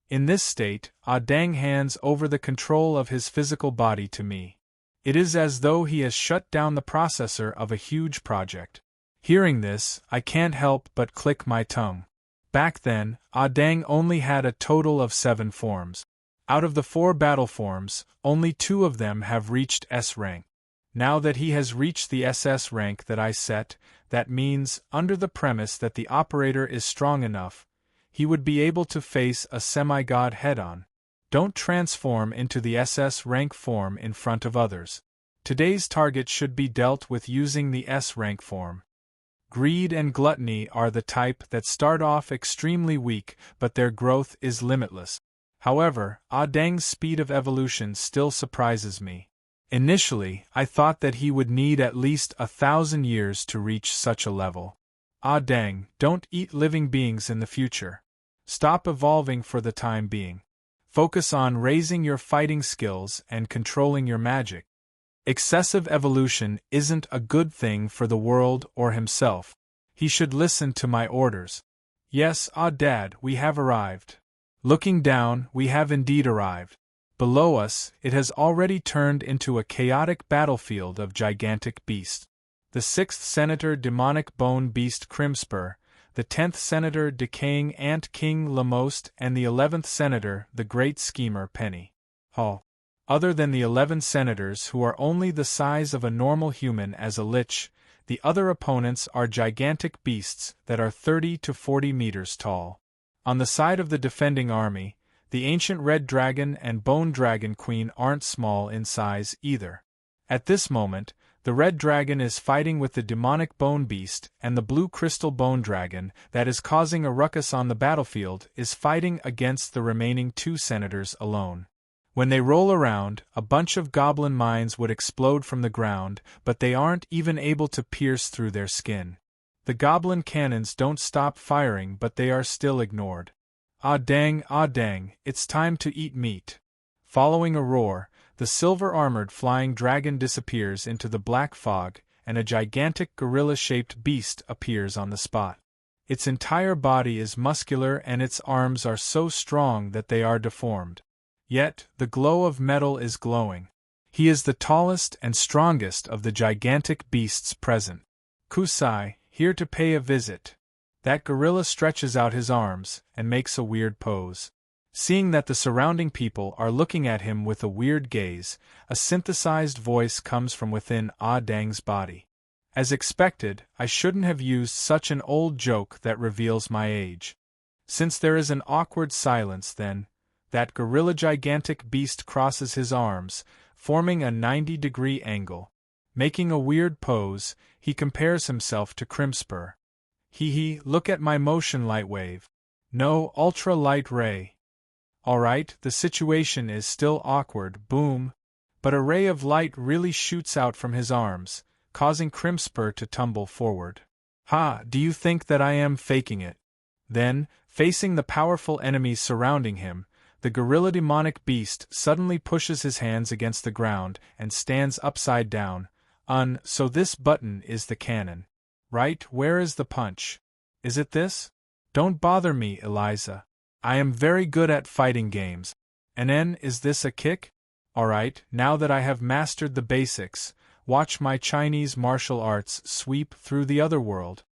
In this state, Dang hands over the control of his physical body to me. It is as though he has shut down the processor of a huge project. Hearing this, I can't help but click my tongue. Back then, Dang only had a total of 7 forms. Out of the 4 battle forms, only 2 of them have reached S rank. Now that he has reached the SS rank that I set, that means, under the premise that the operator is strong enough, he would be able to face a semi-god head-on. Don't transform into the SS rank form in front of others. Today's target should be dealt with using the S rank form. Greed and gluttony are the type that start off extremely weak, but their growth is limitless. However, Dang's speed of evolution still surprises me. Initially, I thought that he would need at least 1,000 years to reach such a level. Dang, don't eat living beings in the future. Stop evolving for the time being. Focus on raising your fighting skills and controlling your magic. Excessive evolution isn't a good thing for the world or himself. He should listen to my orders. Yes, Dad, we have arrived. Looking down, we have indeed arrived. Below us, it has already turned into a chaotic battlefield of gigantic beasts. The 6th Senator Demonic Bone Beast Crimspur, the 10th Senator Decaying Ant King Lamost, and the 11th Senator the Great Schemer Penny. Other than the 11 senators who are only the size of a normal human as a lich, the other opponents are gigantic beasts that are 30 to 40 meters tall. On the side of the defending army, the ancient Red Dragon and Bone Dragon Queen aren't small in size either. At this moment, The red dragon is fighting with the demonic bone beast, and the blue crystal bone dragon, that is causing a ruckus on the battlefield, is fighting against the remaining 2 senators alone. When they roll around, a bunch of goblin mines would explode from the ground, but they aren't even able to pierce through their skin. The goblin cannons don't stop firing, but they are still ignored. Ah dang, it's time to eat meat. Following a roar, the silver-armored flying dragon disappears into the black fog, and a gigantic gorilla-shaped beast appears on the spot. Its entire body is muscular and its arms are so strong that they are deformed. Yet, the glow of metal is glowing. He is the tallest and strongest of the gigantic beasts present. Kusai, here to pay a visit. That gorilla stretches out his arms and makes a weird pose. Seeing that the surrounding people are looking at him with a weird gaze, a synthesized voice comes from within Ah Dang's body. As expected, I shouldn't have used such an old joke that reveals my age. Since there is an awkward silence, then, that gorilla gigantic beast crosses his arms, forming a 90-degree angle. Making a weird pose, he compares himself to Crimspur. Hee, look at my motion light wave. No, ultra light ray. Alright, the situation is still awkward, boom. But a ray of light really shoots out from his arms, causing Crimspur to tumble forward. Ha, do you think that I am faking it? Then, facing the powerful enemies surrounding him, the gorilla demonic beast suddenly pushes his hands against the ground and stands upside down. So this button is the cannon. Right, where is the punch? Is it this? Don't bother me, Eliza. I am very good at fighting games. And then, is this a kick? Alright, now that I have mastered the basics, watch my Chinese martial arts sweep through the other world.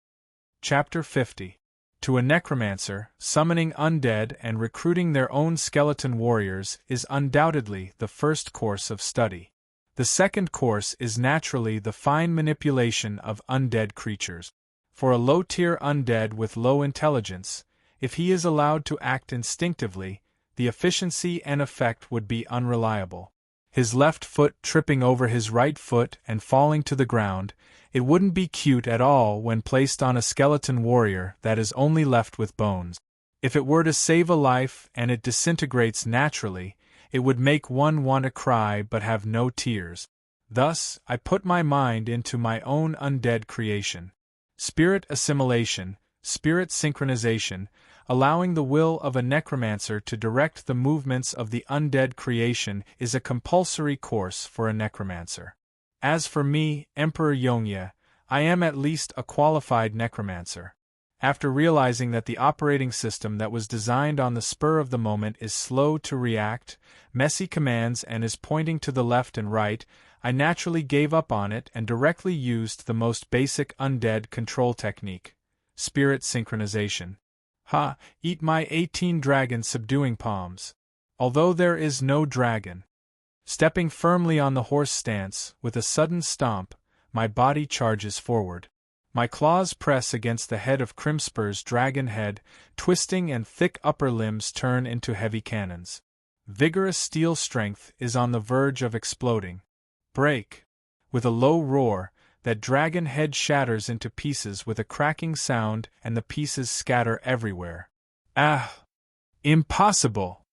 Chapter 50. To a necromancer, summoning undead and recruiting their own skeleton warriors is undoubtedly the first course of study. The second course is naturally the fine manipulation of undead creatures. For a low-tier undead with low intelligence, if he is allowed to act instinctively, the efficiency and effect would be unreliable. His left foot tripping over his right foot and falling to the ground, it wouldn't be cute at all when placed on a skeleton warrior that is only left with bones. If it were to save a life and it disintegrates naturally, it would make one want to cry but have no tears. Thus, I put my mind into my own undead creation. Spirit assimilation, spirit synchronization, allowing the will of a necromancer to direct the movements of the undead creation is a compulsory course for a necromancer. As for me, Emperor Yongye, I am at least a qualified necromancer. After realizing that the operating system that was designed on the spur of the moment is slow to react, messy commands and is pointing to the left and right, I naturally gave up on it and directly used the most basic undead control technique, spirit synchronization. Ha, eat my 18 dragon subduing palms. Although there is no dragon. Stepping firmly on the horse stance, with a sudden stomp, my body charges forward. My claws press against the head of Crimspur's dragon head, twisting and thick upper limbs turn into heavy cannons. Vigorous steel strength is on the verge of exploding. Break! With a low roar, that dragon head shatters into pieces with a cracking sound and the pieces scatter everywhere. Ah! Impossible!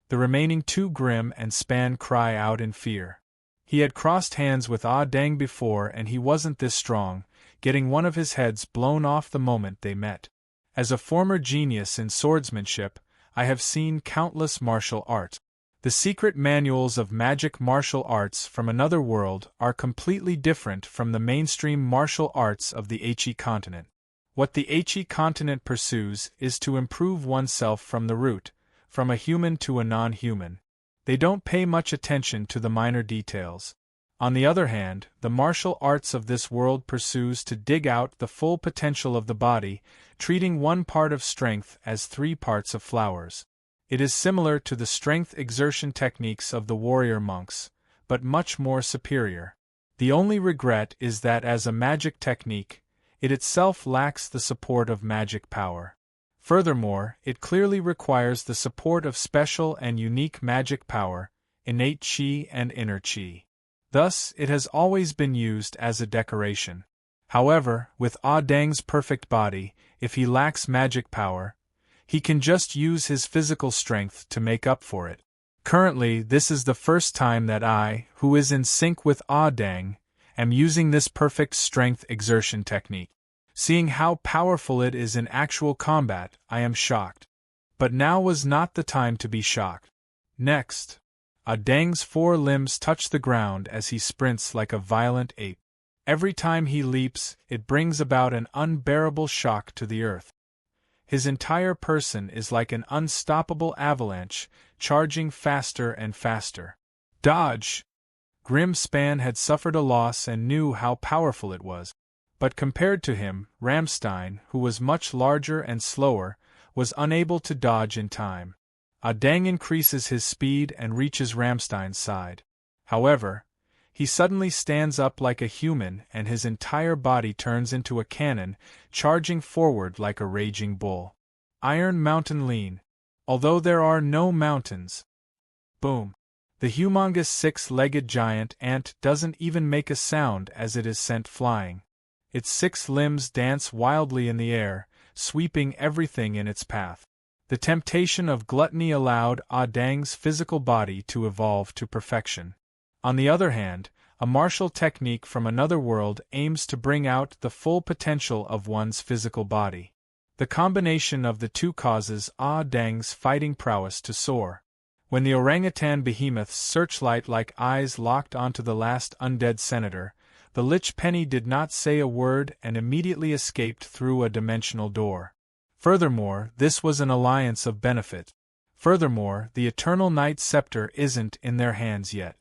The remaining two Grim and Span cry out in fear. He had crossed hands with Ah Dang before and he wasn't this strong, getting one of his heads blown off the moment they met. As a former genius in swordsmanship, I have seen countless martial arts. The secret manuals of magic martial arts from another world are completely different from the mainstream martial arts of the He continent. What the He continent pursues is to improve oneself from the root, from a human to a non-human. They don't pay much attention to the minor details. On the other hand, the martial arts of this world pursues to dig out the full potential of the body, treating one part of strength as 3 parts of flowers. It is similar to the strength exertion techniques of the warrior monks, but much more superior. The only regret is that as a magic technique, it itself lacks the support of magic power. Furthermore, it clearly requires the support of special and unique magic power, innate chi and inner chi. Thus, it has always been used as a decoration. However, with Ah Dang's perfect body, if he lacks magic power, he can just use his physical strength to make up for it. Currently, this is the first time that I, who is in sync with Ah Dang, am using this perfect strength exertion technique. Seeing how powerful it is in actual combat, I am shocked. But now was not the time to be shocked. Next, Ah Dang's 4 limbs touch the ground as he sprints like a violent ape. Every time he leaps, it brings about an unbearable shock to the earth. His entire person is like an unstoppable avalanche, charging faster and faster. Dodge! Grimspan had suffered a loss and knew how powerful it was. But compared to him, Ramstein, who was much larger and slower, was unable to dodge in time. Ah Dang increases his speed and reaches Ramstein's side. However, he suddenly stands up like a human and his entire body turns into a cannon, charging forward like a raging bull. Iron Mountain Lean. Although there are no mountains. Boom. The humongous 6-legged giant ant doesn't even make a sound as it is sent flying. Its 6 limbs dance wildly in the air, sweeping everything in its path. The temptation of gluttony allowed Ah Dang's physical body to evolve to perfection. On the other hand, a martial technique from another world aims to bring out the full potential of one's physical body. The combination of the two causes Ah Dang's fighting prowess to soar. When the orangutan behemoth's searchlight-like eyes locked onto the last undead senator, the Lich Penny did not say a word and immediately escaped through a dimensional door. Furthermore, this was an alliance of benefit. Furthermore, the Eternal Night Scepter isn't in their hands yet.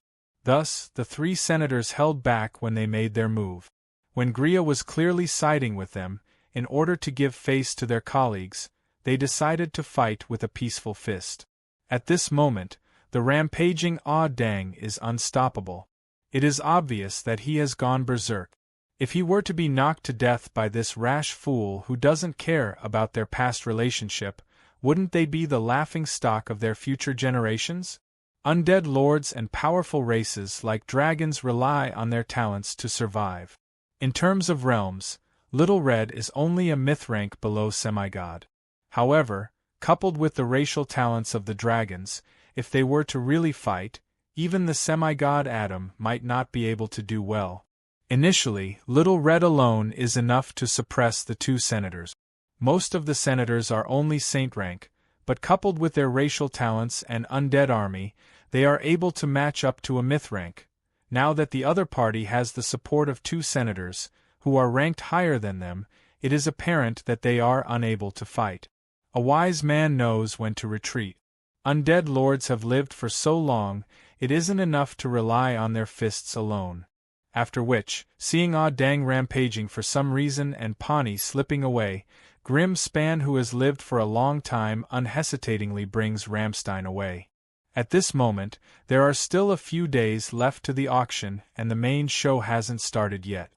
Thus, the 3 senators held back when they made their move. When Gria was clearly siding with them, in order to give face to their colleagues, they decided to fight with a peaceful fist. At this moment, the rampaging Ah Dang is unstoppable. It is obvious that he has gone berserk. If he were to be knocked to death by this rash fool who doesn't care about their past relationship, wouldn't they be the laughingstock of their future generations? Undead lords and powerful races like dragons rely on their talents to survive. In terms of realms, Little Red is only a myth rank below semigod. However, coupled with the racial talents of the dragons, if they were to really fight, even the semigod Adam might not be able to do well. Initially, Little Red alone is enough to suppress the 2 senators. Most of the senators are only saint rank, but coupled with their racial talents and undead army, they are able to match up to a myth rank. Now that the other party has the support of 2 senators, who are ranked higher than them, it is apparent that they are unable to fight. A wise man knows when to retreat. Undead lords have lived for so long, it isn't enough to rely on their fists alone. After which, seeing Ah Dang rampaging for some reason and Pawnee slipping away, Grimspan, who has lived for a long time, unhesitatingly brings Ramstein away. At this moment, there are still a few days left to the auction and the main show hasn't started yet.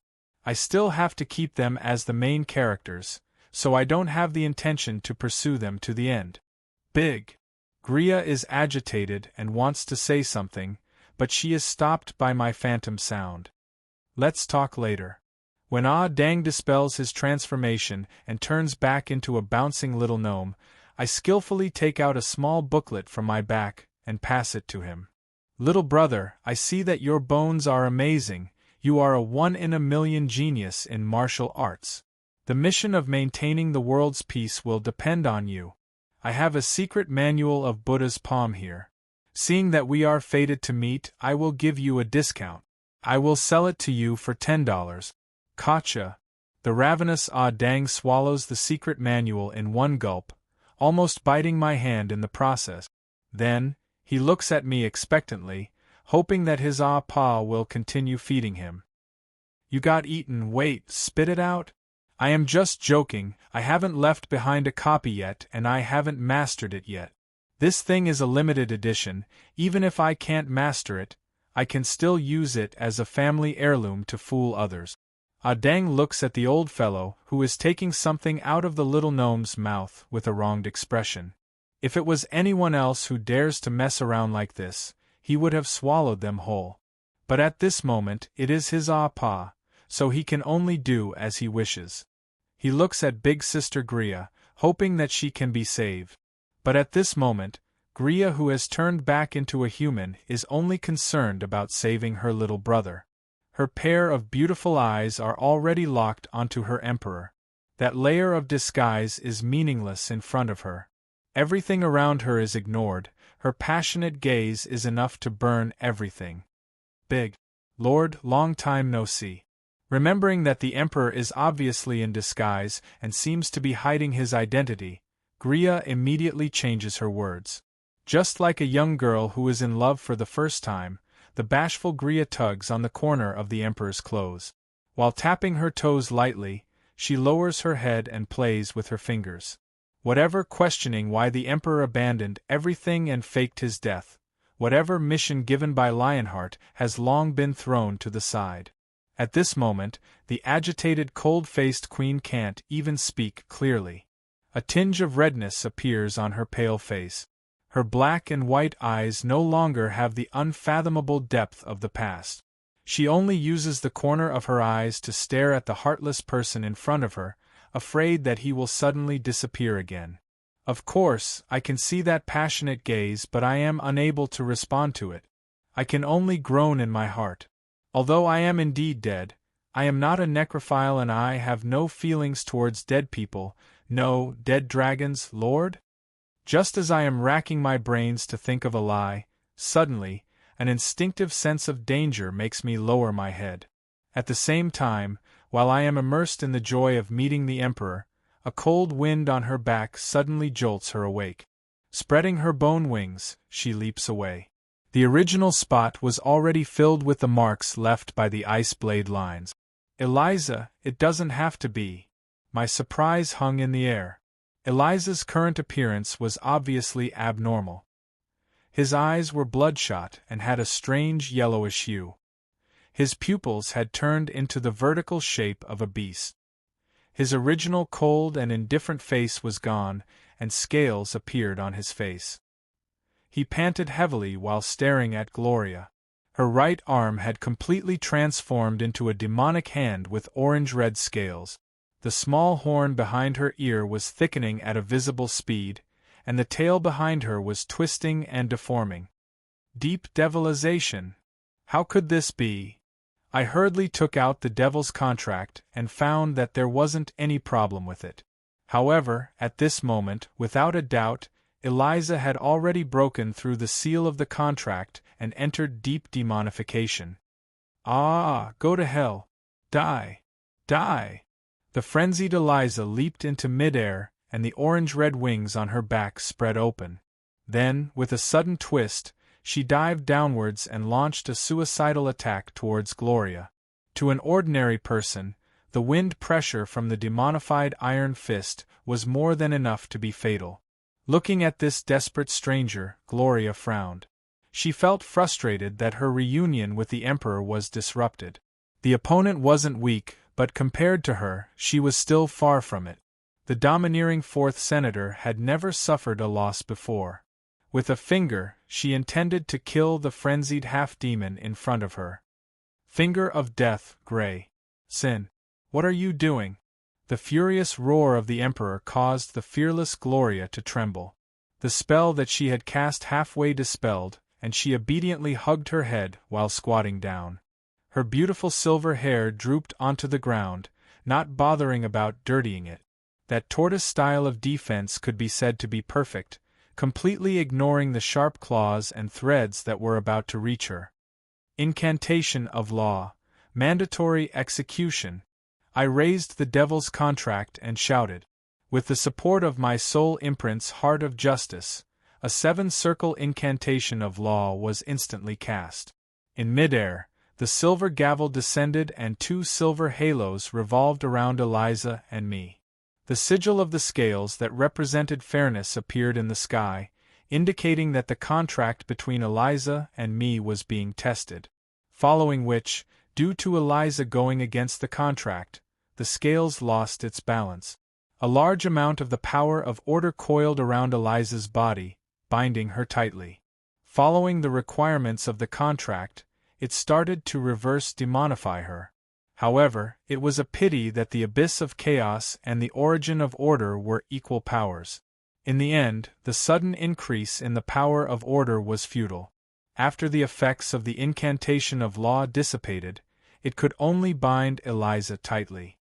I still have to keep them as the main characters, so I don't have the intention to pursue them to the end. Big. Gria is agitated and wants to say something, but she is stopped by my phantom sound. Let's talk later. When Ah Dang dispels his transformation and turns back into a bouncing little gnome, I skillfully take out a small booklet from my back and pass it to him. Little brother, I see that your bones are amazing. You are a 1-in-a-million genius in martial arts. The mission of maintaining the world's peace will depend on you. I have a secret manual of Buddha's palm here. Seeing that we are fated to meet, I will give you a discount. I will sell it to you for $10. Gotcha. The ravenous Ah Dang swallows the secret manual in one gulp, almost biting my hand in the process. Then, he looks at me expectantly, hoping that his Ah Pa will continue feeding him. You got eaten, wait, spit it out? I am just joking, I haven't left behind a copy yet and I haven't mastered it yet. This thing is a limited edition, even if I can't master it, I can still use it as a family heirloom to fool others. Ah Dang looks at the old fellow, who is taking something out of the little gnome's mouth with a wronged expression. If it was anyone else who dares to mess around like this, he would have swallowed them whole. But at this moment it is his pa, so he can only do as he wishes. He looks at big sister Gria, hoping that she can be saved. But at this moment, Gria, who has turned back into a human, is only concerned about saving her little brother. Her pair of beautiful eyes are already locked onto her emperor. That layer of disguise is meaningless in front of her. Everything around her is ignored, her passionate gaze is enough to burn everything. Big Lord, long time no see. Remembering that the emperor is obviously in disguise and seems to be hiding his identity, Gria immediately changes her words. Just like a young girl who is in love for the first time, the bashful Gria tugs on the corner of the emperor's clothes. While tapping her toes lightly, she lowers her head and plays with her fingers. Whatever questioning why the emperor abandoned everything and faked his death, whatever mission given by Lionheart has long been thrown to the side. At this moment, the agitated cold-faced queen can't even speak clearly. A tinge of redness appears on her pale face. Her black and white eyes no longer have the unfathomable depth of the past. She only uses the corner of her eyes to stare at the heartless person in front of her, afraid that he will suddenly disappear again. Of course, I can see that passionate gaze, but I am unable to respond to it. I can only groan in my heart. Although I am indeed dead, I am not a necrophile and I have no feelings towards dead people, no dead dragons, Lord? Just as I am racking my brains to think of a lie, suddenly, an instinctive sense of danger makes me lower my head. At the same time, while I am immersed in the joy of meeting the Emperor, a cold wind on her back suddenly jolts her awake. Spreading her bone wings, she leaps away. The original spot was already filled with the marks left by the ice blade lines. Eliza, it doesn't have to be. My surprise hung in the air. Eliza's current appearance was obviously abnormal. His eyes were bloodshot and had a strange yellowish hue. His pupils had turned into the vertical shape of a beast. His original cold and indifferent face was gone, and scales appeared on his face. He panted heavily while staring at Gloria. Her right arm had completely transformed into a demonic hand with orange-red scales. The small horn behind her ear was thickening at a visible speed, and the tail behind her was twisting and deforming. Deep devilization! How could this be? I hurriedly took out the devil's contract and found that there wasn't any problem with it. However, at this moment, without a doubt, Eliza had already broken through the seal of the contract and entered deep demonification. Ah, go to hell! Die! Die! The frenzied Eliza leaped into midair, and the orange-red wings on her back spread open. Then, with a sudden twist, she dived downwards and launched a suicidal attack towards Gloria. To an ordinary person, the wind pressure from the demonified iron fist was more than enough to be fatal. Looking at this desperate stranger, Gloria frowned. She felt frustrated that her reunion with the Emperor was disrupted. The opponent wasn't weak, but compared to her, she was still far from it. The domineering 4th Senator had never suffered a loss before. With a finger, she intended to kill the frenzied half-demon in front of her. Finger of death, Grey. Sin. What are you doing? The furious roar of the Emperor caused the fearless Gloria to tremble. The spell that she had cast halfway dispelled, and she obediently hugged her head while squatting down. Her beautiful silver hair drooped onto the ground, not bothering about dirtying it. That tortoise style of defense could be said to be perfect, completely ignoring the sharp claws and threads that were about to reach her. Incantation of law. Mandatory execution. I raised the devil's contract and shouted. With the support of my soul imprint's heart of justice, a 7-circle incantation of law was instantly cast. In midair, the silver gavel descended and 2 silver halos revolved around Eliza and me. The sigil of the scales that represented fairness appeared in the sky, indicating that the contract between Eliza and me was being tested. Following which, due to Eliza going against the contract, the scales lost its balance. A large amount of the power of order coiled around Eliza's body, binding her tightly. Following the requirements of the contract, It started to reverse demonify her. However, it was a pity that the abyss of chaos and the origin of order were equal powers. In the end, the sudden increase in the power of order was futile. After the effects of the incantation of law dissipated, it could only bind Eliza tightly.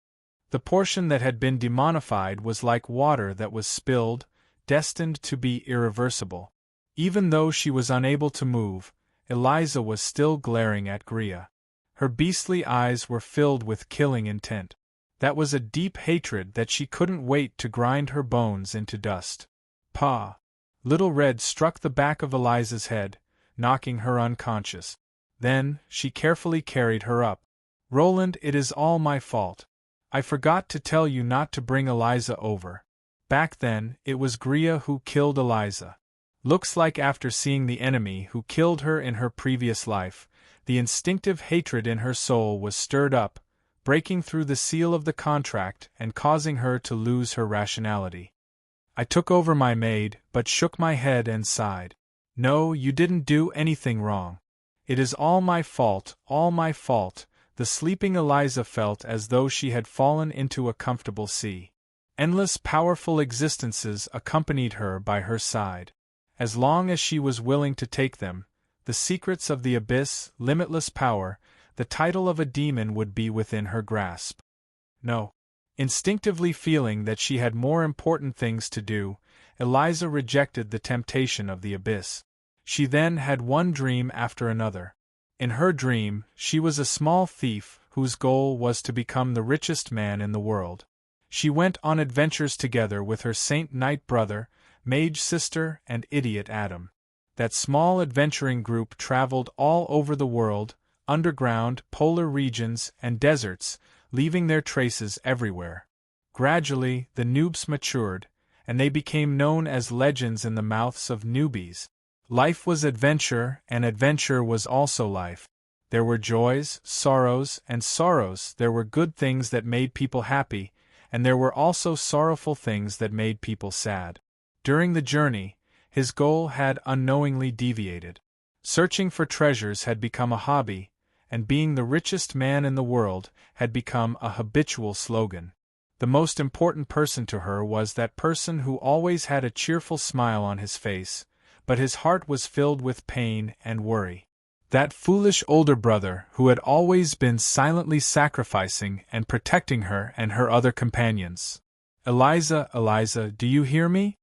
The portion that had been demonified was like water that was spilled, destined to be irreversible. Even though she was unable to move, Eliza was still glaring at Gria. Her beastly eyes were filled with killing intent. That was a deep hatred that she couldn't wait to grind her bones into dust. Pah! Little Red struck the back of Eliza's head, knocking her unconscious. Then, she carefully carried her up. Roland, it is all my fault. I forgot to tell you not to bring Eliza over. Back then, it was Gria who killed Eliza. Looks like after seeing the enemy who killed her in her previous life, the instinctive hatred in her soul was stirred up, breaking through the seal of the contract and causing her to lose her rationality. I took over my maid, but shook my head and sighed. No, you didn't do anything wrong. It is all my fault, all my fault. The sleeping Eliza felt as though she had fallen into a comfortable sea. Endless powerful existences accompanied her by her side. As long as she was willing to take them, the secrets of the abyss, limitless power, the title of a demon would be within her grasp. No. Instinctively feeling that she had more important things to do, Eliza rejected the temptation of the abyss. She then had one dream after another. In her dream, she was a small thief whose goal was to become the richest man in the world. She went on adventures together with her Saint Knight brother, mage sister, and idiot Adam. That small adventuring group traveled all over the world, underground, polar regions, and deserts, leaving their traces everywhere. Gradually, the noobs matured, and they became known as legends in the mouths of newbies. Life was adventure, and adventure was also life. There were joys, sorrows, and sorrows. There were good things that made people happy, and there were also sorrowful things that made people sad. During the journey, his goal had unknowingly deviated. Searching for treasures had become a hobby, and being the richest man in the world had become a habitual slogan. The most important person to her was that person who always had a cheerful smile on his face, but his heart was filled with pain and worry. That foolish older brother who had always been silently sacrificing and protecting her and her other companions. Eliza, Eliza, do you hear me?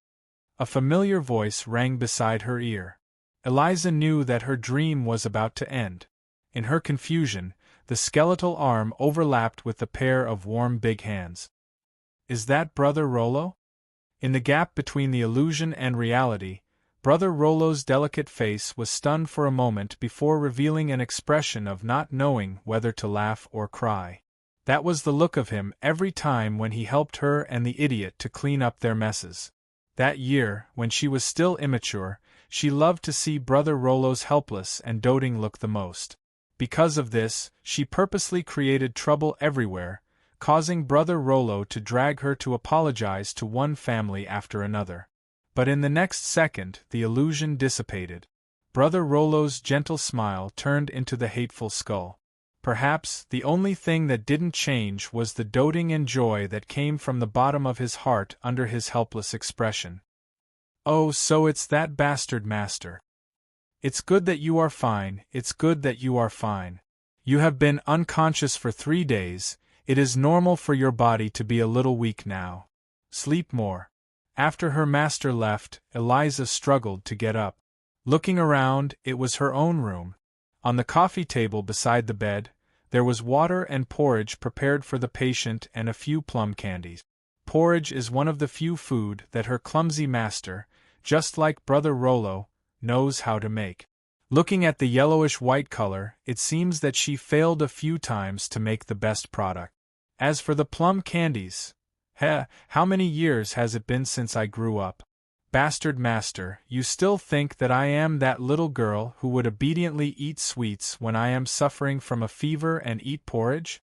A familiar voice rang beside her ear. Eliza knew that her dream was about to end. In her confusion, the skeletal arm overlapped with the pair of warm big hands. Is that Brother Rollo? In the gap between the illusion and reality, Brother Rollo's delicate face was stunned for a moment before revealing an expression of not knowing whether to laugh or cry. That was the look of him every time when he helped her and the idiot to clean up their messes. That year, when she was still immature, she loved to see Brother Rollo's helpless and doting look the most. Because of this, she purposely created trouble everywhere, causing Brother Rollo to drag her to apologize to one family after another. But in the next second, the illusion dissipated. Brother Rollo's gentle smile turned into the hateful skull. Perhaps the only thing that didn't change was the doting and joy that came from the bottom of his heart under his helpless expression. Oh, so it's that bastard master. It's good that you are fine, it's good that you are fine. You have been unconscious for 3 days, it is normal for your body to be a little weak now. Sleep more. After her master left, Eliza struggled to get up. Looking around, it was her own room. On the coffee table beside the bed, there was water and porridge prepared for the patient and a few plum candies. Porridge is one of the few food that her clumsy master, just like Brother Rollo, knows how to make. Looking at the yellowish-white color, it seems that she failed a few times to make the best product. As for the plum candies, how many years has it been since I grew up? Bastard master, you still think that I am that little girl who would obediently eat sweets when I am suffering from a fever and eat porridge?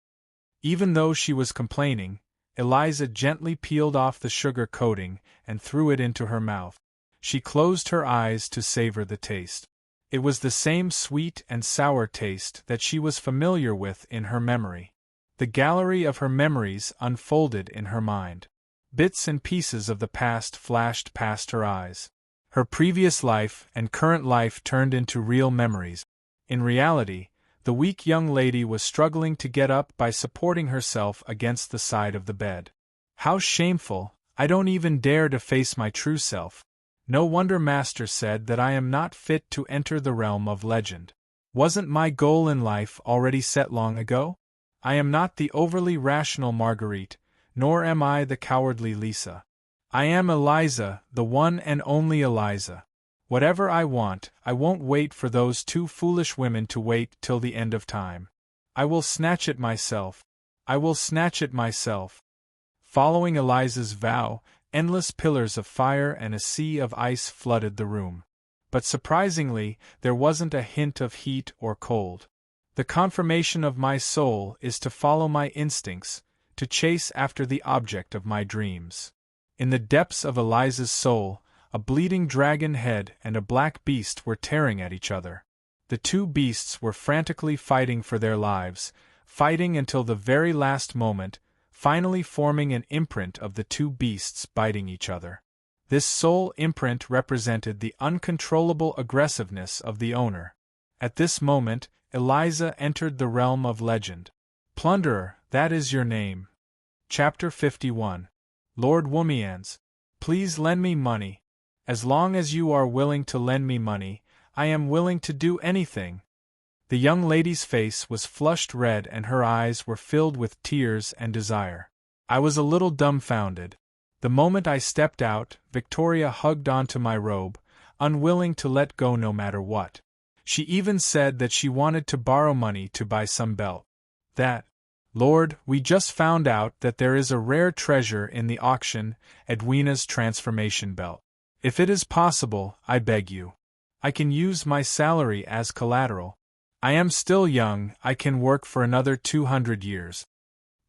Even though she was complaining, Eliza gently peeled off the sugar coating and threw it into her mouth. She closed her eyes to savor the taste. It was the same sweet and sour taste that she was familiar with in her memory. The gallery of her memories unfolded in her mind. Bits and pieces of the past flashed past her eyes. Her previous life and current life turned into real memories. In reality, the weak young lady was struggling to get up by supporting herself against the side of the bed. How shameful! I don't even dare to face my true self. No wonder Master said that I am not fit to enter the realm of legend. Wasn't my goal in life already set long ago? I am not the overly rational Marguerite, nor am I the cowardly Lisa. I am Eliza, the one and only Eliza. Whatever I want, I won't wait for those two foolish women to wait till the end of time. I will snatch it myself. I will snatch it myself. Following Eliza's vow, endless pillars of fire and a sea of ice flooded the room. But surprisingly, there wasn't a hint of heat or cold. The confirmation of my soul is to follow my instincts, to chase after the object of my dreams. In the depths of Eliza's soul, a bleeding dragon head and a black beast were tearing at each other. The two beasts were frantically fighting for their lives, fighting until the very last moment, finally forming an imprint of the two beasts biting each other. This soul imprint represented the uncontrollable aggressiveness of the owner. At this moment, Eliza entered the realm of legend. Plunderer, that is your name. Chapter 51. Lord Womians, please lend me money. As long as you are willing to lend me money, I am willing to do anything. The young lady's face was flushed red and her eyes were filled with tears and desire. I was a little dumbfounded. The moment I stepped out, Victoria hugged onto my robe, unwilling to let go no matter what. She even said that she wanted to borrow money to buy some belt. Lord, we just found out that there is a rare treasure in the auction, Edwina's transformation belt. If it is possible, I beg you. I can use my salary as collateral. I am still young, I can work for another 200 years.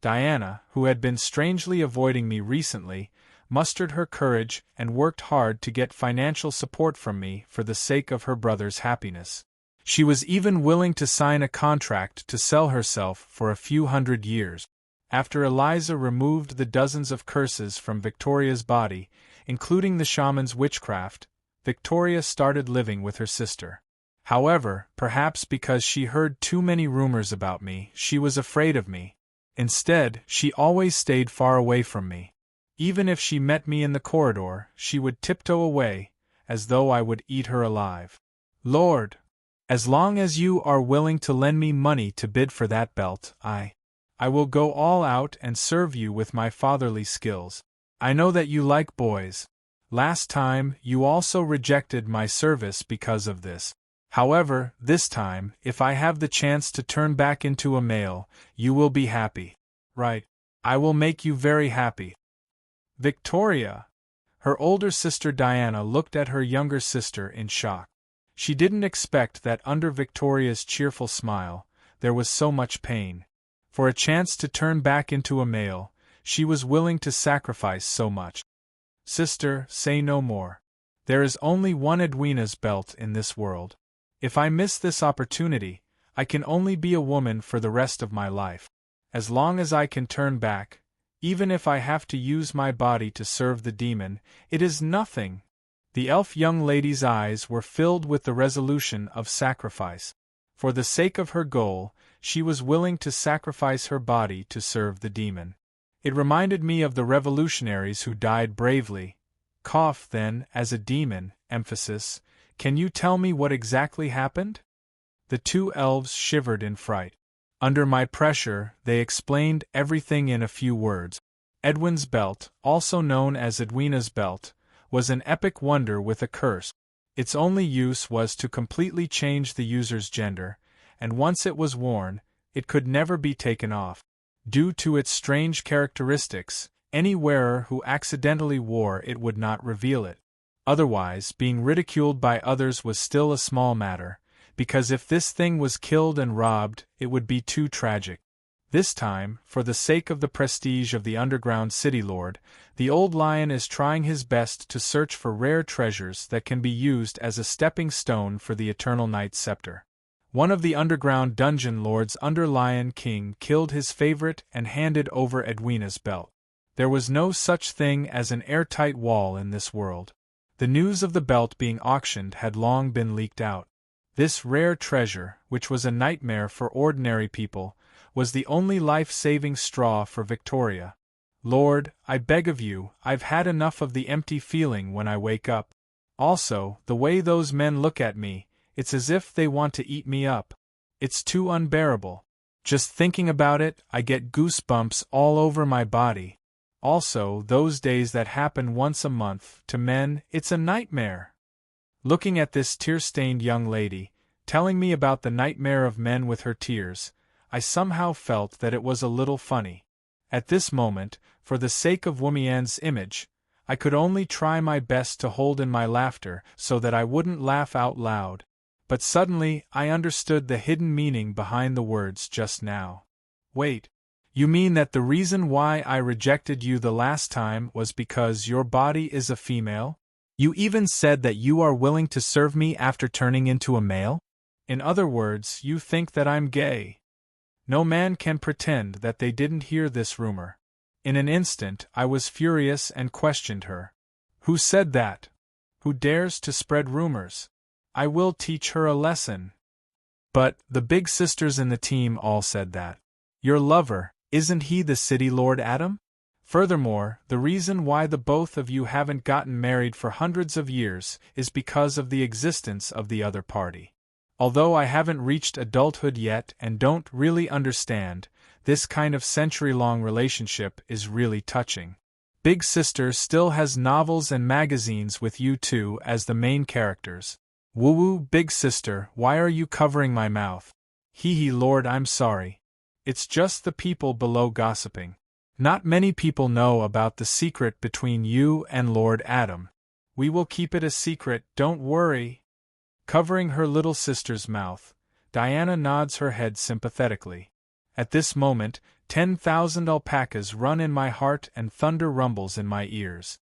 Diana, who had been strangely avoiding me recently, mustered her courage and worked hard to get financial support from me for the sake of her brother's happiness. She was even willing to sign a contract to sell herself for a few hundred years. After Eliza removed the dozens of curses from Victoria's body, including the shaman's witchcraft, Victoria started living with her sister. However, perhaps because she heard too many rumors about me, she was afraid of me. Instead, she always stayed far away from me. Even if she met me in the corridor, she would tiptoe away, as though I would eat her alive. Lord, as long as you are willing to lend me money to bid for that belt, I will go all out and serve you with my fatherly skills. I know that you like boys. Last time, you also rejected my service because of this. However, this time, if I have the chance to turn back into a male, you will be happy. Right. I will make you very happy. Victoria! Her older sister Diana looked at her younger sister in shock. She didn't expect that under Victoria's cheerful smile, there was so much pain. For a chance to turn back into a male, she was willing to sacrifice so much. Sister, say no more. There is only one Edwina's belt in this world. If I miss this opportunity, I can only be a woman for the rest of my life. As long as I can turn back, even if I have to use my body to serve the demon, it is nothing. The elf young lady's eyes were filled with the resolution of sacrifice. For the sake of her goal, she was willing to sacrifice her body to serve the demon. It reminded me of the revolutionaries who died bravely. Then, as a demon, emphasis. Can you tell me what exactly happened? The two elves shivered in fright. Under my pressure, they explained everything in a few words. Edwin's belt, also known as Edwina's belt, was an epic wonder with a curse. Its only use was to completely change the user's gender, and once it was worn, it could never be taken off. Due to its strange characteristics, any wearer who accidentally wore it would not reveal it. Otherwise, being ridiculed by others was still a small matter, because if this thing was killed and robbed, it would be too tragic. This time, for the sake of the prestige of the underground city lord, the old lion is trying his best to search for rare treasures that can be used as a stepping stone for the Eternal Knight's scepter. One of the underground dungeon lords under Lion King killed his favorite and handed over Edwina's belt. There was no such thing as an airtight wall in this world. The news of the belt being auctioned had long been leaked out. This rare treasure, which was a nightmare for ordinary people, was the only life-saving straw for Victoria. Lord, I beg of you, I've had enough of the empty feeling when I wake up. Also, the way those men look at me, it's as if they want to eat me up. It's too unbearable. Just thinking about it, I get goosebumps all over my body. Also, those days that happen once a month, to men, it's a nightmare. Looking at this tear-stained young lady, telling me about the nightmare of men with her tears, I somehow felt that it was a little funny. At this moment, for the sake of Wumian's image, I could only try my best to hold in my laughter so that I wouldn't laugh out loud. But suddenly, I understood the hidden meaning behind the words just now. Wait, you mean that the reason why I rejected you the last time was because your body is a female? You even said that you are willing to serve me after turning into a male? In other words, you think that I'm gay. No man can pretend that they didn't hear this rumor. In an instant, I was furious and questioned her. Who said that? Who dares to spread rumors? I will teach her a lesson. But the big sisters in the team all said that. Your lover, isn't he the city lord Adam? Furthermore, the reason why the both of you haven't gotten married for hundreds of years is because of the existence of the other party. Although I haven't reached adulthood yet and don't really understand, this kind of century-long relationship is really touching. Big Sister still has novels and magazines with you two as the main characters. Woo-woo, Big Sister, why are you covering my mouth? Hee Lord, I'm sorry. It's just the people below gossiping. Not many people know about the secret between you and Lord Adam. We will keep it a secret, don't worry. Covering her little sister's mouth, Diana nods her head sympathetically. At this moment, 10,000 alpacas run in my heart and thunder rumbles in my ears.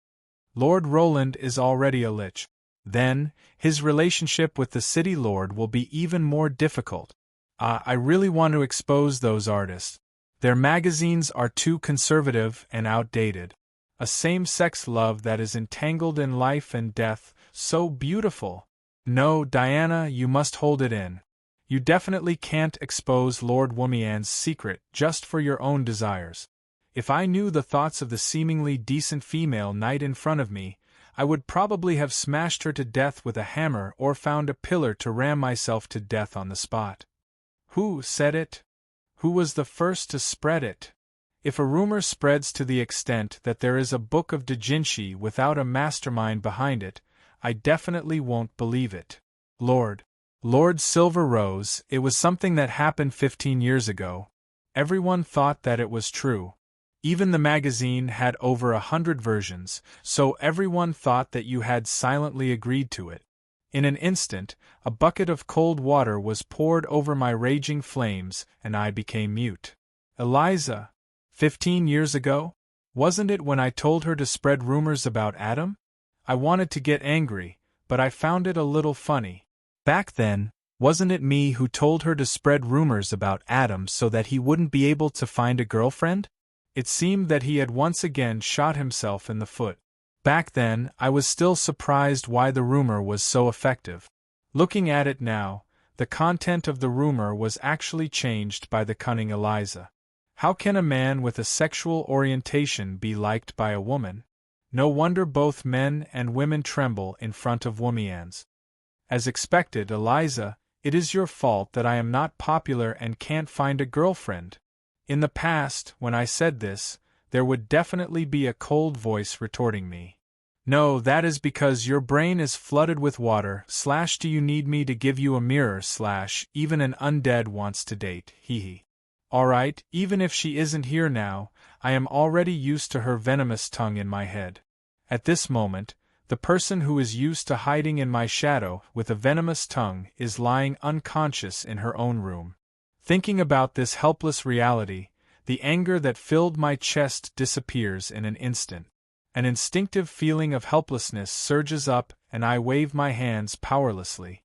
Lord Roland is already a lich. Then, his relationship with the city lord will be even more difficult. I really want to expose those artists. Their magazines are too conservative and outdated. A same-sex love that is entangled in life and death, so beautiful. No, Diana, you must hold it in. You definitely can't expose Lord Wumian's secret just for your own desires. If I knew the thoughts of the seemingly decent female knight in front of me, I would probably have smashed her to death with a hammer or found a pillar to ram myself to death on the spot. Who said it? Who was the first to spread it? If a rumor spreads to the extent that there is a book of doujinshi without a mastermind behind it, I definitely won't believe it. Lord Silver Rose, it was something that happened 15 years ago. Everyone thought that it was true. Even the magazine had over 100 versions, so everyone thought that you had silently agreed to it. In an instant, a bucket of cold water was poured over my raging flames, and I became mute. Eliza, 15 years ago? Wasn't it when I told her to spread rumors about Adam? I wanted to get angry, but I found it a little funny. Back then, wasn't it me who told her to spread rumors about Adam so that he wouldn't be able to find a girlfriend? It seemed that he had once again shot himself in the foot. Back then, I was still surprised why the rumor was so effective. Looking at it now, the content of the rumor was actually changed by the cunning Eliza. How can a man with a sexual orientation be liked by a woman? No wonder both men and women tremble in front of Wumian's. As expected, Eliza, it is your fault that I am not popular and can't find a girlfriend. In the past, when I said this, there would definitely be a cold voice retorting me. No, that is because your brain is flooded with water, / do you need me to give you a mirror / even an undead wants to date, hee. Alright, even if she isn't here now, I am already used to her venomous tongue in my head. At this moment, the person who is used to hiding in my shadow with a venomous tongue is lying unconscious in her own room. Thinking about this helpless reality, The anger that filled my chest disappears in an instant. An instinctive feeling of helplessness surges up, and I wave my hands powerlessly.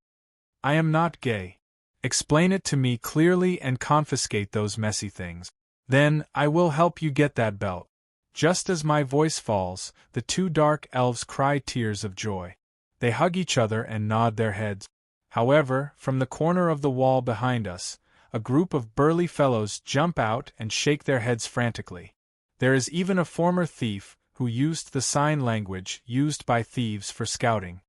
I am not gay. Explain it to me clearly and confiscate those messy things. Then, I will help you get that belt. Just as my voice falls, the two dark elves cry tears of joy. They hug each other and nod their heads. However, from the corner of the wall behind us, a group of burly fellows jump out and shake their heads frantically. There is even a former thief who used the sign language used by thieves for scouting.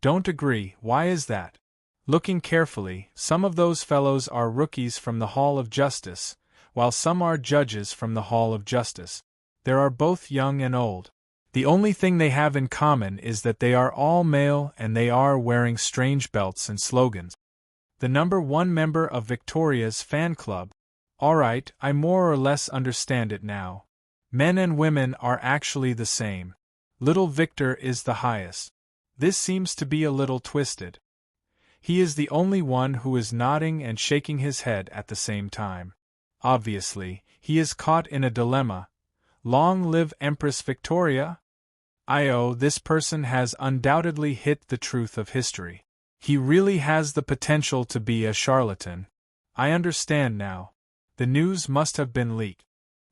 Don't agree, why is that? Looking carefully, some of those fellows are rookies from the Hall of Justice, while some are judges from the Hall of Justice. There are both young and old. The only thing they have in common is that they are all male and they are wearing strange belts and slogans. The number 1 member of Victoria's fan club. Alright, I more or less understand it now. Men and women are actually the same. Little Victor is the highest. This seems to be a little twisted. He is the only one who is nodding and shaking his head at the same time. Obviously, he is caught in a dilemma. Long live Empress Victoria? This person has undoubtedly hit the truth of history. He really has the potential to be a charlatan. I understand now. The news must have been leaked.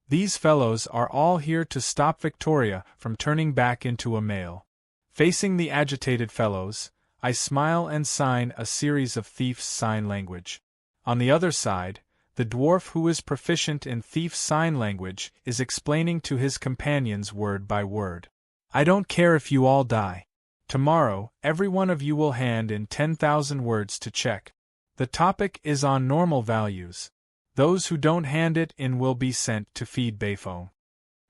These fellows are all here to stop Victoria from turning back into a male. Facing the agitated fellows, I smile and sign a series of thief's sign language. On the other side, the dwarf who is proficient in thief's sign language is explaining to his companions word by word. I don't care if you all die. Tomorrow, every one of you will hand in 10,000 words to check. The topic is on normal values. Those who don't hand it in will be sent to feed Bayfoam.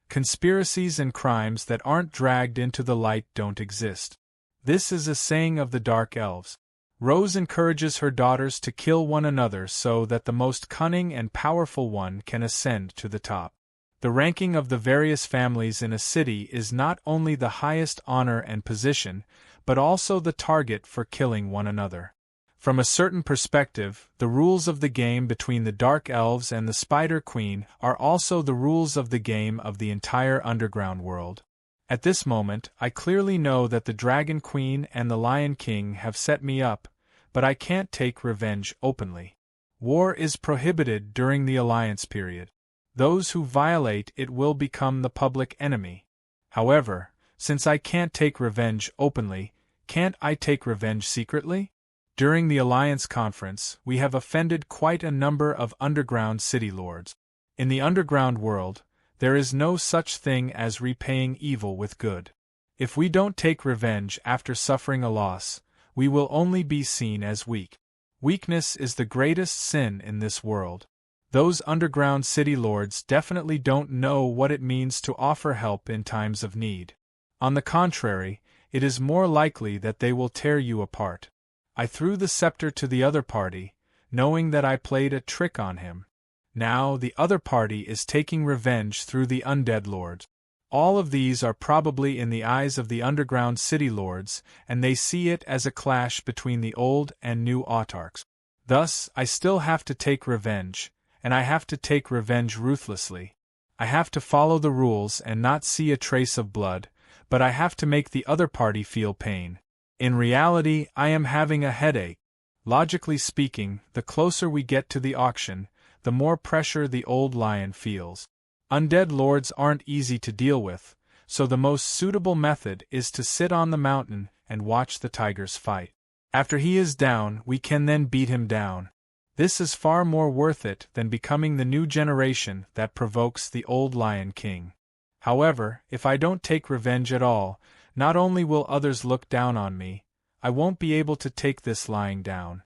Conspiracies and crimes that aren't dragged into the light don't exist. This is a saying of the Dark Elves. Rose encourages her daughters to kill one another so that the most cunning and powerful one can ascend to the top. The ranking of the various families in a city is not only the highest honor and position, but also the target for killing one another. From a certain perspective, the rules of the game between the Dark Elves and the Spider Queen are also the rules of the game of the entire underground world. At this moment, I clearly know that the Dragon Queen and the Lion King have set me up, but I can't take revenge openly. War is prohibited during the Alliance period. Those who violate it will become the public enemy. However, since I can't take revenge openly, can't I take revenge secretly? During the Alliance Conference, we have offended quite a number of underground city lords. In the underground world, there is no such thing as repaying evil with good. If we don't take revenge after suffering a loss, we will only be seen as weak. Weakness is the greatest sin in this world. Those underground city lords definitely don't know what it means to offer help in times of need. On the contrary, it is more likely that they will tear you apart. I threw the scepter to the other party, knowing that I played a trick on him. Now the other party is taking revenge through the undead lords. All of these are probably in the eyes of the underground city lords, and they see it as a clash between the old and new autarchs. Thus, I still have to take revenge, and I have to take revenge ruthlessly. I have to follow the rules and not see a trace of blood, but I have to make the other party feel pain. In reality, I am having a headache. Logically speaking, the closer we get to the auction, the more pressure the old lion feels. Undead lords aren't easy to deal with, so the most suitable method is to sit on the mountain and watch the tigers fight. After he is down, we can then beat him down. This is far more worth it than becoming the new generation that provokes the old Lion King. However, if I don't take revenge at all, not only will others look down on me, I won't be able to take this lying down.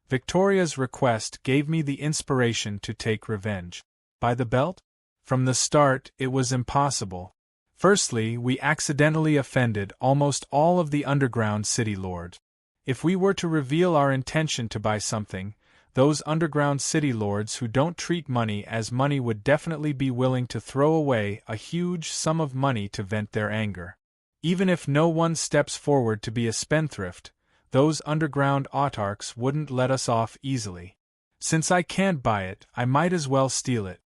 Victoria's request gave me the inspiration to take revenge. By the belt? From the start, it was impossible. Firstly, we accidentally offended almost all of the underground city lords. If we were to reveal our intention to buy something, those underground city lords who don't treat money as money would definitely be willing to throw away a huge sum of money to vent their anger. Even if no one steps forward to be a spendthrift, those underground autarchs wouldn't let us off easily. Since I can't buy it, I might as well steal it.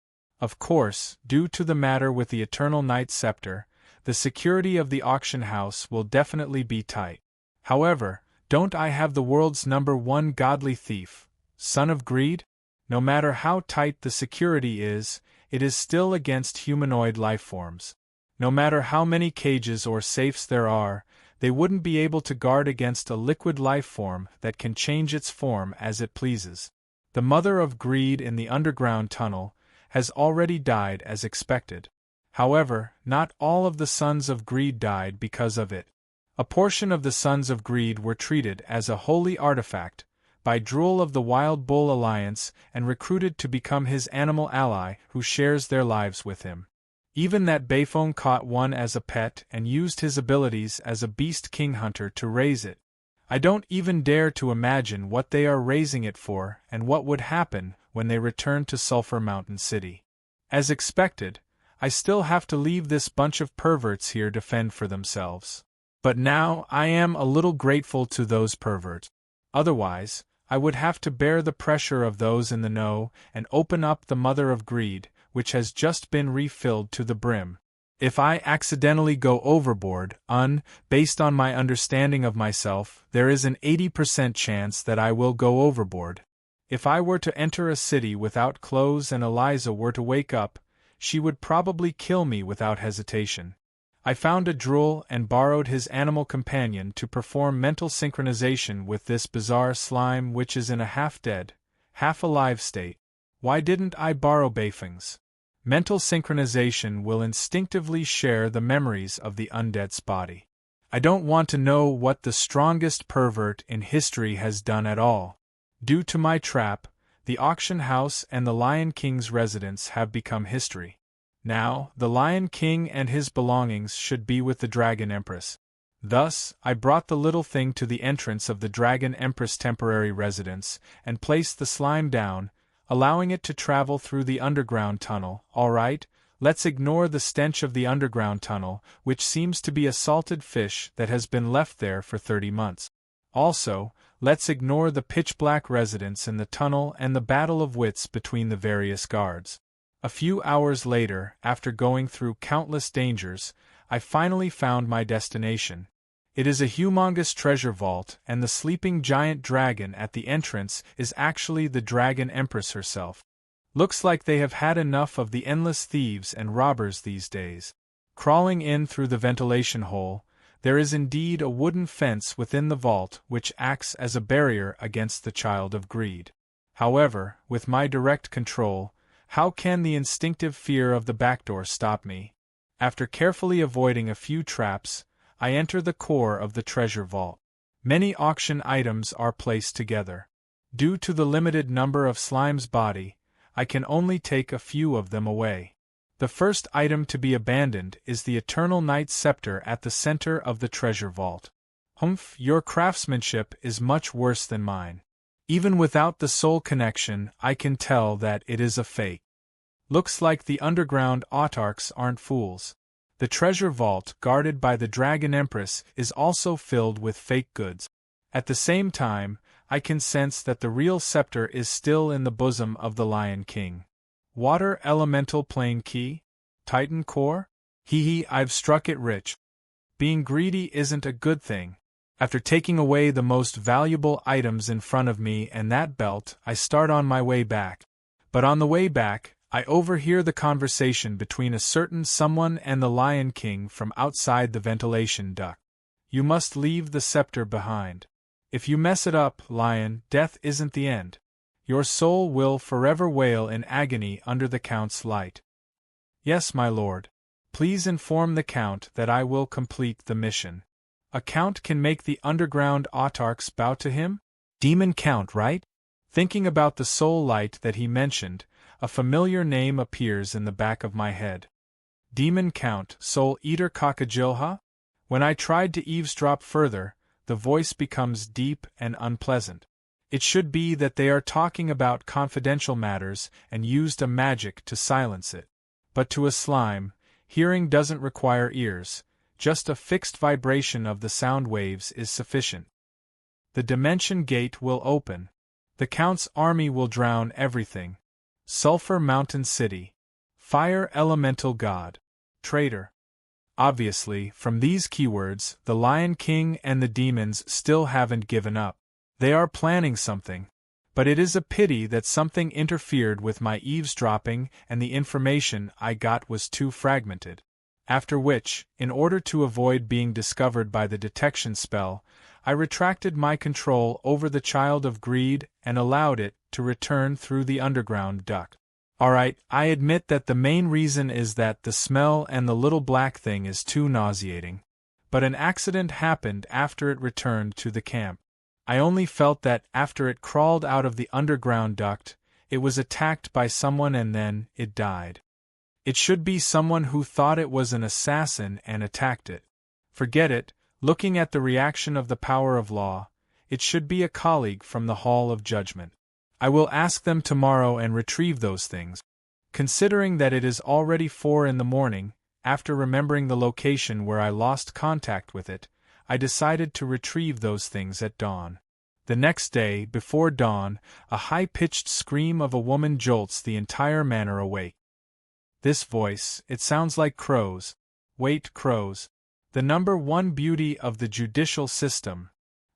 Of course, due to the matter with the Eternal Night Scepter, the security of the auction house will definitely be tight. However, don't I have the world's #1 godly thief, son of greed? No matter how tight the security is, it is still against humanoid lifeforms. No matter how many cages or safes there are, they wouldn't be able to guard against a liquid lifeform that can change its form as it pleases. The mother of greed in the underground tunnel has already died as expected. However, not all of the sons of greed died because of it. A portion of the sons of greed were treated as a holy artifact by Drool of the Wild Bull Alliance and recruited to become his animal ally who shares their lives with him. Even that Bayphone caught one as a pet and used his abilities as a beast king hunter to raise it. I don't even dare to imagine what they are raising it for and what would happen when they return to Sulphur Mountain City. As expected, I still have to leave this bunch of perverts here to fend for themselves. But now I am a little grateful to those perverts. Otherwise, I would have to bear the pressure of those in the know and open up the mother of greed, which has just been refilled to the brim. If I accidentally go overboard, based on my understanding of myself, there is an 80% chance that I will go overboard. If I were to enter a city without clothes and Eliza were to wake up, she would probably kill me without hesitation. I found a Drool and borrowed his animal companion to perform mental synchronization with this bizarre slime which is in a half-dead, half-alive state. Why didn't I borrow Bayfeng's? Mental synchronization will instinctively share the memories of the undead's body. I don't want to know what the strongest pervert in history has done at all. Due to my trap, the auction house and the Lion King's residence have become history. Now, the Lion King and his belongings should be with the Dragon Empress. Thus, I brought the little thing to the entrance of the Dragon Empress temporary residence and placed the slime down, allowing it to travel through the underground tunnel. Alright, let's ignore the stench of the underground tunnel, which seems to be a salted fish that has been left there for 30 months. Also, let's ignore the pitch-black residence in the tunnel and the battle of wits between the various guards. A few hours later, after going through countless dangers, I finally found my destination. It is a humongous treasure vault, and the sleeping giant dragon at the entrance is actually the Dragon Empress herself. Looks like they have had enough of the endless thieves and robbers these days. Crawling in through the ventilation hole, there is indeed a wooden fence within the vault which acts as a barrier against the child of greed. However, with my direct control, how can the instinctive fear of the back door stop me? After carefully avoiding a few traps, I enter the core of the treasure vault. Many auction items are placed together. Due to the limited number of Slime's body, I can only take a few of them away. The first item to be abandoned is the Eternal Night Scepter at the center of the treasure vault. Humph, your craftsmanship is much worse than mine. Even without the soul connection, I can tell that it is a fake. Looks like the underground autarchs aren't fools. The treasure vault, guarded by the Dragon Empress, is also filled with fake goods. At the same time, I can sense that the real scepter is still in the bosom of the Lion King. Water Elemental Plane Key? Titan Core? Hee, I've struck it rich. Being greedy isn't a good thing. After taking away the most valuable items in front of me and that belt, I start on my way back. But on the way back, I overhear the conversation between a certain someone and the Lion King from outside the ventilation duct. You must leave the scepter behind. If you mess it up, Lion, death isn't the end. Your soul will forever wail in agony under the Count's light. Yes, my lord. Please inform the Count that I will complete the mission. A Count can make the underground autarchs bow to him? Demon Count, right? Thinking about the soul light that he mentioned, a familiar name appears in the back of my head. Demon Count, Soul Eater Kakajilha? When I tried to eavesdrop further, the voice becomes deep and unpleasant. It should be that they are talking about confidential matters and used a magic to silence it. But to a slime, hearing doesn't require ears, just a fixed vibration of the sound waves is sufficient. The dimension gate will open. The Count's army will drown everything. Sulphur Mountain City. Fire elemental god. Traitor. Obviously, from these keywords, the Lion King and the demons still haven't given up. They are planning something. But it is a pity that something interfered with my eavesdropping and the information I got was too fragmented. After which, in order to avoid being discovered by the detection spell, I retracted my control over the Child of Greed and allowed it to return through the underground duct. Alright, I admit that the main reason is that the smell and the little black thing is too nauseating. But an accident happened after it returned to the camp. I only felt that after it crawled out of the underground duct, it was attacked by someone and then it died. It should be someone who thought it was an assassin and attacked it. Forget it, looking at the reaction of the power of law, it should be a colleague from the Hall of Judgment. I will ask them tomorrow and retrieve those things. Considering that it is already 4 in the morning, after remembering the location where I lost contact with it, I decided to retrieve those things at dawn. The next day, before dawn, a high-pitched scream of a woman jolts the entire manor awake. This voice, it sounds like Crow's. Wait, Crow's. The number 1 beauty of the judicial system.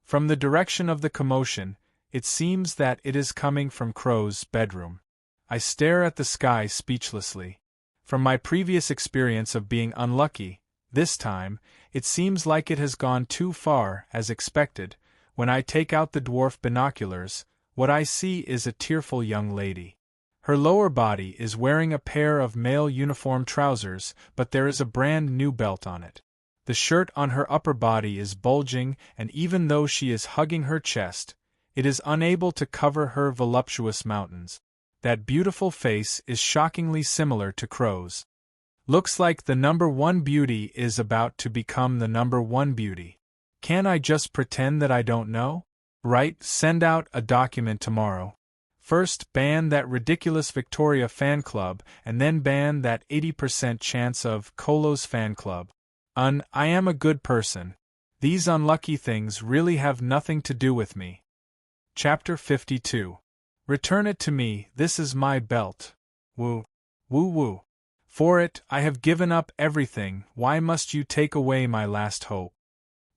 From the direction of the commotion, it seems that it is coming from Crow's bedroom. I stare at the sky speechlessly. From my previous experience of being unlucky, this time, it seems like it has gone too far, as expected. When I take out the dwarf binoculars, what I see is a tearful young lady. Her lower body is wearing a pair of male uniform trousers, but there is a brand new belt on it. The shirt on her upper body is bulging, and even though she is hugging her chest, it is unable to cover her voluptuous mountains. That beautiful face is shockingly similar to Crow's. Looks like the number 1 beauty is about to become the number 1 beauty. Can I just pretend that I don't know? Right, send out a document tomorrow. First ban that ridiculous Victoria fan club, and then ban that 80% chance of Colo's fan club. I am a good person. These unlucky things really have nothing to do with me. Chapter 52. Return it to me, this is my belt. Woo. Woo woo. For it, I have given up everything, why must you take away my last hope?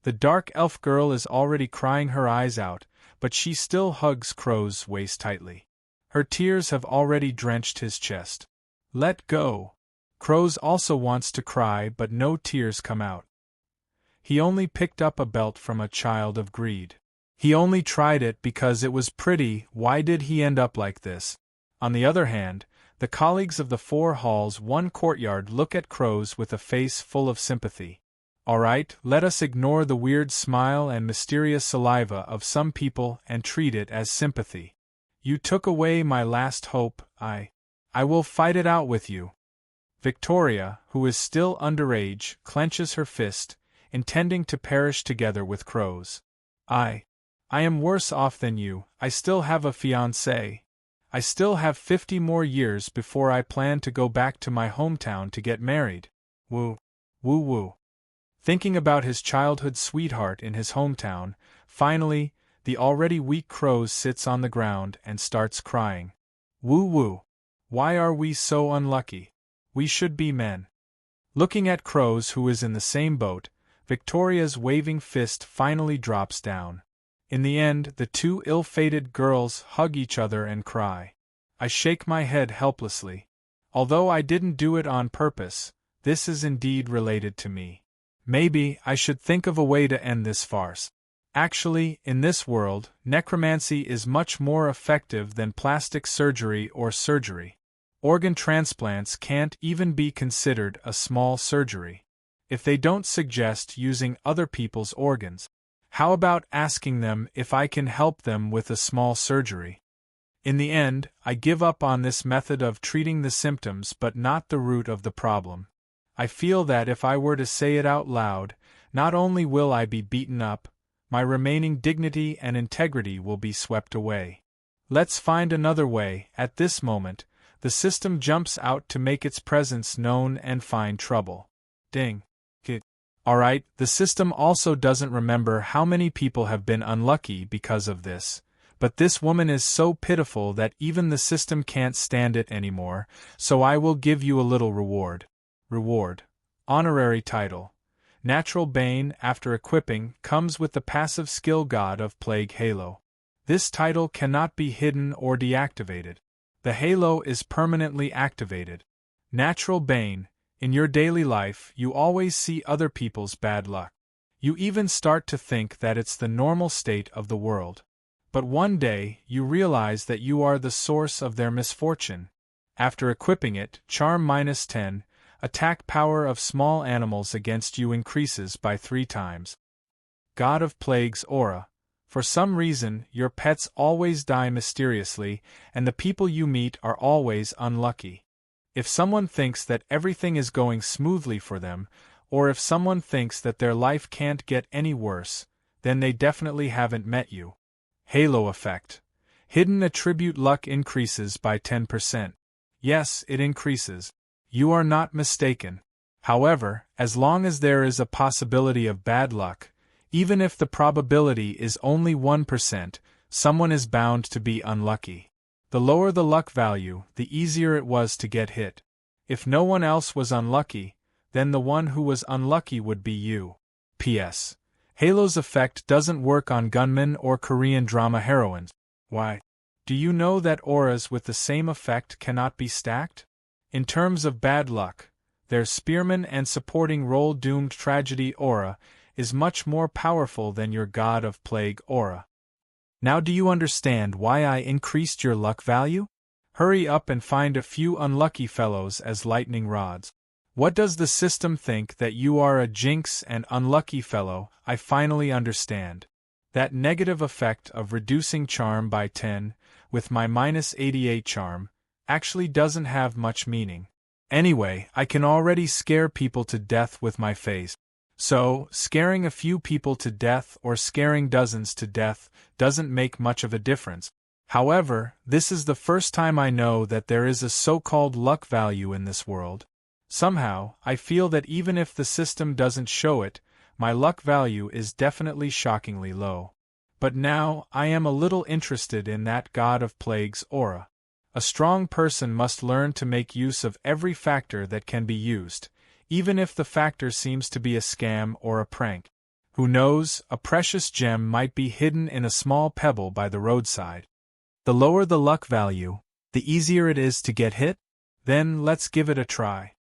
The dark elf girl is already crying her eyes out, but she still hugs Crow's waist tightly. Her tears have already drenched his chest. Let go. Crow's also wants to cry but no tears come out. He only picked up a belt from a Child of Greed. He only tried it because it was pretty, why did he end up like this? On the other hand, the colleagues of the 4 halls 1 courtyard look at Crow's with a face full of sympathy. Alright, let us ignore the weird smile and mysterious saliva of some people and treat it as sympathy. You took away my last hope, I will fight it out with you. Victoria, who is still underage, clenches her fist, intending to perish together with Crow's. I am worse off than you, I still have a fiancé. I still have 50 more years before I plan to go back to my hometown to get married. Woo. Woo woo. Thinking about his childhood sweetheart in his hometown, finally, the already weak Crow's sits on the ground and starts crying. Woo woo. Why are we so unlucky? We should be men. Looking at Crow's who is in the same boat, Victoria's waving fist finally drops down. In the end, the 2 ill-fated girls hug each other and cry. I shake my head helplessly. Although I didn't do it on purpose, this is indeed related to me. Maybe I should think of a way to end this farce. Actually, in this world, necromancy is much more effective than plastic surgery or surgery. Organ transplants can't even be considered a small surgery. If they don't suggest using other people's organs, how about asking them if I can help them with a small surgery? In the end, I give up on this method of treating the symptoms but not the root of the problem. I feel that if I were to say it out loud, not only will I be beaten up, my remaining dignity and integrity will be swept away. Let's find another way. At this moment, the system jumps out to make its presence known and find trouble. Ding. Alright, the system also doesn't remember how many people have been unlucky because of this, But this woman is so pitiful that even the system can't stand it anymore, so I will give you a little reward. Reward. Honorary title. Natural Bane after equipping comes with the passive skill God of Plague Halo. This title cannot be hidden or deactivated. The halo is permanently activated. Natural Bane. In your daily life, you always see other people's bad luck. You even start to think that it's the normal state of the world. But one day, you realize that you are the source of their misfortune. After equipping it, Charm -10, attack power of small animals against you increases by 3 times. God of Plagues Aura. For some reason, your pets always die mysteriously, and the people you meet are always unlucky. If someone thinks that everything is going smoothly for them, or if someone thinks that their life can't get any worse, then they definitely haven't met you. Halo Effect. Hidden attribute luck increases by 10%. Yes, it increases. You are not mistaken. However, as long as there is a possibility of bad luck, even if the probability is only 1%, someone is bound to be unlucky. The lower the luck value, the easier it was to get hit. If no one else was unlucky, then the one who was unlucky would be you. P.S. Halo's effect doesn't work on gunmen or Korean drama heroines. Why? Do you know that auras with the same effect cannot be stacked? In terms of bad luck, their spearman and supporting role doomed tragedy aura is much more powerful than your God of Plague aura. Now do you understand why I increased your luck value? Hurry up and find a few unlucky fellows as lightning rods. What does the system think that you are a jinx and unlucky fellow? I finally understand. That negative effect of reducing charm by 10, with my -88 charm, actually doesn't have much meaning. Anyway, I can already scare people to death with my face. So, scaring a few people to death or scaring dozens to death doesn't make much of a difference. However, this is the first time I know that there is a so-called luck value in this world. Somehow, I feel that even if the system doesn't show it, my luck value is definitely shockingly low. But now, I am a little interested in that God of Plagues aura. A strong person must learn to make use of every factor that can be used, even if the factor seems to be a scam or a prank. Who knows, a precious gem might be hidden in a small pebble by the roadside. The lower the luck value, the easier it is to get hit? Then let's give it a try.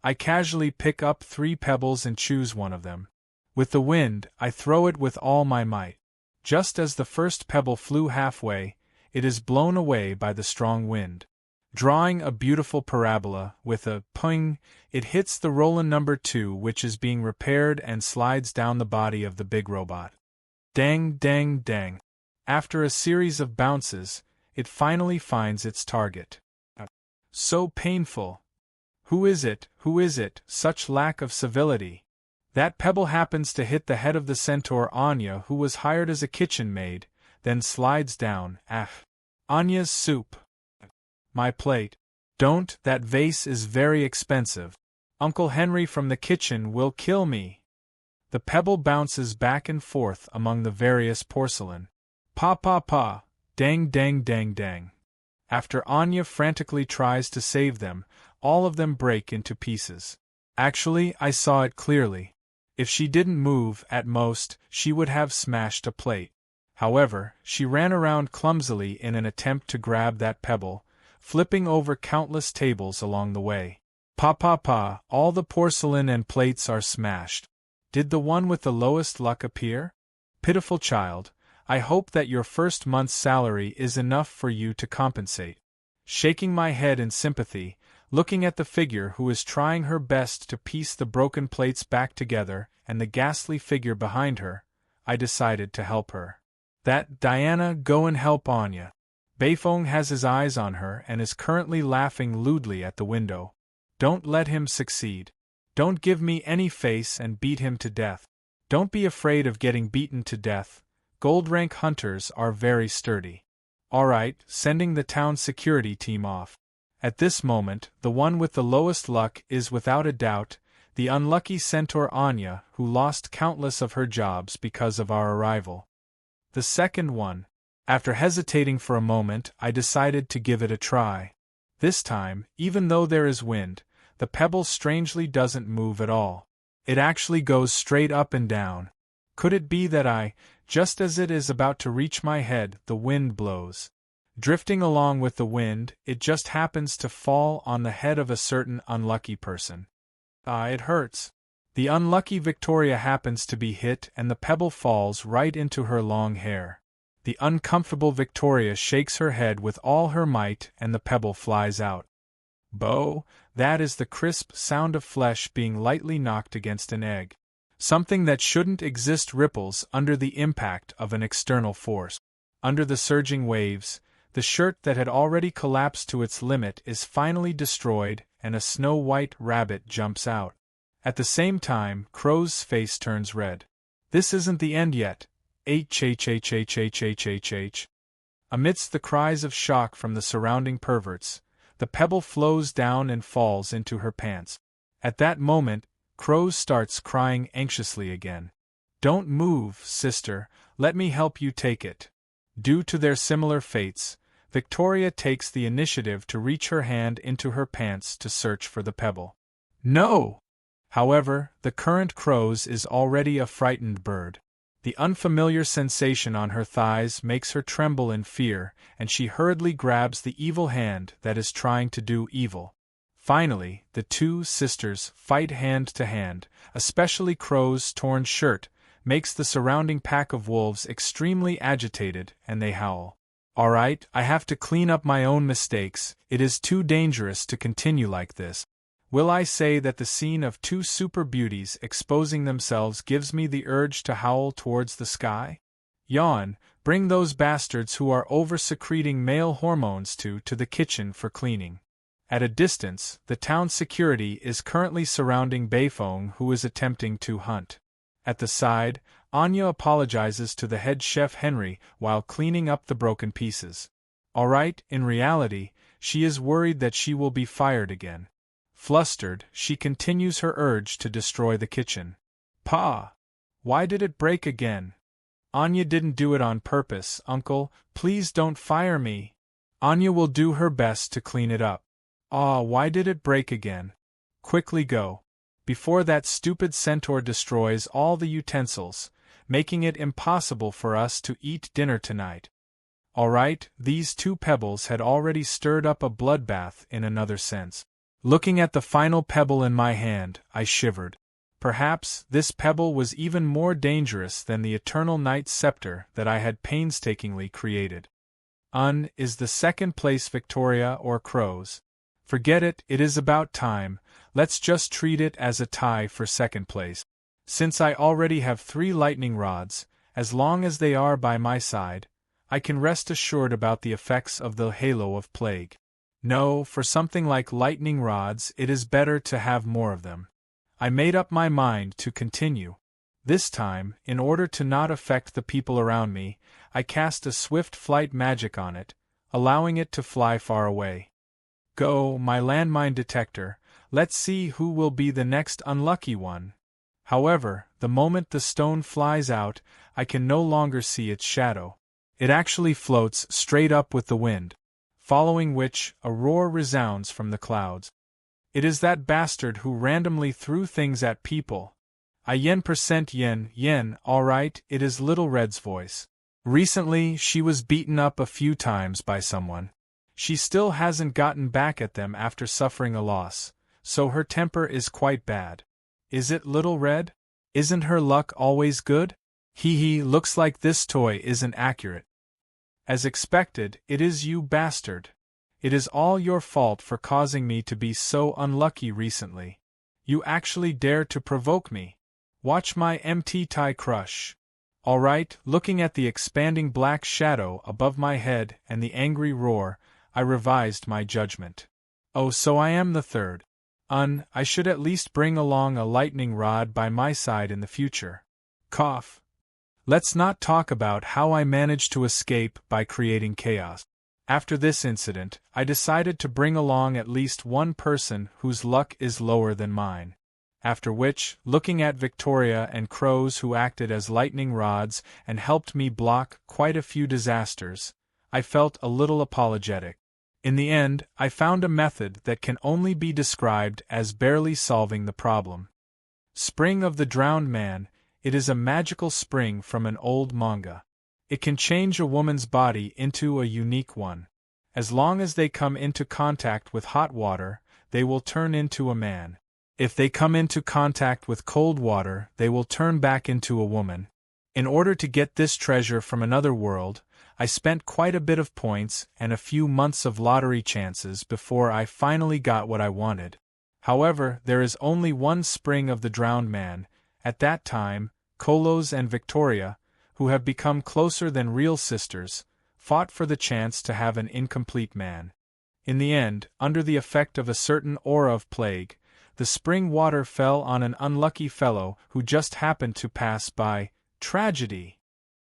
I casually pick up 3 pebbles and choose one of them. With the wind, I throw it with all my might. Just as the first pebble flew halfway, it is blown away by the strong wind. Drawing a beautiful parabola, with a ping, it hits the Roland number 2, which is being repaired, and slides down the body of the big robot. Dang, dang, dang. After a series of bounces, it finally finds its target. So painful. Who is it? Who is it? Such lack of civility. That pebble happens to hit the head of the centaur Anya, who was hired as a kitchen maid, then slides down. Ah. Anya's soup. My plate. Don't, that vase is very expensive. Uncle Henry from the kitchen will kill me. The pebble bounces back and forth among the various porcelain. Pa pa pa, dang dang dang dang. After Anya frantically tries to save them, all of them break into pieces. Actually, I saw it clearly. If she didn't move, at most, she would have smashed a plate. However, she ran around clumsily in an attempt to grab that pebble, flipping over countless tables along the way. Pa pa pa, all the porcelain and plates are smashed. Did the one with the lowest luck appear? Pitiful child, I hope that your first month's salary is enough for you to compensate. Shaking my head in sympathy, looking at the figure who is trying her best to piece the broken plates back together and the ghastly figure behind her, I decided to help her. That, Diana, go and help Anya. Beifong has his eyes on her and is currently laughing lewdly at the window. Don't let him succeed. Don't give me any face and beat him to death. Don't be afraid of getting beaten to death. Gold rank hunters are very sturdy. Alright, sending the town security team off. At this moment, the one with the lowest luck is without a doubt the unlucky centaur Anya, who lost countless of her jobs because of our arrival. The second one. After hesitating for a moment, I decided to give it a try. This time, even though there is wind, the pebble strangely doesn't move at all. It actually goes straight up and down. Could it be that just as it is about to reach my head, the wind blows? Drifting along with the wind, it just happens to fall on the head of a certain unlucky person. It hurts. The unlucky Victoria happens to be hit and the pebble falls right into her long hair. The uncomfortable Victoria shakes her head with all her might and the pebble flies out. Bo, that is the crisp sound of flesh being lightly knocked against an egg. Something that shouldn't exist ripples under the impact of an external force. Under the surging waves, the shirt that had already collapsed to its limit is finally destroyed and a snow-white rabbit jumps out. At the same time, Crow's face turns red. This isn't the end yet. H. Amidst the cries of shock from the surrounding perverts, the pebble flows down and falls into her pants. At that moment, Crow starts crying anxiously again. Don't move, sister, let me help you take it. Due to their similar fates, Victoria takes the initiative to reach her hand into her pants to search for the pebble. No! However, the current Crow's is already a frightened bird. The unfamiliar sensation on her thighs makes her tremble in fear, and she hurriedly grabs the evil hand that is trying to do evil. Finally, the two sisters fight hand to hand. Especially Crow's torn shirt makes the surrounding pack of wolves extremely agitated, and they howl. All right, I have to clean up my own mistakes. It is too dangerous to continue like this. Will I say that the scene of two super beauties exposing themselves gives me the urge to howl towards the sky? Yawn, bring those bastards who are over-secreting male hormones to the kitchen for cleaning. At a distance, the town security is currently surrounding Beifong, who is attempting to hunt. At the side, Anya apologizes to the head chef Henry while cleaning up the broken pieces. Alright, in reality, she is worried that she will be fired again. Flustered, she continues her urge to destroy the kitchen. Pa! Why did it break again? Anya didn't do it on purpose, Uncle, please don't fire me. Anya will do her best to clean it up. Why did it break again? Quickly go. Before that stupid centaur destroys all the utensils, making it impossible for us to eat dinner tonight. Alright, these two pebbles had already stirred up a bloodbath in another sense. Looking at the final pebble in my hand, I shivered. Perhaps this pebble was even more dangerous than the Eternal Night Scepter that I had painstakingly created. Is the second place Victoria or Crow's? Forget it, it is about time, let's just treat it as a tie for second place. Since I already have 3 lightning rods, as long as they are by my side, I can rest assured about the effects of the halo of plague. No, for something like lightning rods it is better to have more of them. I made up my mind to continue. This time, in order to not affect the people around me, I cast a swift flight magic on it, allowing it to fly far away. Go, my landmine detector, let's see who will be the next unlucky one. However, the moment the stone flies out, I can no longer see its shadow. It actually floats straight up with the wind, following which, a roar resounds from the clouds. It is that bastard who randomly threw things at people. Yen, alright, it is Little Red's voice. Recently, she was beaten up a few times by someone. She still hasn't gotten back at them after suffering a loss, so her temper is quite bad. Is it Little Red? Isn't her luck always good? Looks like this toy isn't accurate. As expected, it is you bastard. It is all your fault for causing me to be so unlucky recently. You actually dare to provoke me. Watch my MT tie crush. Alright, looking at the expanding black shadow above my head and the angry roar, I revised my judgment. Oh, so I am the third. I should at least bring along a lightning rod by my side in the future. Cough. Let's not talk about how I managed to escape by creating chaos. After this incident, I decided to bring along at least one person whose luck is lower than mine. after which, looking at Victoria and Crows who acted as lightning rods and helped me block quite a few disasters, I felt a little apologetic. In the end, I found a method that can only be described as barely solving the problem. Spring of the Drowned Man. It is a magical spring from an old manga. It can change a woman's body into a unique one. As long as they come into contact with hot water, they will turn into a man. If they come into contact with cold water, they will turn back into a woman. In order to get this treasure from another world, I spent quite a bit of points and a few months of lottery chances before I finally got what I wanted. However, there is only one Spring of the Drowned Man. At that time, Kolos and Victoria, who have become closer than real sisters, fought for the chance to have an incomplete man. In the end, under the effect of a certain aura of plague, the spring water fell on an unlucky fellow who just happened to pass by. Tragedy!